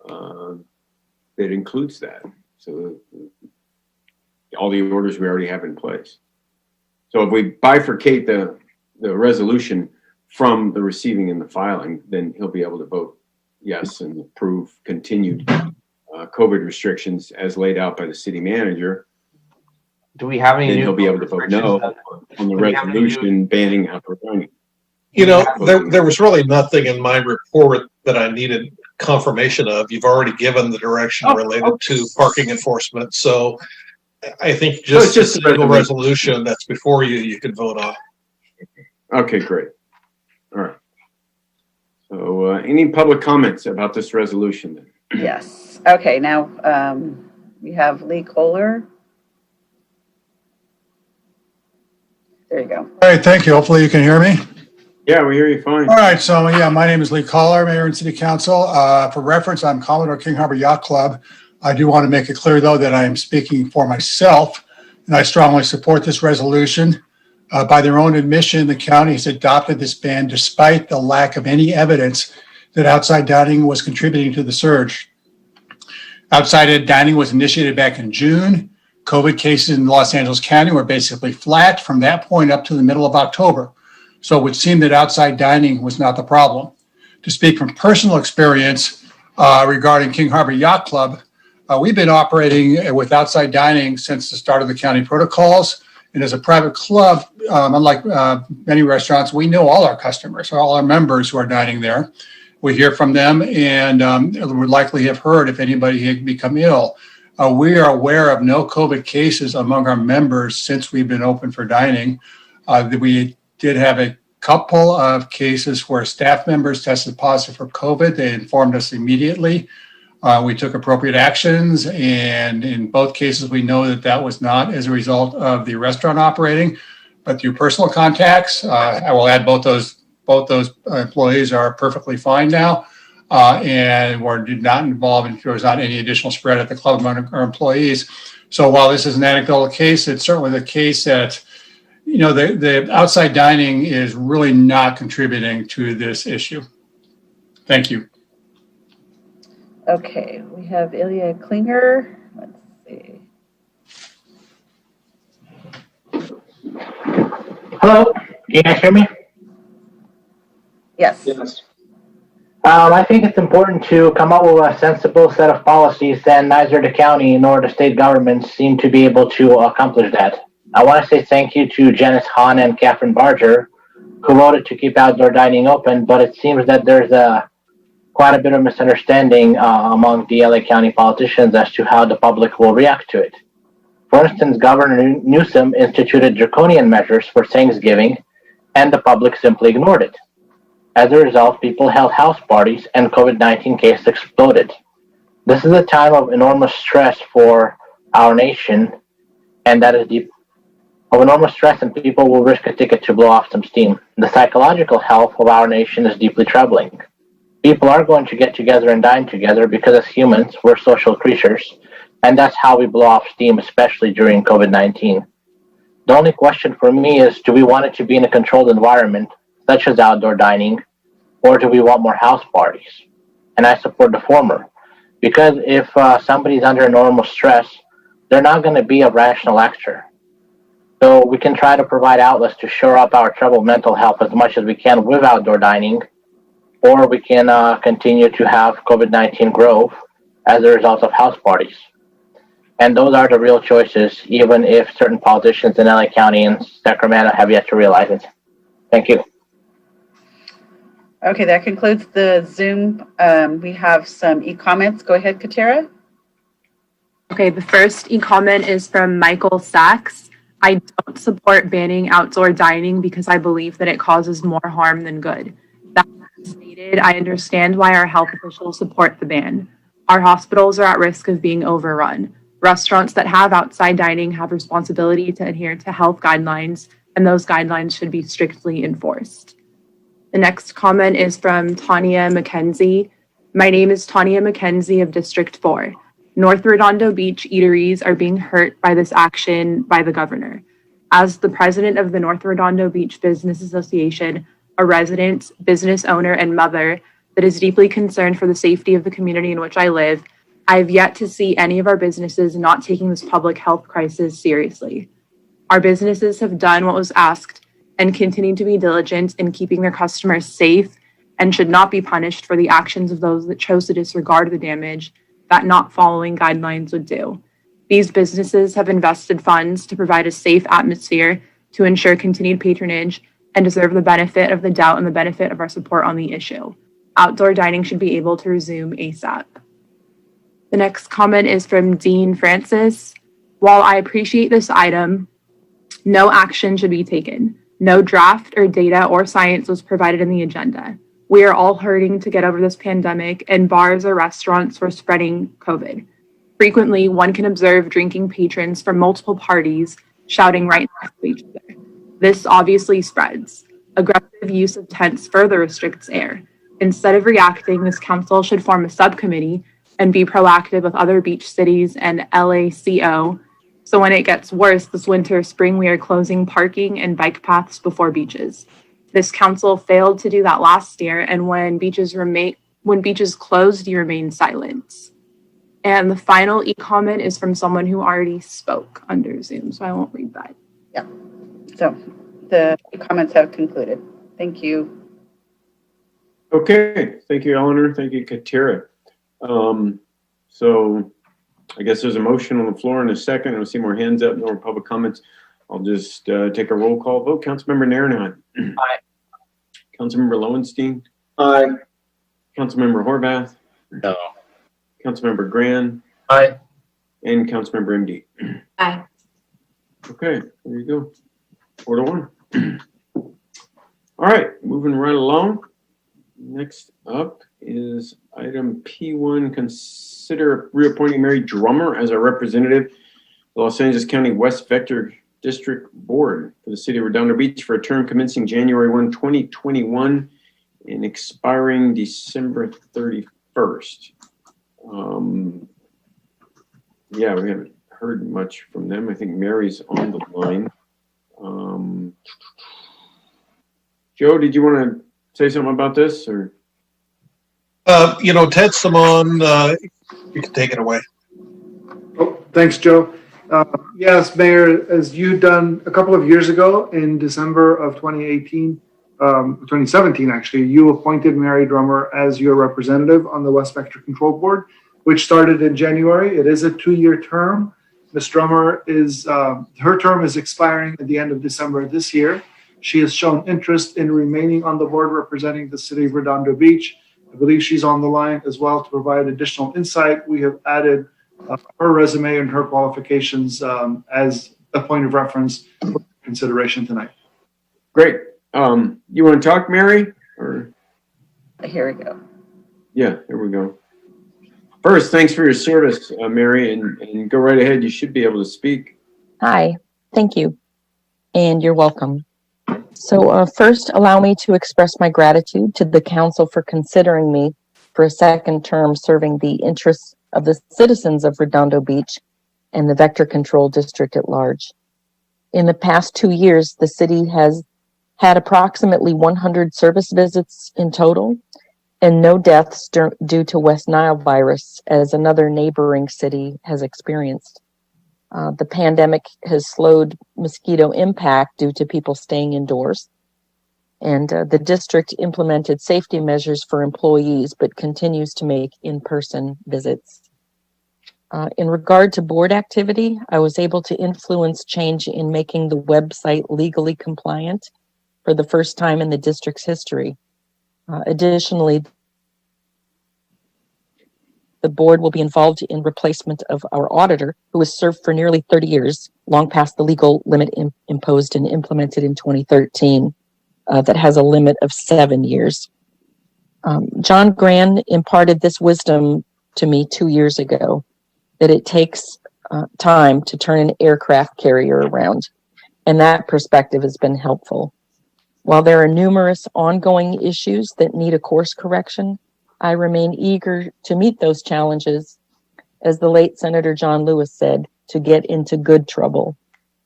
that includes that. So all the orders we already have in place. So if we bifurcate the resolution from the receiving and the filing, then he'll be able to vote yes and approve continued COVID restrictions as laid out by the city manager. Do we have any? Then he'll be able to vote no on the resolution banning outdoor dining. There was really nothing in my report that I needed confirmation of. You've already given the direction related to parking enforcement. So I think just a single resolution that's before you could vote on. Okay, great. All right. So any public comments about this resolution then? Yes. Okay, now we have Lee Kohler. There you go. All right, thank you. Hopefully you can hear me. Yeah, we hear you fine. All right, so yeah, my name is Lee Kohler, Mayor and City Council. For reference, I'm Commodore King Harbor Yacht Club. I do want to make it clear, though, that I am speaking for myself, and I strongly support this resolution. By their own admission, the county has adopted this ban despite the lack of any evidence that outside dining was contributing to the surge. Outside dining was initiated back in June. COVID cases in Los Angeles County were basically flat from that point up to the middle of October. So it would seem that outside dining was not the problem. To speak from personal experience regarding King Harbor Yacht Club, we've been operating with outside dining since the start of the county protocols. And as a private club, unlike many restaurants, we know all our customers, all our members who are dining there. we hear from them and would likely have heard if anybody had become ill. We are aware of no COVID cases among our members since we've been open for dining. We did have a couple of cases where staff members tested positive for COVID. They informed us immediately. We took appropriate actions, and in both cases, we know that that was not as a result of the restaurant operating, but through personal contacts. I will add both those employees are perfectly fine now, and did not involve, and there was not any additional spread at the club among our employees. So while this is an anecdotal case, it's certainly the case that the outside dining is really not contributing to this issue. Thank you. Okay, we have Ilya Klinger. Let's see. Hello, can you guys hear me? Yes. I think it's important to come up with a sensible set of policies that neither the county nor the state governments seem to be able to accomplish that. I want to say thank you to Janice Hahn and Catherine Barger, who voted to keep outdoor dining open, but it seems that there's quite a bit of misunderstanding among the LA County politicians as to how the public will react to it. For instance, Governor Newsom instituted draconian measures for Thanksgiving, and the public simply ignored it. As a result, people held house parties and COVID-19 cases exploded. This is a time of enormous stress for our nation, and that is enormous stress, and people will risk a ticket to blow off some steam. The psychological health of our nation is deeply troubling. People are going to get together and dine together because as humans, we're social creatures, and that's how we blow off steam, especially during COVID-19. The only question for me is, do we want it to be in a controlled environment, such as outdoor dining, or do we want more house parties? And I support the former, because if somebody's under enormous stress, they're not going to be a rational actor. So we can try to provide outlets to shore up our troubled mental health as much as we can with outdoor dining, or we can continue to have COVID-19 grow as a result of house parties. And those are the real choices, even if certain politicians in LA County and Sacramento have yet to realize it. Thank you. Okay, that concludes the Zoom. We have some e-comments. Go ahead, Katera. Okay, the first e-comment is from Michael Sachs. I don't support banning outdoor dining because I believe that it causes more harm than good. That stated, I understand why our health officials support the ban. Our hospitals are at risk of being overrun. Restaurants that have outside dining have responsibility to adhere to health guidelines, and those guidelines should be strictly enforced. The next comment is from Tanya McKenzie. My name is Tanya McKenzie of District 4. North Redondo Beach eateries are being hurt by this action by the governor. As the president of the North Redondo Beach Business Association, a resident, business owner, and mother that is deeply concerned for the safety of the community in which I live, I have yet to see any of our businesses not taking this public health crisis seriously. Our businesses have done what was asked and continue to be diligent in keeping their customers safe and should not be punished for the actions of those that chose to disregard the damage that not following guidelines would do. These businesses have invested funds to provide a safe atmosphere to ensure continued patronage and deserve the benefit of the doubt and the benefit of our support on the issue. Outdoor dining should be able to resume ASAP. The next comment is from Dean Francis. While I appreciate this item, no action should be taken. No draft or data or science was provided in the agenda. We are all hurting to get over this pandemic, and bars or restaurants were spreading COVID. Frequently, one can observe drinking patrons from multiple parties shouting right next to each other. This obviously spreads. Aggressive use of tents further restricts air. Instead of reacting, this council should form a subcommittee and be proactive with other beach cities and LACO. So when it gets worse this winter, spring, we are closing parking and bike paths before beaches. This council failed to do that last year, and when beaches closed, you remain silent. And the final e-comment is from someone who already spoke under Zoom, so I won't read that. Yeah. So the comments have concluded. Thank you. Okay. Thank you, Eleanor. Thank you, Katira. So I guess there's a motion on the floor in a second. I don't see more hands up, no more public comments. I'll just take a roll call vote. Councilmember Nairnine. Aye. Councilmember Lowenstein. Aye. Councilmember Horvath, No. Councilmember Grand, Aye. and Councilmember MD. Aye. Okay, there you go. 4-1. All right, moving right along. Next up is item P1, consider reappointing Mary Drummer as a representative of the Los Angeles County West Vector District Board for the City of Redondo Beach for a term commencing January 1, 2021 and expiring December 31st. Yeah, we haven't heard much from them. I think Mary's on the line. Joe, did you want to say something about this, or? Ted Simon, you can take it away. Oh, thanks, Joe. Yes, Mayor, as you done a couple of years ago in December of 2017, actually, you appointed Mary Drummer as your representative on the West Vector Control Board, which started in January. It is a 2-year term. Ms. Drummer her term is expiring at the end of December this year. She has shown interest in remaining on the board representing the City of Redondo Beach. I believe she's on the line as well to provide additional insight. We have added her resume and her qualifications as a point of reference for consideration tonight. Great. You want to talk, Mary? Or? Here we go. Yeah, there we go. First, thanks for your service, Mary, and go right ahead. You should be able to speak. Hi, thank you, and you're welcome. So first, allow me to express my gratitude to the council for considering me for a second term serving the interests of the citizens of Redondo Beach and the Vector Control District at large. In the past 2 years, the city has had approximately 100 service visits in total and no deaths due to West Nile virus, as another neighboring city has experienced. The pandemic has slowed mosquito impact due to people staying indoors. And the district implemented safety measures for employees, but continues to make in-person visits. In regard to board activity, I was able to influence change in making the website legally compliant for the first time in the district's history. Additionally, the board will be involved in replacement of our auditor, who has served for nearly 30 years, long past the legal limit imposed and implemented in 2013, that has a limit of 7 years. John Gran imparted this wisdom to me 2 years ago, that it takes time to turn an aircraft carrier around, and that perspective has been helpful. While there are numerous ongoing issues that need a course correction, I remain eager to meet those challenges, as the late Senator John Lewis said, to get into good trouble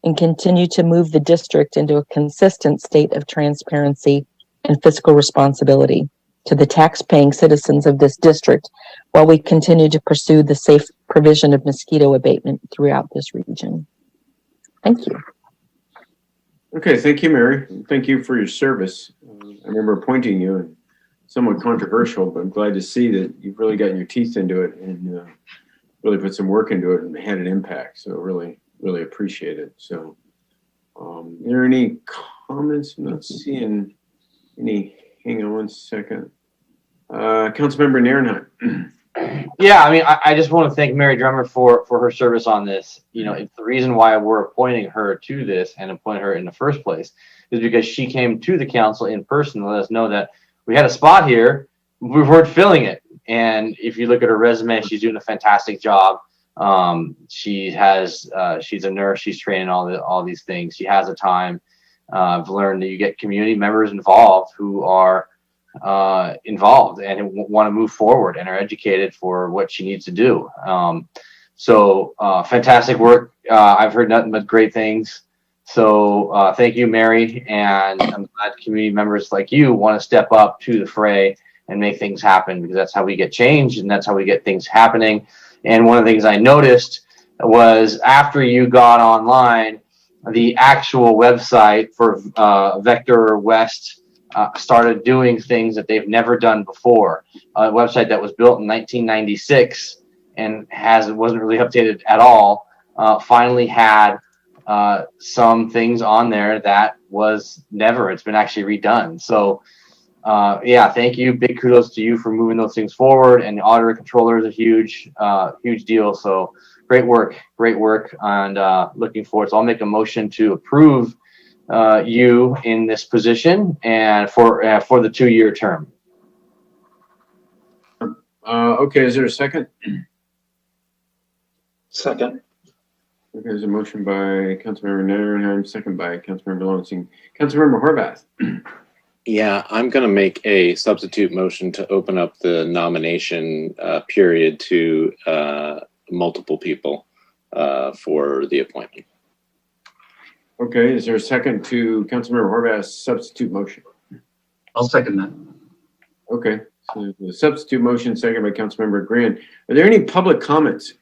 and continue to move the district into a consistent state of transparency and fiscal responsibility to the tax-paying citizens of this district, while we continue to pursue the safe provision of mosquito abatement throughout this region. Thank you. Okay, thank you, Mary. Thank you for your service. I remember appointing you, and somewhat controversial, but I'm glad to see that you've really gotten your teeth into it and really put some work into it and had an impact. So really, really appreciate it. So are there any comments? I'm not seeing any. Hang on one second. Councilmember Nierenheim. Yeah, I mean, I just want to thank Mary Drummer for her service on this. You know, it's the reason why we're appointing her to this and appointing her in the first place is because she came to the council in person to let us know that we had a spot here, we weren't filling it. And if you look at her resume, she's doing a fantastic job. She's a nurse, she's training all these things. She has the time. I've learned that you get community members involved who are involved and want to move forward and are educated for what she needs to do. So fantastic work. I've heard nothing but great things. So thank you, Mary. And I'm glad community members like you want to step up to the fray and make things happen, because that's how we get change and that's how we get things happening. And one of the things I noticed was after you got online, the actual website for Vector West started doing things that they've never done before. A website that was built in 1996 and wasn't really updated at all, finally had some things on there that was never. It's been actually redone. So Yeah, thank you. Big kudos to you for moving those things forward. And the auditor controller is a huge deal. So great work, and looking forward. So I'll make a motion to approve you in this position and for the 2-year term. Okay, is there a second? Second. Okay, there's a motion by Councilmember Narenheim, second by Councilmember Lowenstein. Councilmember Horvath. Yeah, I'm going to make a substitute motion to open up the nomination period to multiple people for the appointment. Okay, is there a second to Councilmember Horvath's substitute motion? I'll second that. Okay, so the substitute motion, second by Councilmember Grant. Are there any public comments?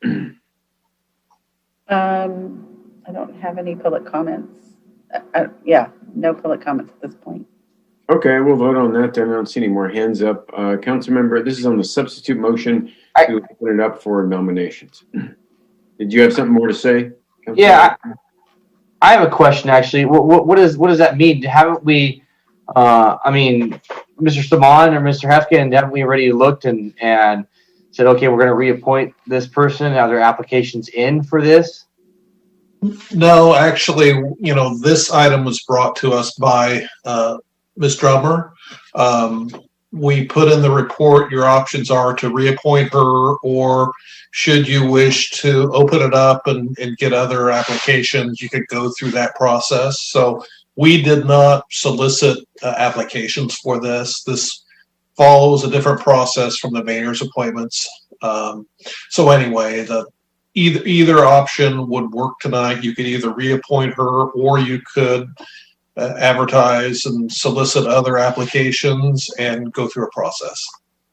I don't have any public comments. Yeah, no public comments at this point. Okay, we'll vote on that then. I don't see any more hands up. Councilmember, this is on the substitute motion to open it up for nominations. Did you have something more to say? Yeah, I have a question actually. What does that mean? Haven't we? I mean, Mr. Saman or Mr. Hefkin, haven't we already looked and said, okay, we're going to reappoint this person? Are there applications in for this? No, actually, this item was brought to us by Ms. Drummer. We put in the report, your options are to reappoint her, or should you wish to open it up and get other applications, you could go through that process. So we did not solicit applications for this. This follows a different process from the mayor's appointments. So anyway, either option would work tonight. You could either reappoint her, or you could advertise and solicit other applications and go through a process.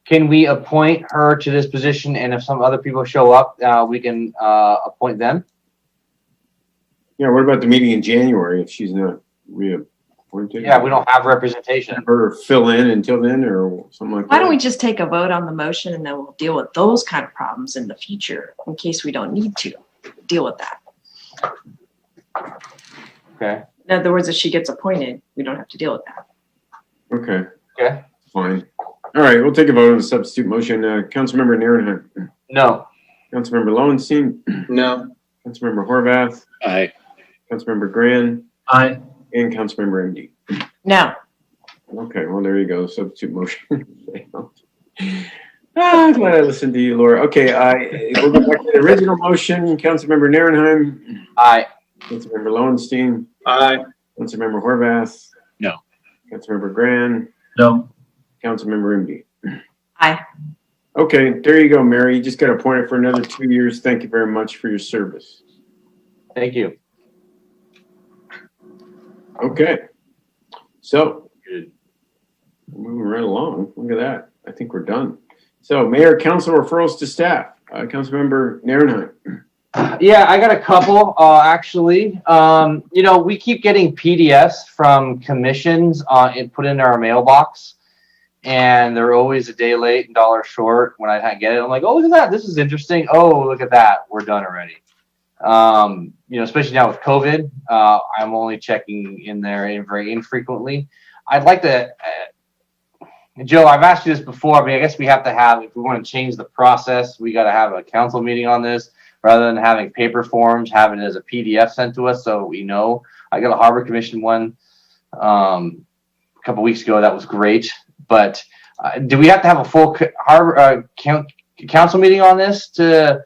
Can we appoint her to this position, and if some other people show up, we can appoint them? Yeah, what about the meeting in January if she's not reappointed? Yeah, we don't have representation. Have her fill in until then or something like that? Why don't we just take a vote on the motion and then we'll deal with those kind of problems in the future in case we don't need to deal with that. Okay. In other words, if she gets appointed, we don't have to deal with that. Okay. Okay. Fine. All right, we'll take a vote on the substitute motion. Councilmember Narenheim. No. Councilmember Lowenstein. No. Councilmember Horvath. Aye. Councilmember Gran. Aye. And Councilmember MD. No. Okay, well, there you go. Substitute motion. I'm glad I listened to you, Laura. Okay, we'll go back to the original motion. Councilmember Narenheim. Aye. Councilmember Lowenstein. Aye. Councilmember Horvath. No. Councilmember Gran. No. Councilmember MD. Aye. Okay, there you go, Mary. You just got appointed for another 2 years. Thank you very much for your service. Thank you. Okay. So, moving right along. Look at that. I think we're done. So, Mayor, Council referrals to staff. Councilmember Narenheim. Yeah, I got a couple, actually. We keep getting PDFs from commissions and put in our mailbox, and they're always a day late and $1 short. When I get it, I'm like, oh, look at that. This is interesting. Oh, look at that. We're done already. Especially now with COVID, I'm only checking in there very infrequently. I'd like to, Joe, I've asked you this before, but I guess we have to have, if we want to change the process, we got to have a council meeting on this rather than having paper forms, having it as a PDF sent to us so we know. I got a Harbor Commission one a couple weeks ago. That was great. But do we have to have a full council meeting on this to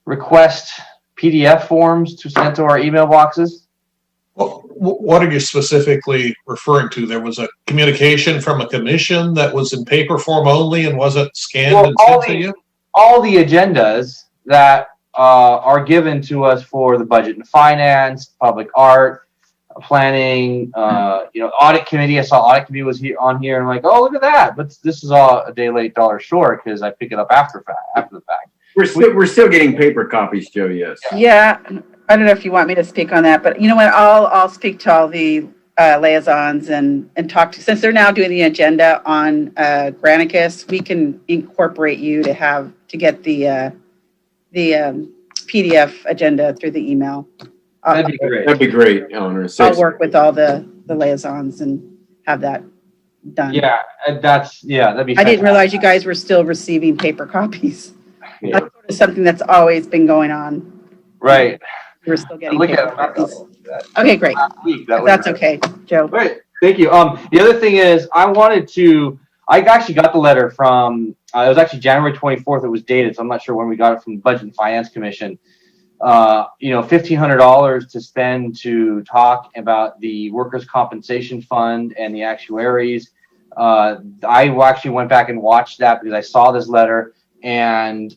request PDF forms to send to our email boxes? Well, what are you specifically referring to? There was a communication from a commission that was in paper form only and wasn't scanned and sent to you? All the agendas that are given to us for the budget and finance, public art, planning, audit committee. I saw audit committee was on here, and I'm like, oh, look at that. But this is all a day late, $1 short because I pick it up after the fact. We're still getting paper copies, Joe. Yes. Yeah, I don't know if you want me to speak on that, but you know what? I'll speak to all the liaisons and talk to, since they're now doing the agenda on Granicus, we can incorporate you to get the PDF agenda through the email. That'd be great. That'd be great, Eleanor. I'll work with all the liaisons and have that done. Yeah, that'd be. I didn't realize you guys were still receiving paper copies. Yeah. That's sort of something that's always been going on. Right. We're still getting Look paper at copies. Okay, great. Week, If that's okay, Joe. Right. Thank you. The other thing is, I actually got the letter from, it was actually January 24th. It was dated, so I'm not sure when we got it from the Budget and Finance Commission. $1,500 to spend to talk about the workers' compensation fund and the actuaries. I actually went back and watched that because I saw this letter, and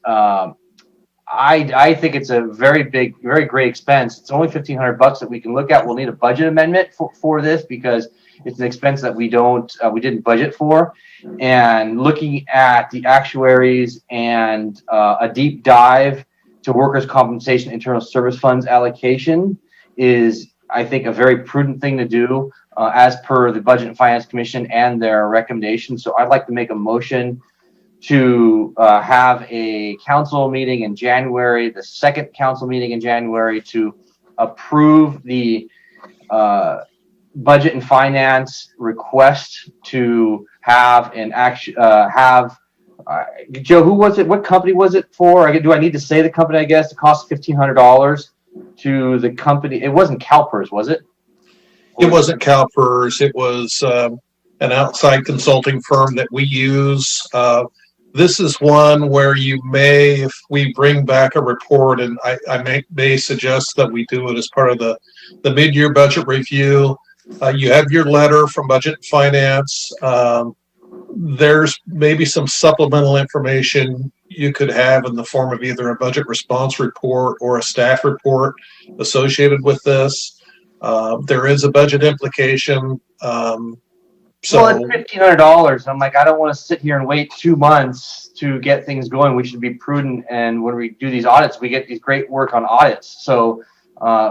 I think it's a very great expense. It's only $1,500 that we can look at. We'll need a budget amendment for this because it's an expense that we didn't budget for. And looking at the actuaries and a deep dive to workers' compensation internal service funds allocation is, I think, a very prudent thing to do as per the Budget and Finance Commission and their recommendations. So I'd like to make a motion to have a council meeting in January, the second council meeting in January, to approve the Budget and Finance request to have an Joe, who was it? What company was it for? Do I need to say the company? I guess it cost $1,500 to the company. It wasn't CalPERS, was it? It wasn't CalPERS. It was an outside consulting firm that we use. This is one where you may, if we bring back a report, and I may suggest that we do it as part of the mid-year budget review. You have your letter from Budget and Finance. There's maybe some supplemental information you could have in the form of either a budget response report or a staff report associated with this. There is a budget implication. Well, it's $1,500. I'm like, I don't want to sit here and wait 2 months to get things going. We should be prudent. And when we do these audits, we get these great work on audits. So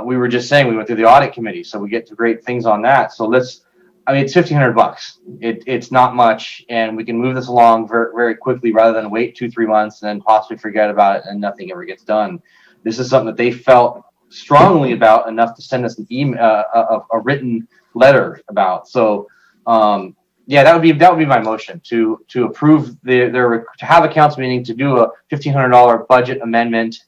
we were just saying we went through the audit committee, so we get to great things on that. So it's $1,500. It's not much, and we can move this along very, very quickly rather than wait 2-3 months and then possibly forget about it and nothing ever gets done. This is something that they felt strongly about enough to send us an email, a written letter about. So, that would be my motion to approve to have a council meeting to do a $1,500 budget amendment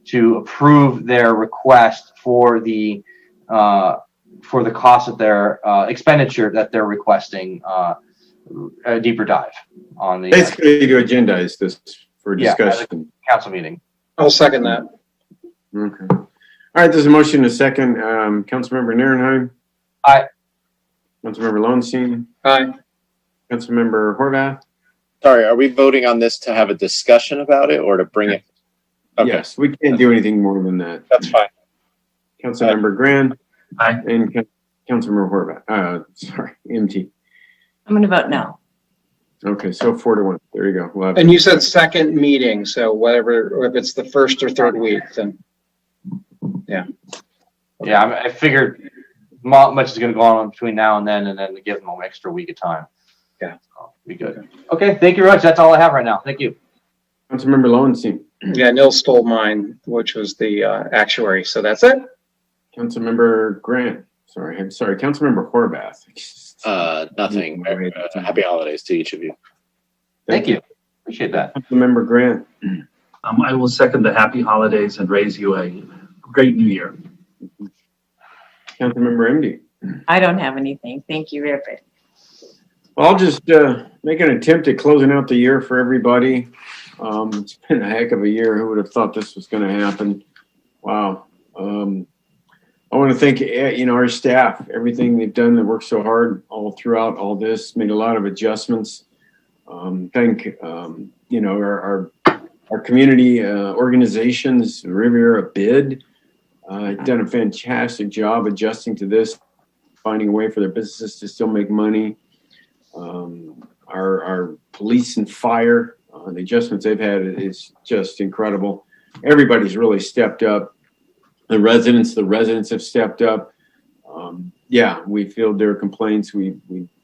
to approve their request for the cost of their expenditure that they're requesting a deeper dive on the basically to agendize this for discussion. Council meeting. I'll second that. Okay. All right, there's a motion and a second. Councilmember Nierenheim. Aye. Councilmember Lowenstein. Aye. Councilmember Horvath. Sorry, are we voting on this to have a discussion about it or to bring it? Okay. Yes, we can't do anything more than that. That's fine. Councilmember Grand. Aye. And Councilmember Horvath. Sorry, MT. I'm going to vote no. Okay, so 4-1. There you go. We'll have And you said second meeting, so whatever, or if it's the first or third week, then yeah. Yeah, I figured much is going to go on between now and then to give them an extra week of time. Yeah. So be good. Okay, thank you very much. That's all I have right now. Thank you. Councilmember Lowenstein. Yeah, Neil stole mine, which was the actuary. So that's it. Councilmember Grant. Sorry, Councilmember Horvath. Nothing. Happy holidays to each of you. Thank you. Appreciate that. Councilmember Grant. I will second the happy holidays and raise you a great new year. Councilmember MD. I don't have anything. Thank you, very much. Well, I'll just make an attempt at closing out the year for everybody. It's been a heck of a year. Who would have thought this was going to happen? Wow. I want to thank our staff, everything they've done that worked so hard all throughout all this, made a lot of adjustments. Thank our community organizations, Riviera Bid, done a fantastic job adjusting to this, finding a way for their businesses to still make money. Our police and fire, the adjustments they've had is just incredible. Everybody's really stepped up. The residents have stepped up. We feel their complaints. We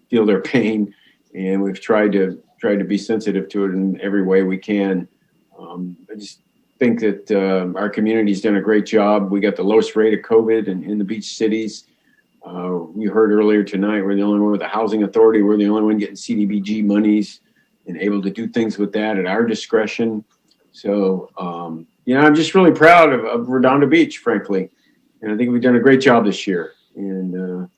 feel their pain, and we've tried to be sensitive to it in every way we can. I just think that our community's done a great job. We got the lowest rate of COVID in the beach cities. You heard earlier tonight, we're the only one with the housing authority. We're the only one getting CDBG monies and able to do things with that at our discretion. So, I'm just really proud of Redondo Beach, frankly. And I think we've done a great job this year. And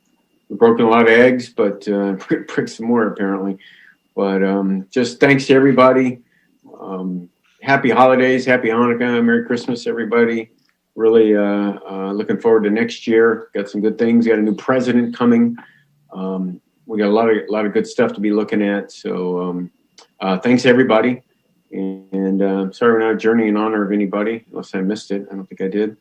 we've broken a lot of eggs, but pricked some more apparently. But just thanks to everybody. Happy holidays, happy Hanukkah, Merry Christmas, everybody. Really looking forward to next year. Got some good things. Got a new president coming. We got a lot of good stuff to be looking at. So thanks everybody. And sorry we're not adjourning in honor of anybody, unless I missed it. I don't think I did.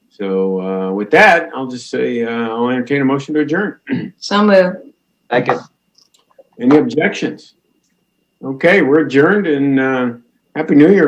So with that, I'll just say I'll entertain a motion to adjourn. So moved. Second. Any objections? Okay, we're adjourned, and Happy New Year.